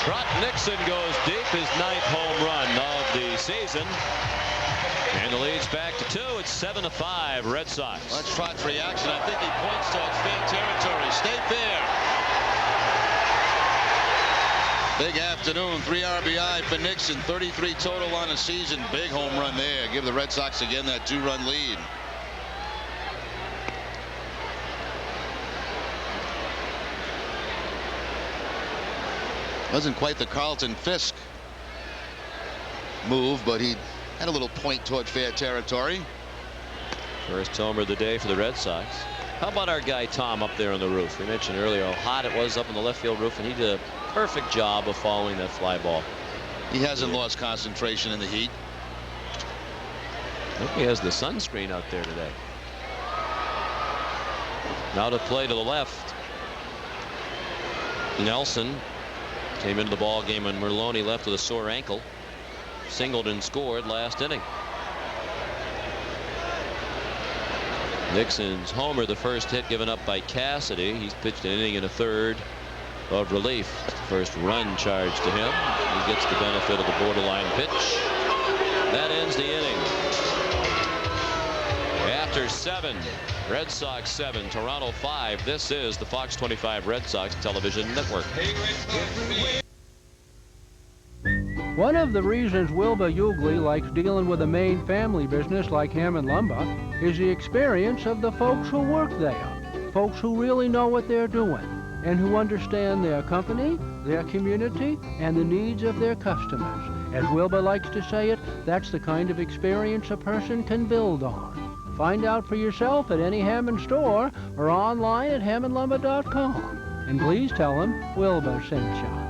Trot Nixon goes deep, his 9th home run of the season. And the lead's back to 2. It's 7-5 Red Sox. That's Trot's reaction. I think he points towards fair territory. Stay fair. Big afternoon. 3 RBI for Nixon. 33 total on the season. Big home run there. Give the Red Sox again that 2-run lead. Wasn't quite the Carlton Fisk move, but he had a little point toward fair territory. First homer of the day for the Red Sox. How about our guy Tom up there on the roof? We mentioned earlier how hot it was up on the left field roof, and he did a perfect job of following that fly ball. He hasn't lost concentration in the heat. I think he has the sunscreen out there today. Now to play to the left. Nelson came into the ball game when Merlone left with a sore ankle. Singled and scored last inning. Nixon's homer, the first hit given up by Cassidy. He's pitched an inning and a third of relief. First run charged to him. He gets the benefit of the borderline pitch. That ends the inning. After 7, Red Sox 7, Toronto 5. This is the Fox 25 Red Sox television network. One of the reasons Wilbur Ugly likes dealing with a main family business like Hammond Lumber is the experience of the folks who work there. Folks who really know what they're doing and who understand their company, their community, and the needs of their customers. As Wilbur likes to say it, that's the kind of experience a person can build on. Find out for yourself at any Hammond store or online at hammondlumber.com. And please tell them Wilbur sent you.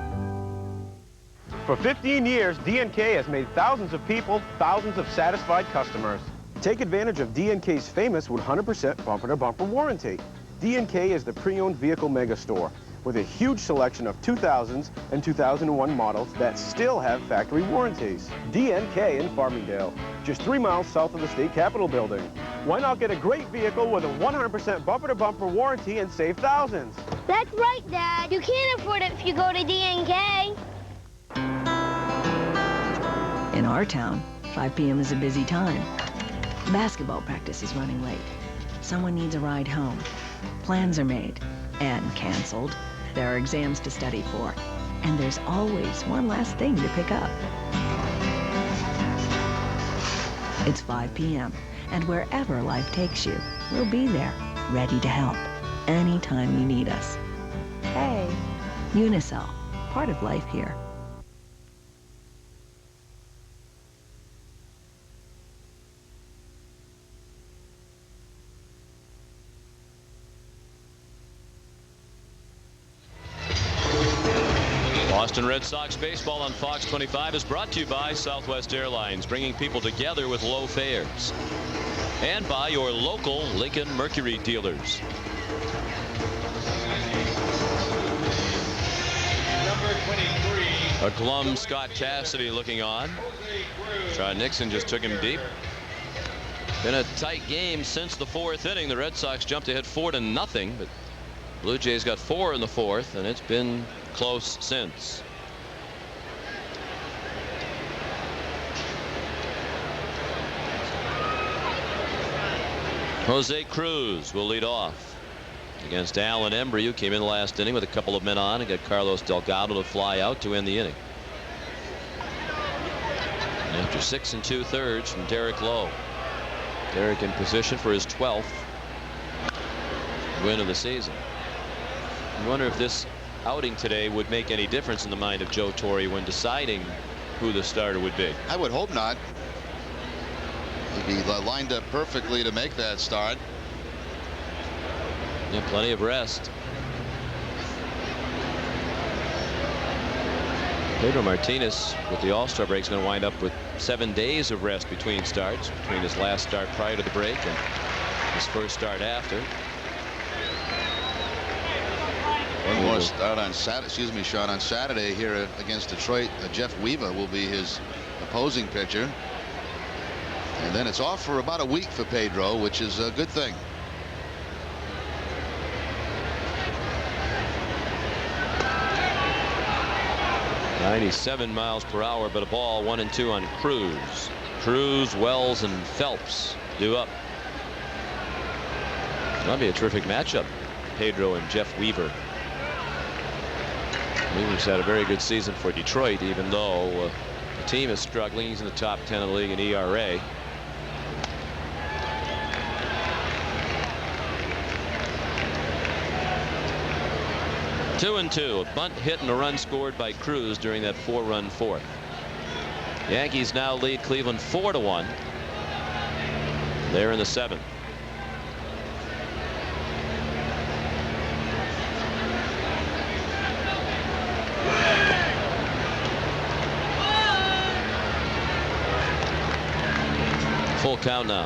For 15 years, D&K has made thousands of people thousands of satisfied customers. Take advantage of D&K's famous 100% bumper-to-bumper warranty. D&K is the pre-owned vehicle mega store with a huge selection of 2000s and 2001 models that still have factory warranties. D&K in Farmingdale, just 3 miles south of the State Capitol building. Why not get a great vehicle with a 100% bumper-to-bumper warranty and save thousands? That's right, Dad. You can't afford it if you go to D&K. In our town, 5 p.m. is a busy time. Basketball practice is running late. Someone needs a ride home. Plans are made and canceled. There are exams to study for. And there's always one last thing to pick up. It's 5 p.m. and wherever life takes you, we'll be there, ready to help, anytime you need us. Hey, Unicel, part of life here. Boston Red Sox baseball on Fox 25 is brought to you by Southwest Airlines, bringing people together with low fares, and by your local Lincoln Mercury dealers. Number 23. A glum Scott Cassidy looking on. John Nixon just took him deep. Been a tight game since the 4th inning. The Red Sox jumped ahead 4-0, but Blue Jays got 4 in the 4th, and it's been close since. Jose Cruz will lead off against Alan Embry, who came in last inning with a couple of men on and got Carlos Delgado to fly out to end the inning. After 6 2/3 from Derek Lowe. Derek in position for his 12th win of the season. I wonder if this outing today would make any difference in the mind of Joe Torre when deciding who the starter would be. I would hope not. He lined up perfectly to make that start. Yeah, plenty of rest. Pedro Martinez with the All-Star break is going to wind up with 7 days of rest between starts, between his last start prior to the break and his first start after. One more start on Saturday. Excuse me, Sean. On Saturday here against Detroit, Jeff Weaver will be his opposing pitcher, and then it's off for about a week for Pedro, which is a good thing. .97 miles per hour, but a ball 1-2 on Cruz. Cruz, Wells, and Phelps due up. That'll be a terrific matchup. Pedro and Jeff Weaver. Weaver's had a very good season for Detroit, even though the team is struggling. He's in the top 10 of the league in ERA. Two and two, a bunt hit and a run scored by Cruz during that 4-run 4th. Yankees now lead Cleveland 4-1. They're in the 7th. Full count now.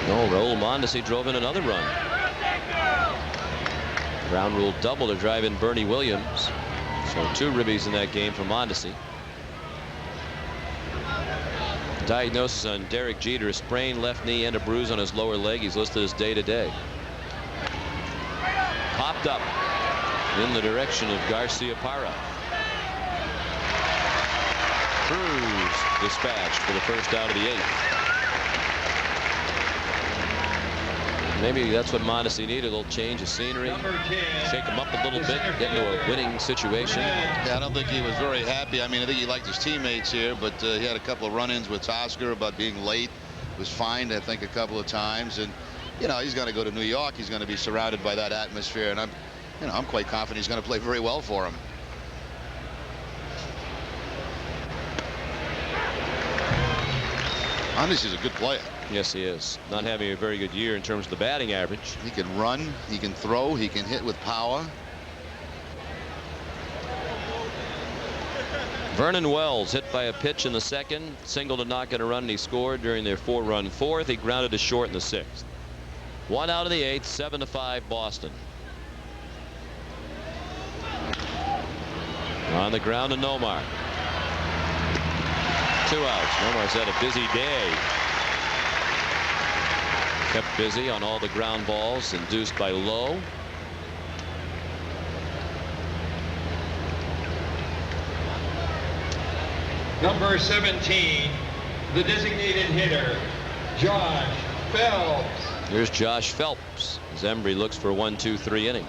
No, Raul Mondesi drove in another run. Ground rule double to drive in Bernie Williams. So 2 ribbies in that game for Mondesi. Diagnosis on Derek Jeter, a sprained left knee and a bruise on his lower leg. He's listed as day-to-day. Popped up in the direction of Garcia Parra. Cruz dispatched for the first out of the 8th. Maybe that's what Mondesi needed, a little change of scenery, shake him up a little bit, get into a winning situation. Yeah, I don't think he was very happy. I mean, I think he liked his teammates here, but he had a couple of run-ins with Oscar about being late. Was fined, I think, a couple of times, and you know, he's going to go to New York. He's going to be surrounded by that atmosphere, and I'm quite confident he's going to play very well for him. Mondesi is a good player. Yes, he is. Not having a very good year in terms of the batting average. He can run, he can throw, he can hit with power. Vernon Wells hit by a pitch in the 2nd, single to knock in a run, and he scored during their 4-run 4th. He grounded to short in the 6th. 1 out of the 8th, 7-5 Boston. On the ground to Nomar. 2 outs. Nomar's had a busy day. Kept busy on all the ground balls induced by Lowe. Number 17, the designated hitter, Josh Phelps. Here's Josh Phelps as Embry looks for a 1-2-3 inning.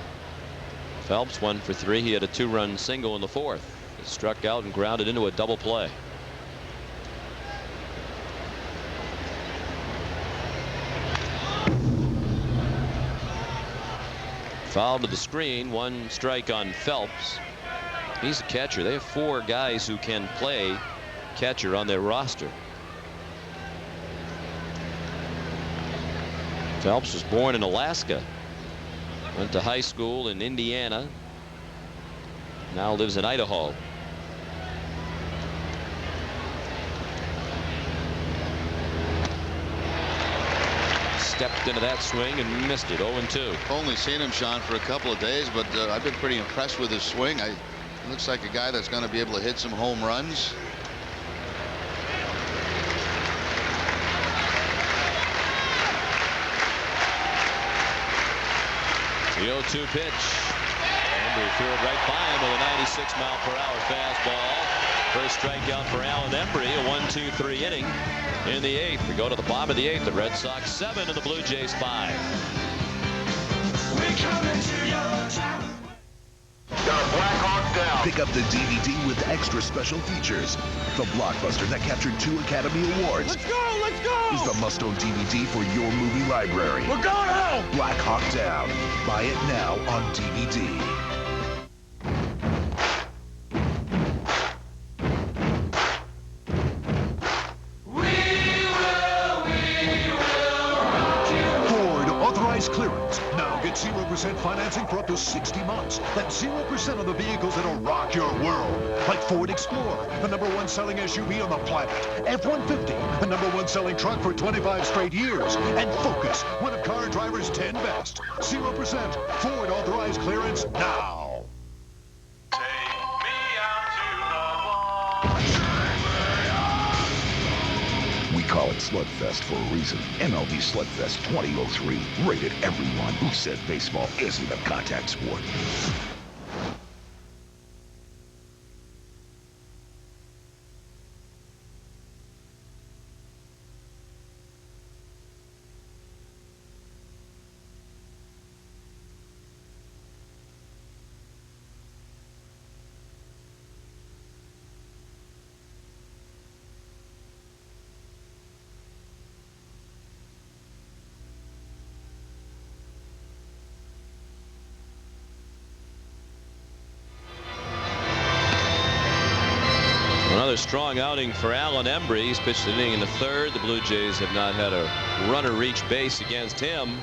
Phelps 1 for 3. He had a 2-run single in the 4th. He struck out and grounded into a double play. Foul to the screen. 1 strike on Phelps. He's a catcher. They have 4 guys who can play catcher on their roster. Phelps was born in Alaska. Went to high school in Indiana. Now lives in Idaho. Stepped into that swing and missed it. 0-2. Only seen him, Sean, for a couple of days, but I've been pretty impressed with his swing. He looks like a guy that's going to be able to hit some home runs. The 0-2 pitch. Embry threw it right by him with a 96-mile-per-hour fastball. First strikeout for Alan Embry. A 1-2-3 inning in the 8th. We go to the bottom of the 8th. The Red Sox 7 and the Blue Jays 5. Pick up the DVD with extra special features. The blockbuster that captured 2 Academy Awards. Let's go! Let's go! Is the must-own DVD for your movie library. We're going home! Black Hawk Down. Buy it now on DVD. Clearance. Now get 0% financing for up to 60 months. That's 0% on the vehicles that'll rock your world. Like Ford Explorer, the #1 selling SUV on the planet. F-150, the #1 selling truck for 25 straight years. And Focus, one of car drivers' 10 best. 0% Ford authorized clearance now. We call it Slugfest for a reason. MLB Slugfest 2003. Rated everyone who said baseball isn't a contact sport. Another strong outing for Alan Embry. He's pitched an inning in the 3rd. The Blue Jays have not had a runner reach base against him.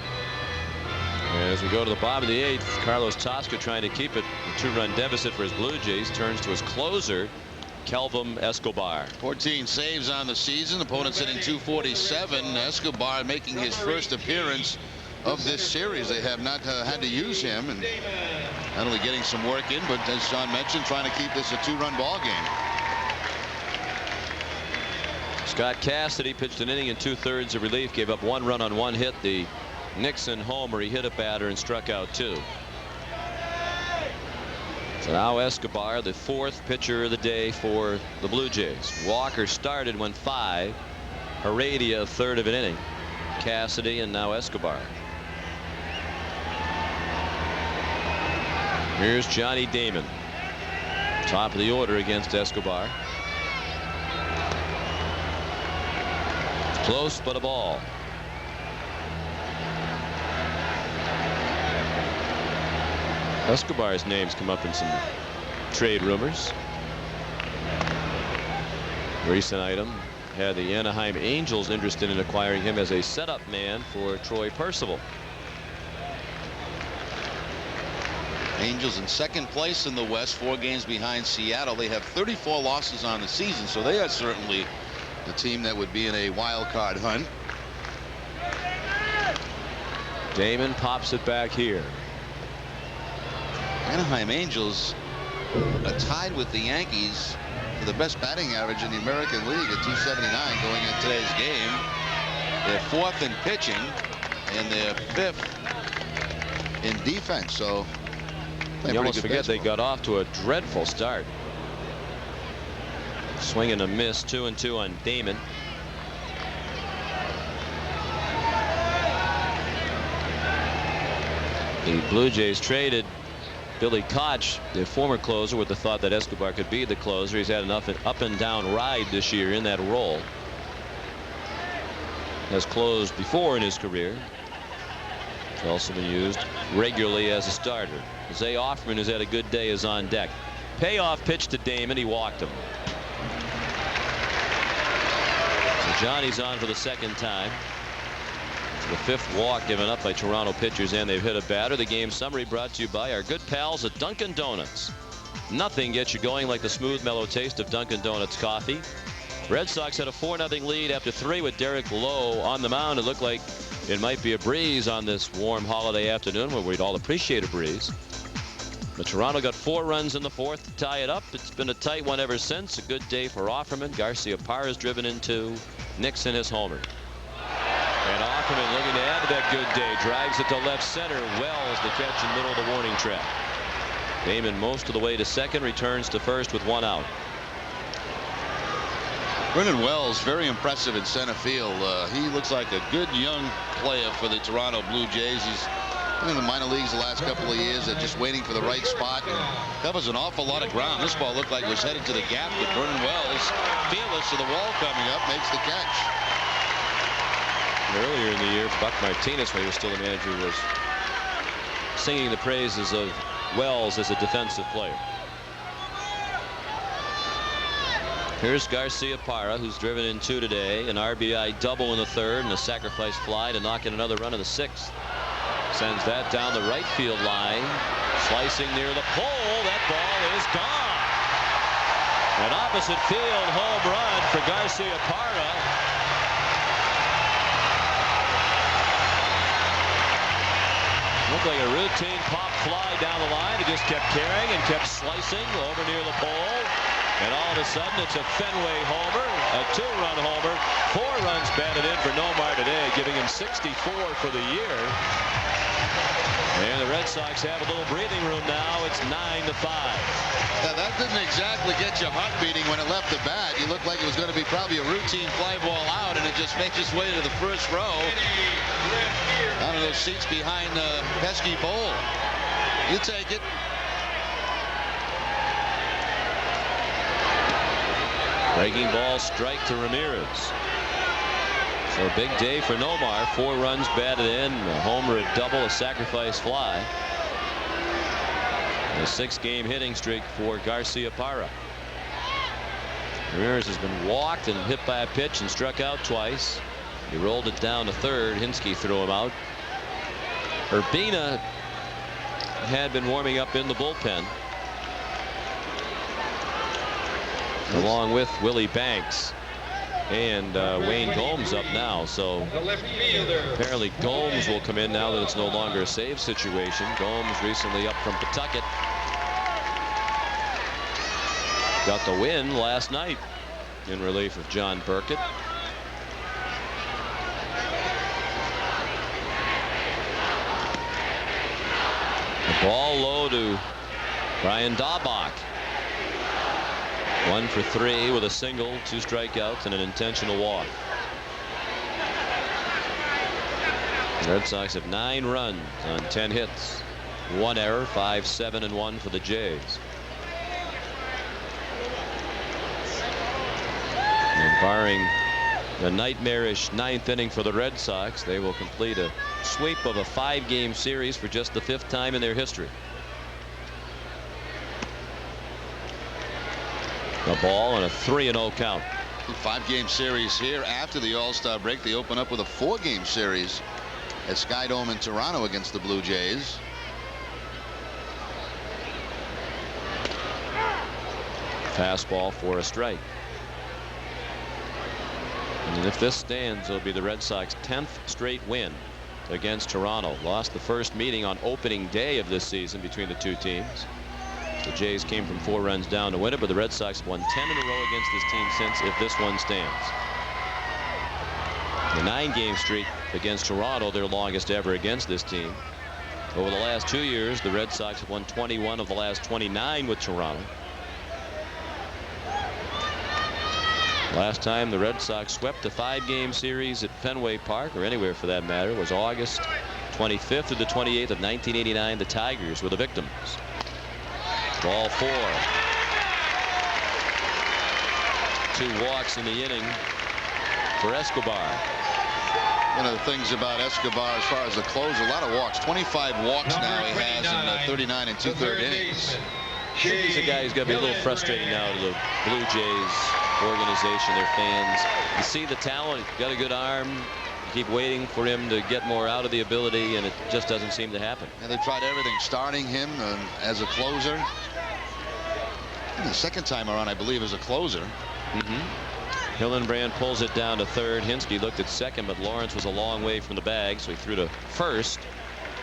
As we go to the bottom of the 8th, Carlos Tosca trying to keep it a 2-run deficit for his Blue Jays. Turns to his closer, Kelvin Escobar. 14 saves on the season. Opponent's hitting .247. Escobar making his first appearance of this series. They have not had to use him, and not only getting some work in, but as Sean mentioned, trying to keep this a 2-run ball game. Scott Cassidy pitched an inning in 2/3 of relief, gave up 1 run on 1 hit. The Nixon homer. He hit a batter and struck out 2. So now Escobar, the 4th pitcher of the day for the Blue Jays. Walker started, went 5. Heredia, a 1/3 of an inning. Cassidy and now Escobar. Here's Johnny Damon, top of the order against Escobar. Close, but a ball. Escobar's name's come up in some trade rumors. Recent item had the Anaheim Angels interested in acquiring him as a setup man for Troy Percival. Angels in 2nd place in the West, 4 games behind Seattle. They have 34 losses on the season, so they are certainly the team that would be in a wild card hunt. Damon pops it back here. Anaheim Angels are tied with the Yankees for the best batting average in the American League at .279 going into today's game. They're 4th in pitching and they're 5th in defense. So you almost forget they got off to a dreadful start. Swing and a miss, 2-2 on Damon. The Blue Jays traded Billy Koch, the former closer, with the thought that Escobar could be the closer. He's had an up and down ride this year in that role. Has closed before in his career. He's also been used regularly as a starter. Jose Offerman, who's had a good day, is on deck. Payoff pitch to Damon. He walked him. So Johnny's on for the 2nd time. The 5th walk given up by Toronto pitchers, and they've hit a batter. The game summary brought to you by our good pals at Dunkin' Donuts. Nothing gets you going like the smooth, mellow taste of Dunkin' Donuts coffee. Red Sox had a 4-0 lead after 3 with Derek Lowe on the mound. It looked like it might be a breeze on this warm holiday afternoon, where we'd all appreciate a breeze. But Toronto got 4 runs in the 4th to tie it up. It's been a tight one ever since. A good day for Offerman. Garciaparra's driven in 2. Nixon has homered. And Offerman looking to add to that good day. Drives it to left center. Wells the catch in the middle of the warning track. Damon most of the way to second. Returns to first with 1 out. Brennan Wells, very impressive in center field. He looks like a good young player for the Toronto Blue Jays. He's been in the minor leagues the last couple of years. They're just waiting for the right spot. And covers an awful lot of ground. This ball looked like it was headed to the gap, but Brennan Wells, fearless to the wall coming up, makes the catch. Earlier in the year, Buck Martinez, when he was still the manager, was singing the praises of Wells as a defensive player. Here's Garciaparra, who's driven in 2 today. An RBI double in the 3rd and a sacrifice fly to knock in another run in the 6th. Sends that down the right field line. Slicing near the pole. That ball is gone. An opposite field home run for Garciaparra. Looked like a routine pop fly down the line. He just kept carrying and kept slicing over near the pole. And all of a sudden, it's a Fenway homer, a 2-run homer. 4 runs batted in for Nomar today, giving him 64 for the year. And the Red Sox have a little breathing room now. It's 9-5. Yeah, that didn't exactly get your heart beating when it left the bat. You looked like it was going to be probably a routine fly ball out, and it just makes its way to the first row. Out of those seats behind the pesky bowl. You take it. Breaking ball, strike to Ramirez. So a big day for Nomar. 4 runs batted in, a homer, a double, a sacrifice fly. A 6-game hitting streak for Garciaparra. Ramirez has been walked and hit by a pitch and struck out twice. He rolled it down to 3rd. Hinsky threw him out. Urbina had been warming up in the bullpen, along with Willie Banks, and Wayne Gomes up now. So apparently Gomes will come in now that it's no longer a save situation. Gomes recently up from Pawtucket. Got the win last night in relief of John Burkett. The ball low to Brian Daubach. 1 for 3 with a single, 2 strikeouts, and an intentional walk. The Red Sox have 9 runs on 10 hits, 1 error, 5-7 and 1 for the Jays. And barring the nightmarish 9th inning for the Red Sox, they will complete a sweep of a 5-game series for just the 5th time in their history. The ball and a 3-0 count. 5-game series here after the All-Star break. They open up with a 4-game series at Sky Dome in Toronto against the Blue Jays. Fastball for a strike. And if this stands, it'll be the Red Sox 10th straight win against Toronto. Lost the first meeting on opening day of this season between the two teams. The Jays came from 4 runs down to win it, but the Red Sox have won 10 in a row against this team since, if this one stands. The 9-game streak against Toronto, their longest ever against this team. Over the last 2 years, the Red Sox have won 21 of the last 29 with Toronto. Last time the Red Sox swept a 5-game series at Fenway Park, or anywhere for that matter, was August 25th through the 28th of 1989. The Tigers were the victims. Ball 4. 2 walks in the inning for Escobar. One of the things about Escobar as far as the closer, a lot of walks. 25 walks now he has in 39 and 2/3 innings. I think he's a guy who's got to be a little frustrating now to the Blue Jays organization, their fans. You see the talent, got a good arm, You keep waiting for him to get more out of the ability, and it just doesn't seem to happen. And they tried everything, starting him as a closer. And the second time around, I believe, as a closer. Hillenbrand pulls it down to third. Hinsky looked at second, but Lawrence was a long way from the bag, so he threw to first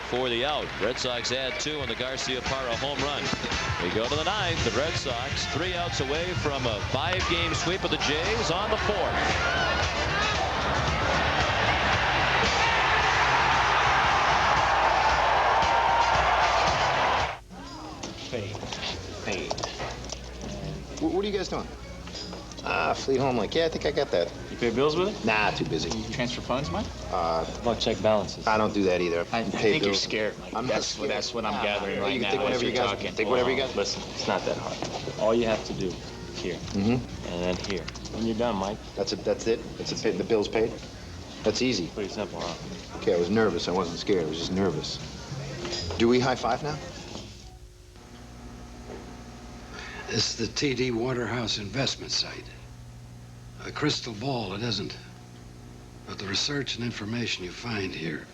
for the out. Red Sox add 2 on the Garcia-Parra home run. We go to the 9th. The Red Sox 3 outs away from a 5-game sweep of the Jays on the 4th. Fade. What are you guys doing? Fleet home. Like, yeah, I think I got that. You pay bills with it? Nah, too busy. You transfer funds, Mike? About check balances. I don't do that either. I think you're scared, Mike. That's what I'm gathering right you now. Take whatever you got. Take whatever you got. Listen, it's not that hard. All you have to do here, and then here. When you're done, Mike. That's it. The bill's paid. That's easy. Pretty simple, huh? Okay, I was nervous. I wasn't scared. I was just nervous. Do we high five now? This is the TD Waterhouse investment site. A crystal ball, it isn't. But the research and information you find here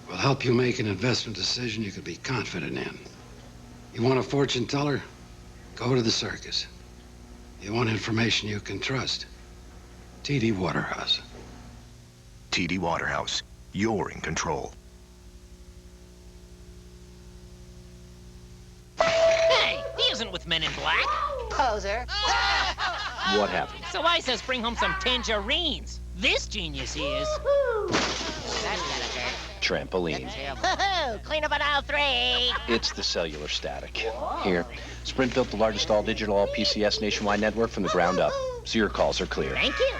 will help you make an investment decision you can be confident in. You want a fortune teller? Go to the circus. You want information you can trust? TD Waterhouse. TD Waterhouse. You're in control. Hey, he isn't with Men in Black. Poser. What happened? So I says bring home some tangerines. This genius is. That's gotta hurt. Trampoline. Clean up on aisle 3. It's the cellular static. Here, Sprint built the largest all-digital, all-PCS nationwide network from the ground up, so your calls are clear. Thank you.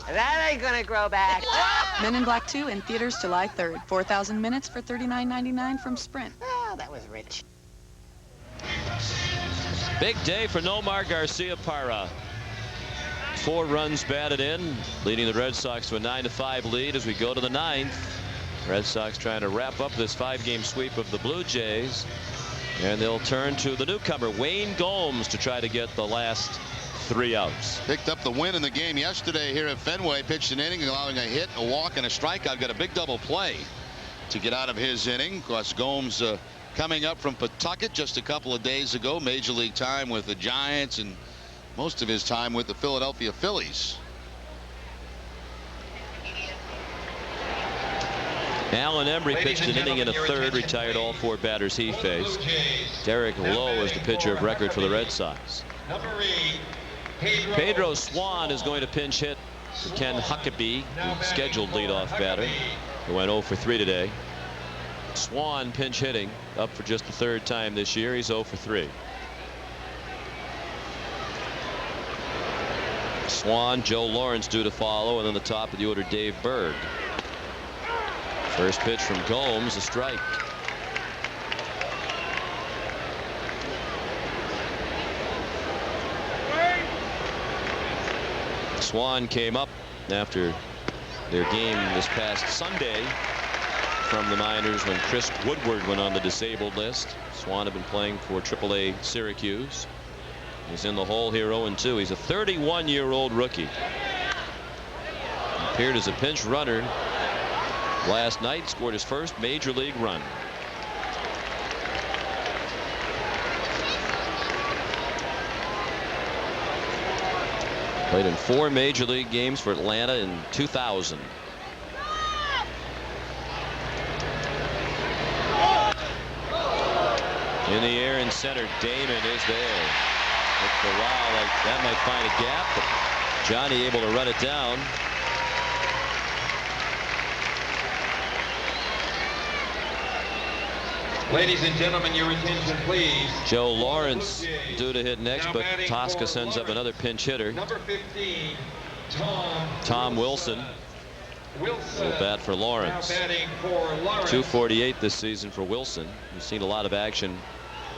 That ain't gonna grow back. Men in Black 2 in theaters July 3rd. 4,000 minutes for $39.99 from Sprint. Oh, that was rich. Big day for Nomar Garcia-Parra. 4 runs batted in, leading the Red Sox to a 9-5 lead as we go to the 9th. Red Sox trying to wrap up this 5-game sweep of the Blue Jays. And they'll turn to the newcomer, Wayne Gomes, to try to get the last 3 outs. Picked up the win in the game yesterday here at Fenway. Pitched an inning, allowing a hit, a walk, and a strikeout. Got a big double play to get out of his inning. Of course, Gomes coming up from Pawtucket just a couple of days ago. Major league time with the Giants and most of his time with the Philadelphia Phillies. Alan Embry pitched an inning in a third, retired all 4 batters he faced. Derek Lowe is the pitcher of record for the Red Sox. Pedro Swan is going to pinch hit for Ken Huckabee, the scheduled leadoff batter, who went 0 for 3 today. Swan pinch hitting, up for just the 3rd time this year. He's 0 for 3. Swan, Joe Lawrence due to follow, and then the top of the order, Dave Berg. First pitch from Gomes, a strike. Swan came up after their game this past Sunday from the minors when Chris Woodward went on the disabled list. Swan had been playing for AAA Syracuse. He's in the hole here 0-2. He's a 31-year-old rookie. Appeared as a pinch runner last night, scored his first major league run. Played in 4 major league games for Atlanta in 2000. In the air in center, Damon is there. Looked for a while like that might find a gap, but Johnny able to run it down. Ladies and gentlemen, your attention, please. Joe Lawrence due to hit next, but Tosca sends up another pinch hitter. Number 15, Tom Wilson will bat for Lawrence. Now batting for Lawrence. 248 this season for Wilson. We've seen a lot of action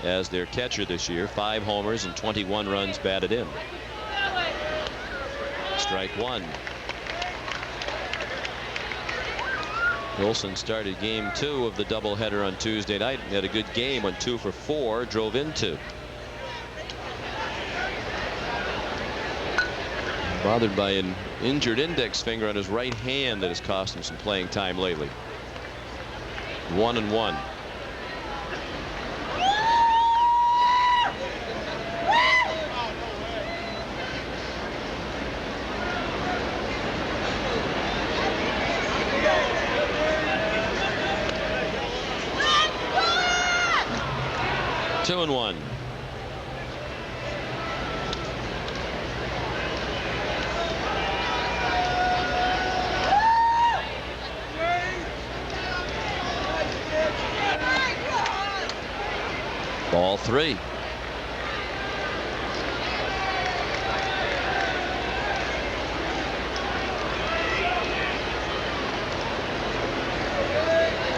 as their catcher this year. 5 homers and 21 runs batted in. Strike 1. Wilson started game 2 of the doubleheader on Tuesday night. He had a good game, went 2 for 4, drove in 2. Bothered by an injured index finger on his right hand that has cost him some playing time lately. 1-1. Two and one. Ball three.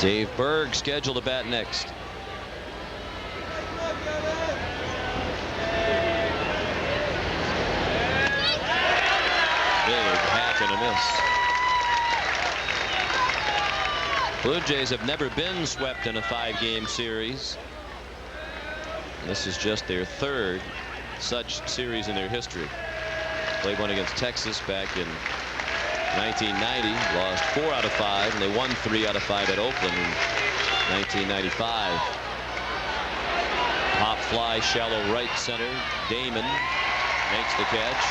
Dave Berg scheduled to bat next. Big hack and a miss. Blue Jays have never been swept in a 5-game series. This is just their third such series in their history. Played one against Texas back in 1990, lost 4 out of 5, and they won 3 out of 5 at Oakland in 1995. Pop fly, shallow right center. Damon makes the catch.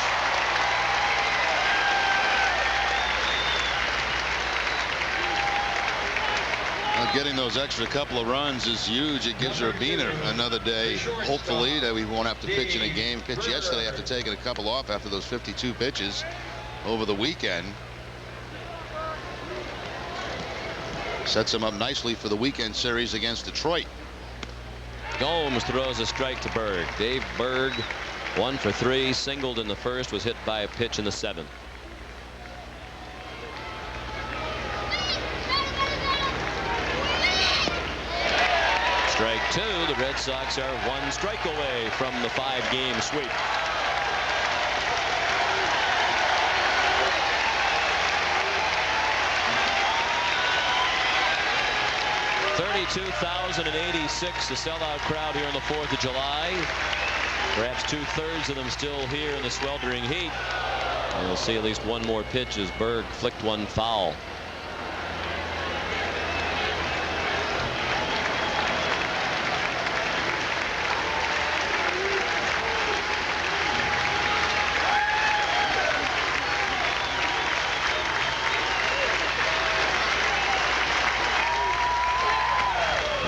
Getting those extra couple of runs is huge. It gives Urbina another day, hopefully, that we won't have to pitch in a game. Pitch yesterday after taking a couple off after those 52 pitches over the weekend. Sets him up nicely for the weekend series against Detroit. Gomes throws a strike to Berg. Dave Berg, 1 for 3, singled in the first, was hit by a pitch in the 7th. Strike 2. The Red Sox are 1 strike away from the 5-game sweep. $32,086, the sellout crowd here on the 4th of July. Perhaps 2/3 of them still here in the sweltering heat. And we'll see at least one more pitch as Berg flicked one foul.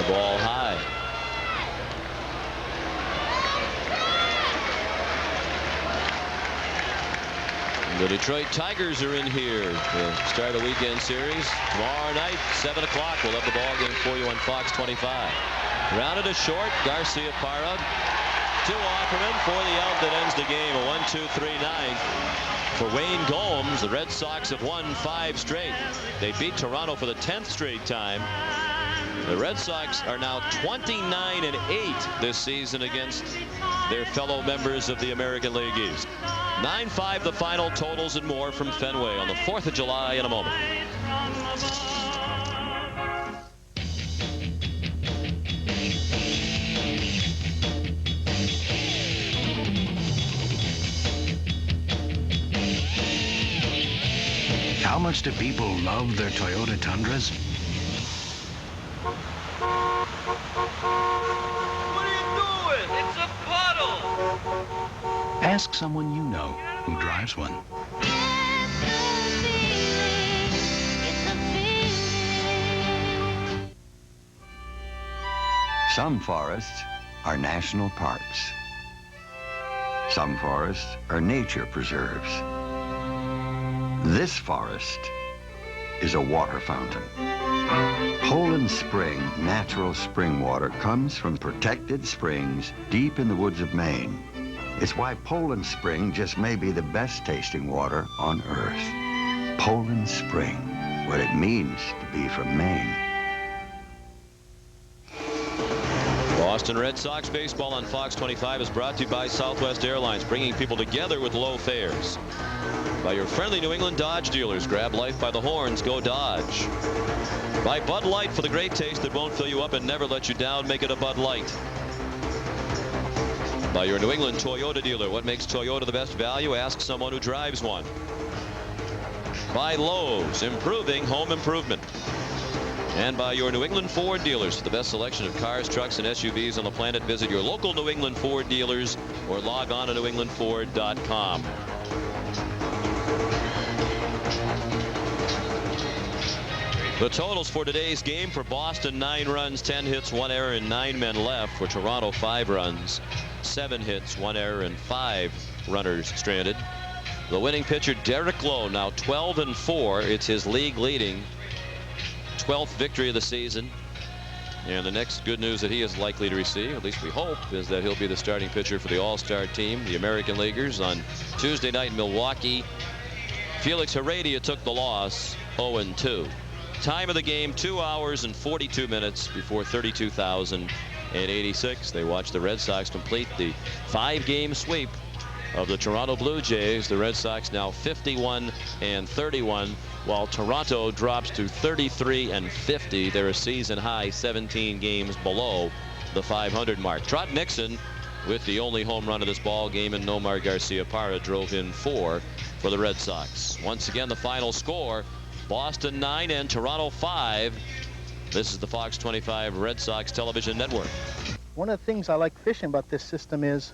Ball high. The Detroit Tigers are in here to start a weekend series tomorrow night, 7 o'clock. We'll have the ball game for you on Fox 25. Grounded to short. Garcia Parra to Offerman for the out that ends the game. A 1-2-3 ninth. For Wayne Gomes, the Red Sox have won 5 straight. They beat Toronto for the 10th straight time. The Red Sox are now 29-8 this season against their fellow members of the American League East. 9-5 the final totals and more from Fenway on the 4th of July in a moment. How much do people love their Toyota Tundras? What are you doing? It's a puddle! Ask someone you know who drives one. Some forests are national parks. Some forests are nature preserves. This forest is a water fountain. Poland Spring natural spring water comes from protected springs deep in the woods of Maine. It's why Poland Spring just may be the best tasting water on Earth. Poland Spring, what it means to be from Maine. Boston Red Sox baseball on Fox 25 is brought to you by Southwest Airlines, bringing people together with low fares. By your friendly New England Dodge dealers, grab life by the horns, go Dodge. By Bud Light, for the great taste that won't fill you up and never let you down, make it a Bud Light. By your New England Toyota dealer. What makes Toyota the best value? Ask someone who drives one. By Lowe's, improving home improvement. And by your New England Ford dealers. The best selection of cars, trucks, and SUVs on the planet. Visit your local New England Ford dealers or log on to newenglandford.com. The totals for today's game: for Boston, 9 runs, 10 hits, 1 error, and 9 men left. For Toronto, 5 runs, 7 hits, 1 error, and 5 runners stranded. The winning pitcher, Derek Lowe, now 12-4. It's his league leading 12th victory of the season. And the next good news that he is likely to receive, at least we hope, is that he'll be the starting pitcher for the All-Star team, the American Leaguers, on Tuesday night in Milwaukee. Felix Heredia took the loss, 0-2. Time of the game, 2 hours and 42 minutes before 32,086. They watched the Red Sox complete the 5-game sweep of the Toronto Blue Jays. The Red Sox now 51-31, while Toronto drops to 33-50. They're a season high 17 games below the 500 mark. Trot Nixon with the only home run of this ball game, and Nomar Garciaparra drove in 4 for the Red Sox. Once again, the final score: Boston 9 and Toronto 5. This is the Fox 25 Red Sox television network. One of the things I like fishing about this system is